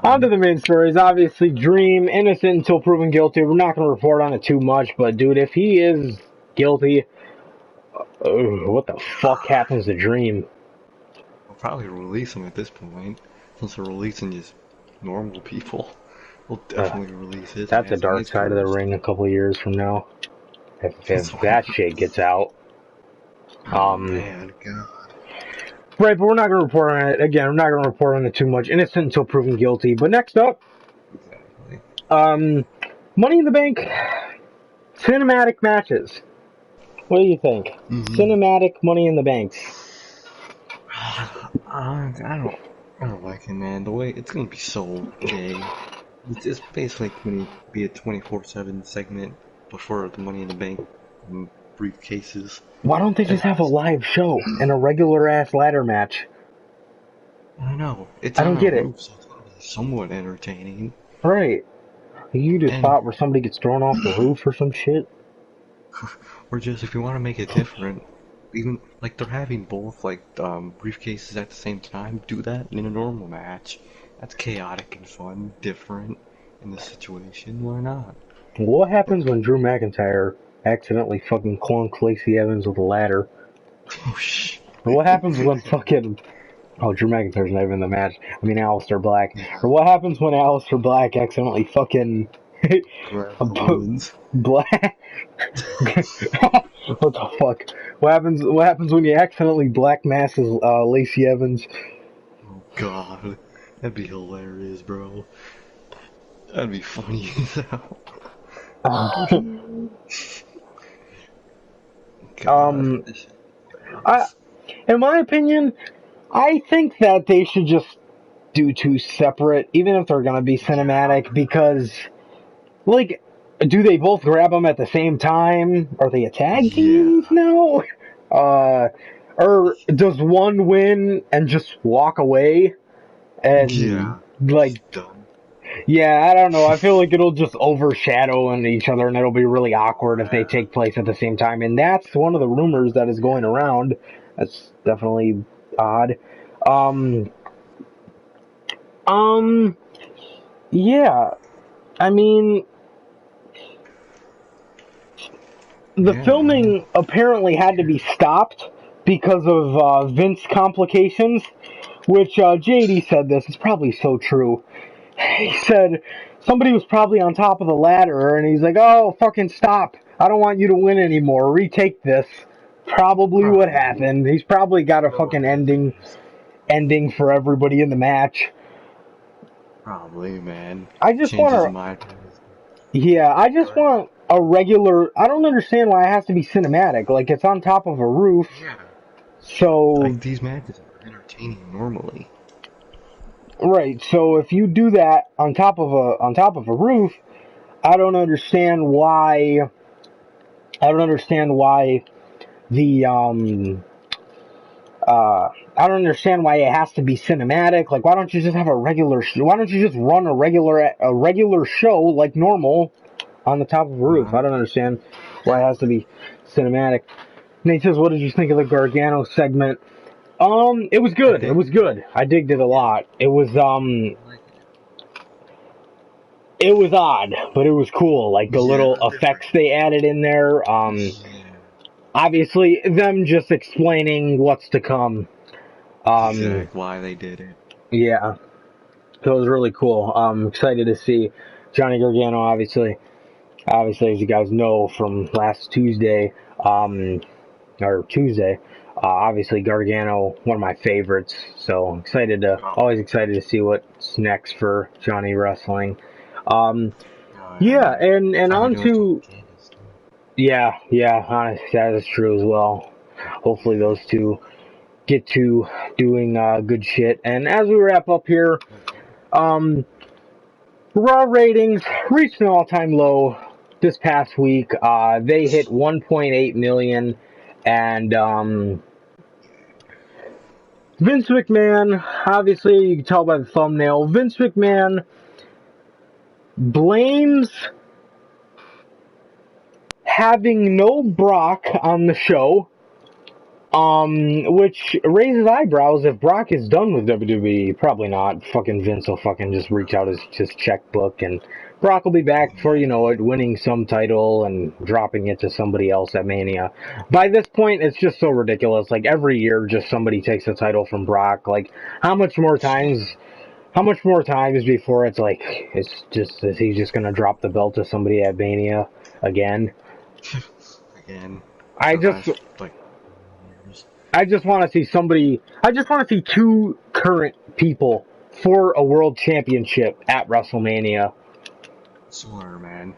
on to the main stories. Obviously, Dream, innocent until proven guilty. We're not going to report on it too much, but dude, if he is guilty, what the fuck happens to Dream? We'll probably release him at this point, since they're releasing just normal people. We'll definitely release it. That's the dark side of the ring a couple of years from now. If that shit gets out. Man, God. Right, but we're not going to report on it. Again, we're not going to report on it too much. Innocent until proven guilty. But next up, Money in the Bank cinematic matches. What do you think? Cinematic Money in the Bank. I don't like it, man. The way it's gonna be so gay. It's basically going to be a 24/7 segment before the Money in the Bank briefcases. Why don't they just have a live show and a regular ass ladder match? I know. I don't get it. So it's gonna be somewhat entertaining. Right. You just thought where somebody gets thrown off the roof or some shit? Or just if you want to make it different, even like they're having both like briefcases at the same time, do that in a normal match. That's chaotic and fun, different in the situation. Why not? What happens when Drew McIntyre accidentally fucking clunks Lacey Evans with a ladder? Oh shit. Or what happens when fucking... Oh, Drew McIntyre's not even in the match. I mean, Aleister Black. Or what happens when Aleister Black accidentally fucking... Grab the balloons. Black... What the fuck? What happens when you accidentally black masses Lacey Evans? Oh god. That'd be hilarious, bro. That'd be funny as hell. God. I, in my opinion, I think that they should just do two separate, even if they're gonna be cinematic, because, like, do they both grab them at the same time? Are they a tag team now? Or does one win and just walk away? And, like, Done. yeah, I don't know. I feel like it'll just overshadow each other, and it'll be really awkward if they take place at the same time. And that's one of the rumors that is going around. That's definitely odd. Um, yeah. I mean, the filming apparently had to be stopped because of Vince complications, which JD said this. It's probably so true. He said somebody was probably on top of the ladder, and he's like, "Oh, fucking stop! I don't want you to win anymore. Retake this." Probably what happened. He's probably got a fucking ending for everybody in the match. Probably, man. I just want to. Yeah, I just want a regular. I don't understand why it has to be cinematic. Like, it's on top of a roof. Yeah. So like these matches are entertaining normally. Right. So if you do that on top of a roof, I don't understand why. I don't understand why the I don't understand why it has to be cinematic. Like, why don't you just have a regular? Why don't you just run a regular show like normal on the top of a roof? I don't understand why it has to be cinematic. Nate says, "What did you think of the Gargano segment?" It was good. It was good. I digged it a lot. It was odd, but it was cool. Like the little effects they added in there. Obviously, them just explaining what's to come. Why they did it. Yeah. So it was really cool. Excited to see Johnny Gargano, obviously, as you guys know from last Tuesday, or Tuesday, obviously Gargano, one of my favorites. So always excited to see what's next for Johnny Wrestling. Yeah, and on to, yeah, that is true as well. Hopefully those two get to doing good shit. And as we wrap up here, Raw ratings reached an all-time low this past week. They hit 1.8 million, and Vince McMahon, obviously you can tell by the thumbnail, Vince McMahon blames having no Brock on the show, which raises eyebrows. If Brock is done with WWE, probably not. Fucking Vince will fucking just reach out his checkbook, and Brock will be back for, you know it, winning some title and dropping it to somebody else at Mania. By this point, it's just so ridiculous. Like, every year, just somebody takes the title from Brock. Like, how much more times before it's like, is he just gonna drop the belt to somebody at Mania again? Again. I just want to see somebody. I just want to see two current people for a world championship at WrestleMania. Swear, man.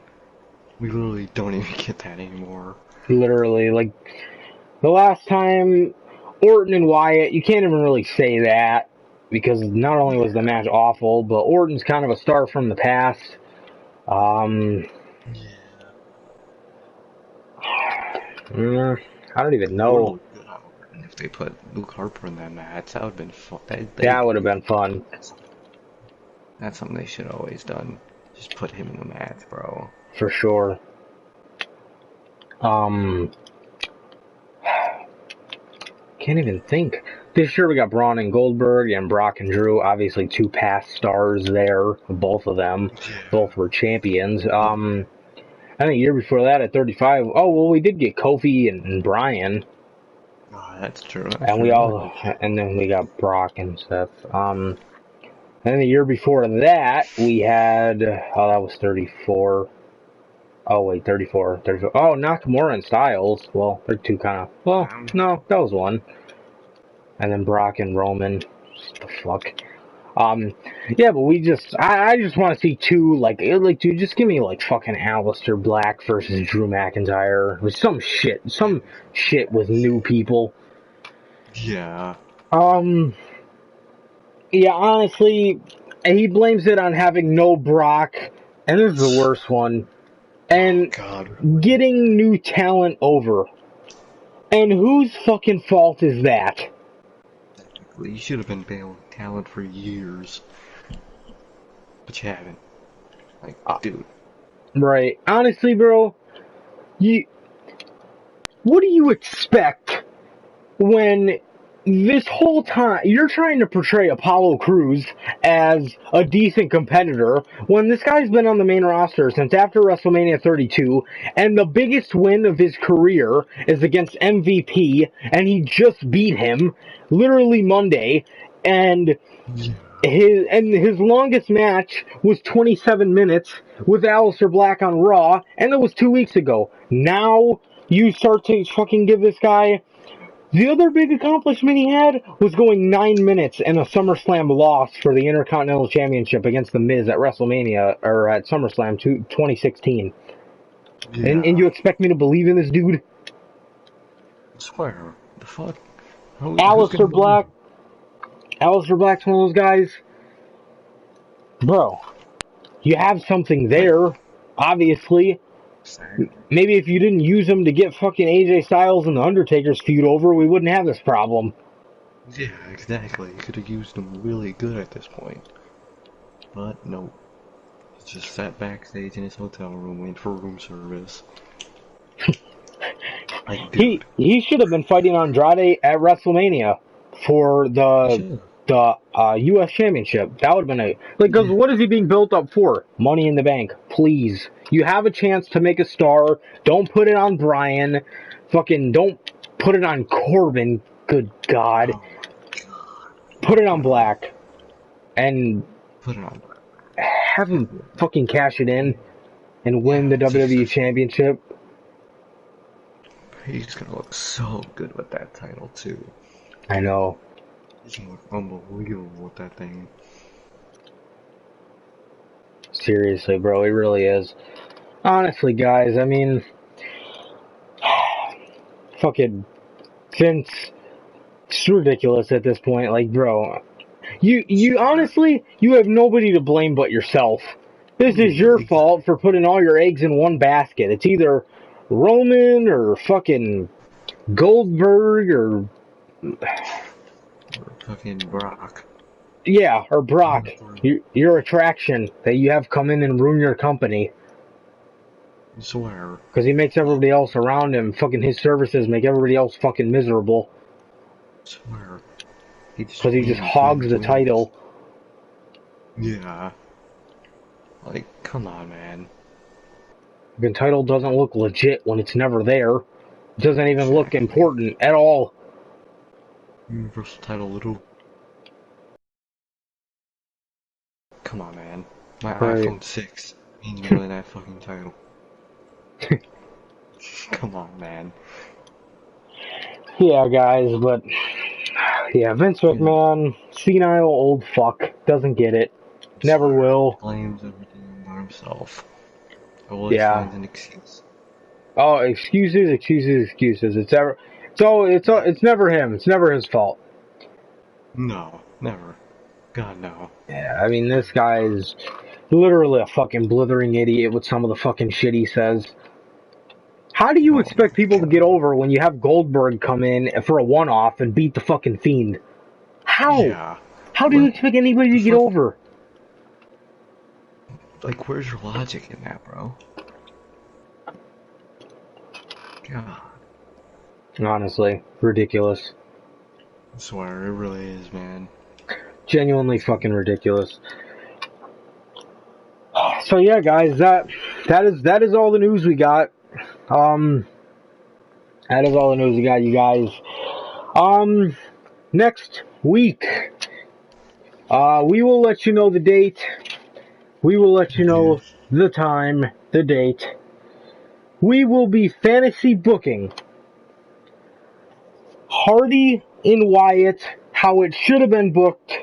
We literally don't even get that anymore. Literally, like, the last time, Orton and Wyatt, you can't even really say that, because not only was the match awful, but Orton's kind of a star from the past. I don't even know. If they put Luke Harper in that match, that would have been fun. That would have been fun. That's something they should have always done. Just put him in the match, bro. For sure. Um, can't even think. This year we got Braun and Goldberg and Brock and Drew. Obviously, two past stars there. Both of them, Yeah. both were champions. I think the year before that at 35. Oh well, we did get Kofi and Bryan, Oh, that's true. I and forgot. and then we got Brock and stuff. And the year before that we had that was 34. Oh wait, 34, 34. Oh, Nakamura and Styles. Well, they're two kind of. Well, no, that was one. And then Brock and Roman. What the fuck? Yeah, but I just want to see two, dude, just give me, fucking Aleister Black versus Drew McIntyre. With some shit with new people. Yeah. Yeah, honestly, he blames it on having no Brock, and this is the worst one, Oh, and God. Really? getting new talent over. And whose fucking fault is that? You should have been bailing talent for years. But you haven't. Like, dude. Right. Honestly, bro, what do you expect when this whole time you're trying to portray Apollo Crews as a decent competitor when this guy's been on the main roster since after WrestleMania 32 and the biggest win of his career is against MVP and he just beat him literally Monday and Yeah. his longest match was 27 minutes with Aleister Black on Raw and it was 2 weeks ago. Now you start to fucking give this guy. The other big accomplishment he had was going 9 minutes in a SummerSlam loss for the Intercontinental Championship against The Miz at WrestleMania, or at SummerSlam 2016. And you Yeah. expect me to believe in this dude? I swear. The fuck? Who's gonna Aleister believe Black, him? Aleister Black's one of those guys. Bro, you have something Like, there, obviously. exactly. Maybe if you didn't use him to get fucking AJ Styles and The Undertaker's feud over, we wouldn't have this problem. Yeah, exactly. You could have used him really good at this point. But no. He just sat backstage in his hotel room waiting for room service. Like, dude. He should have been fighting Andrade at WrestleMania for He the should. U.S. Championship. That would have been because Yeah. what is he being built up for? Money in the Bank. Please, you have a chance to make a star. Don't put it on Bryan. Fucking don't put it on Corbin. Good God, Oh my god. put it Put on it on. Black and Put it on. have him fucking cash it in and win Yeah, the WWE just Championship. he's gonna look so good with that title too. I know. He's gonna look unbelievable with that thing. Seriously, bro, he really is. Honestly, guys, I mean, fucking Vince, it's ridiculous at this point. Like, bro, you Swear. honestly, you have nobody to blame but yourself. This is your fault for putting all your eggs in one basket. It's either Roman or fucking Goldberg or Or fucking Brock. yeah, or Brock. One of them. Your attraction that you have come in and ruin your company I swear. because he makes everybody else around him fucking his services make everybody else fucking miserable I swear. He just because he just wins, hogs wins, the wins. title. Yeah. Like, come on, man. The title doesn't look legit when it's never there. It doesn't even look Exactly. important at all. Universal title, little. Come on, man. My Right. iPhone 6 means more than that fucking title. Come on, man. Yeah, guys, but yeah, Vince Yeah. McMahon, senile old fuck, doesn't get it. I Never swear. will. Blames everything on himself. Always Yeah. finds an excuse. Oh, excuses, excuses, excuses. It's never him. It's never his fault. No, never. God, no. Yeah, I mean, this guy's literally a fucking blithering idiot with some of the fucking shit he says. How do you Oh my expect people to get god. over when you have Goldberg come in for a one-off and beat the fucking Fiend? How? Yeah. How do you What expect anybody the to get fuck? over? Like, where's your logic in that, bro? God, Honestly, ridiculous. I swear, it really is, man. Genuinely fucking ridiculous. So yeah, guys, that is all the news we got. Um, that is all the news we got, you guys. Next week, we will let you know the date. We will let you Yeah. know the time, the date. We will be fantasy booking Hardy and Wyatt, how it should have been booked.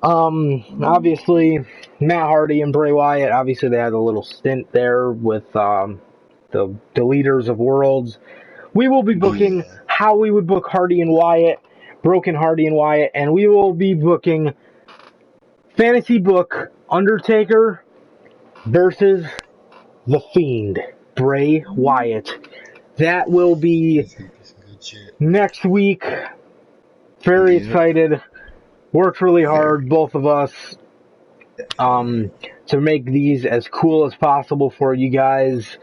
Obviously, Matt Hardy and Bray Wyatt, obviously they had a little stint there with the Leaders of Worlds. We will be booking Yeah. how we would book Hardy and Wyatt, Broken Hardy and Wyatt, and we will be booking fantasy book Undertaker versus The Fiend, Bray Wyatt. That will be That's gonna be some good shit. next week. Very Yep. excited. Worked really Very. hard, both of us, Definitely. to make these as cool as possible for you guys.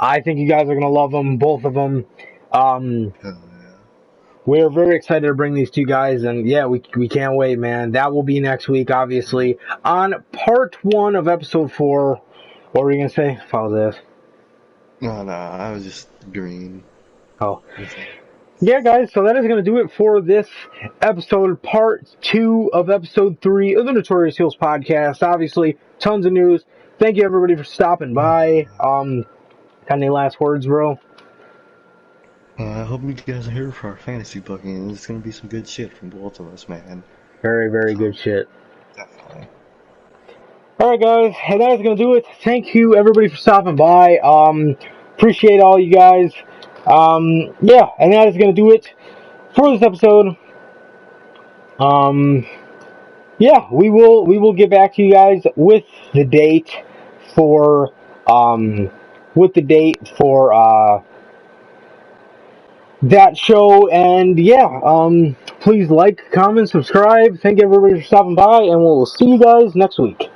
I think you guys are gonna love them, both of them. Hell yeah. We're very excited to bring these two guys, and yeah, we can't wait, man. That will be next week, obviously, on part 1 of episode 4. What were you gonna say? Follow this. No, no, I was just green. Oh. That's all. Yeah, guys, so that is going to do it for this episode, part 2 of episode 3 of the Notorious Heels podcast. Obviously, tons of news. Thank you, everybody, for stopping by. Got any last words, bro? I hope you guys are here for our fantasy booking. It's gonna be some good shit from both of us, man. Very, very So, good shit. definitely. Alright, guys, and that is going to do it. Thank you, everybody, for stopping by. Appreciate all you guys. Yeah, and that is going to do it for this episode. Yeah, we will get back to you guys with the date for that show. And yeah, please like, comment, subscribe. Thank everybody for stopping by, and we'll see you guys next week.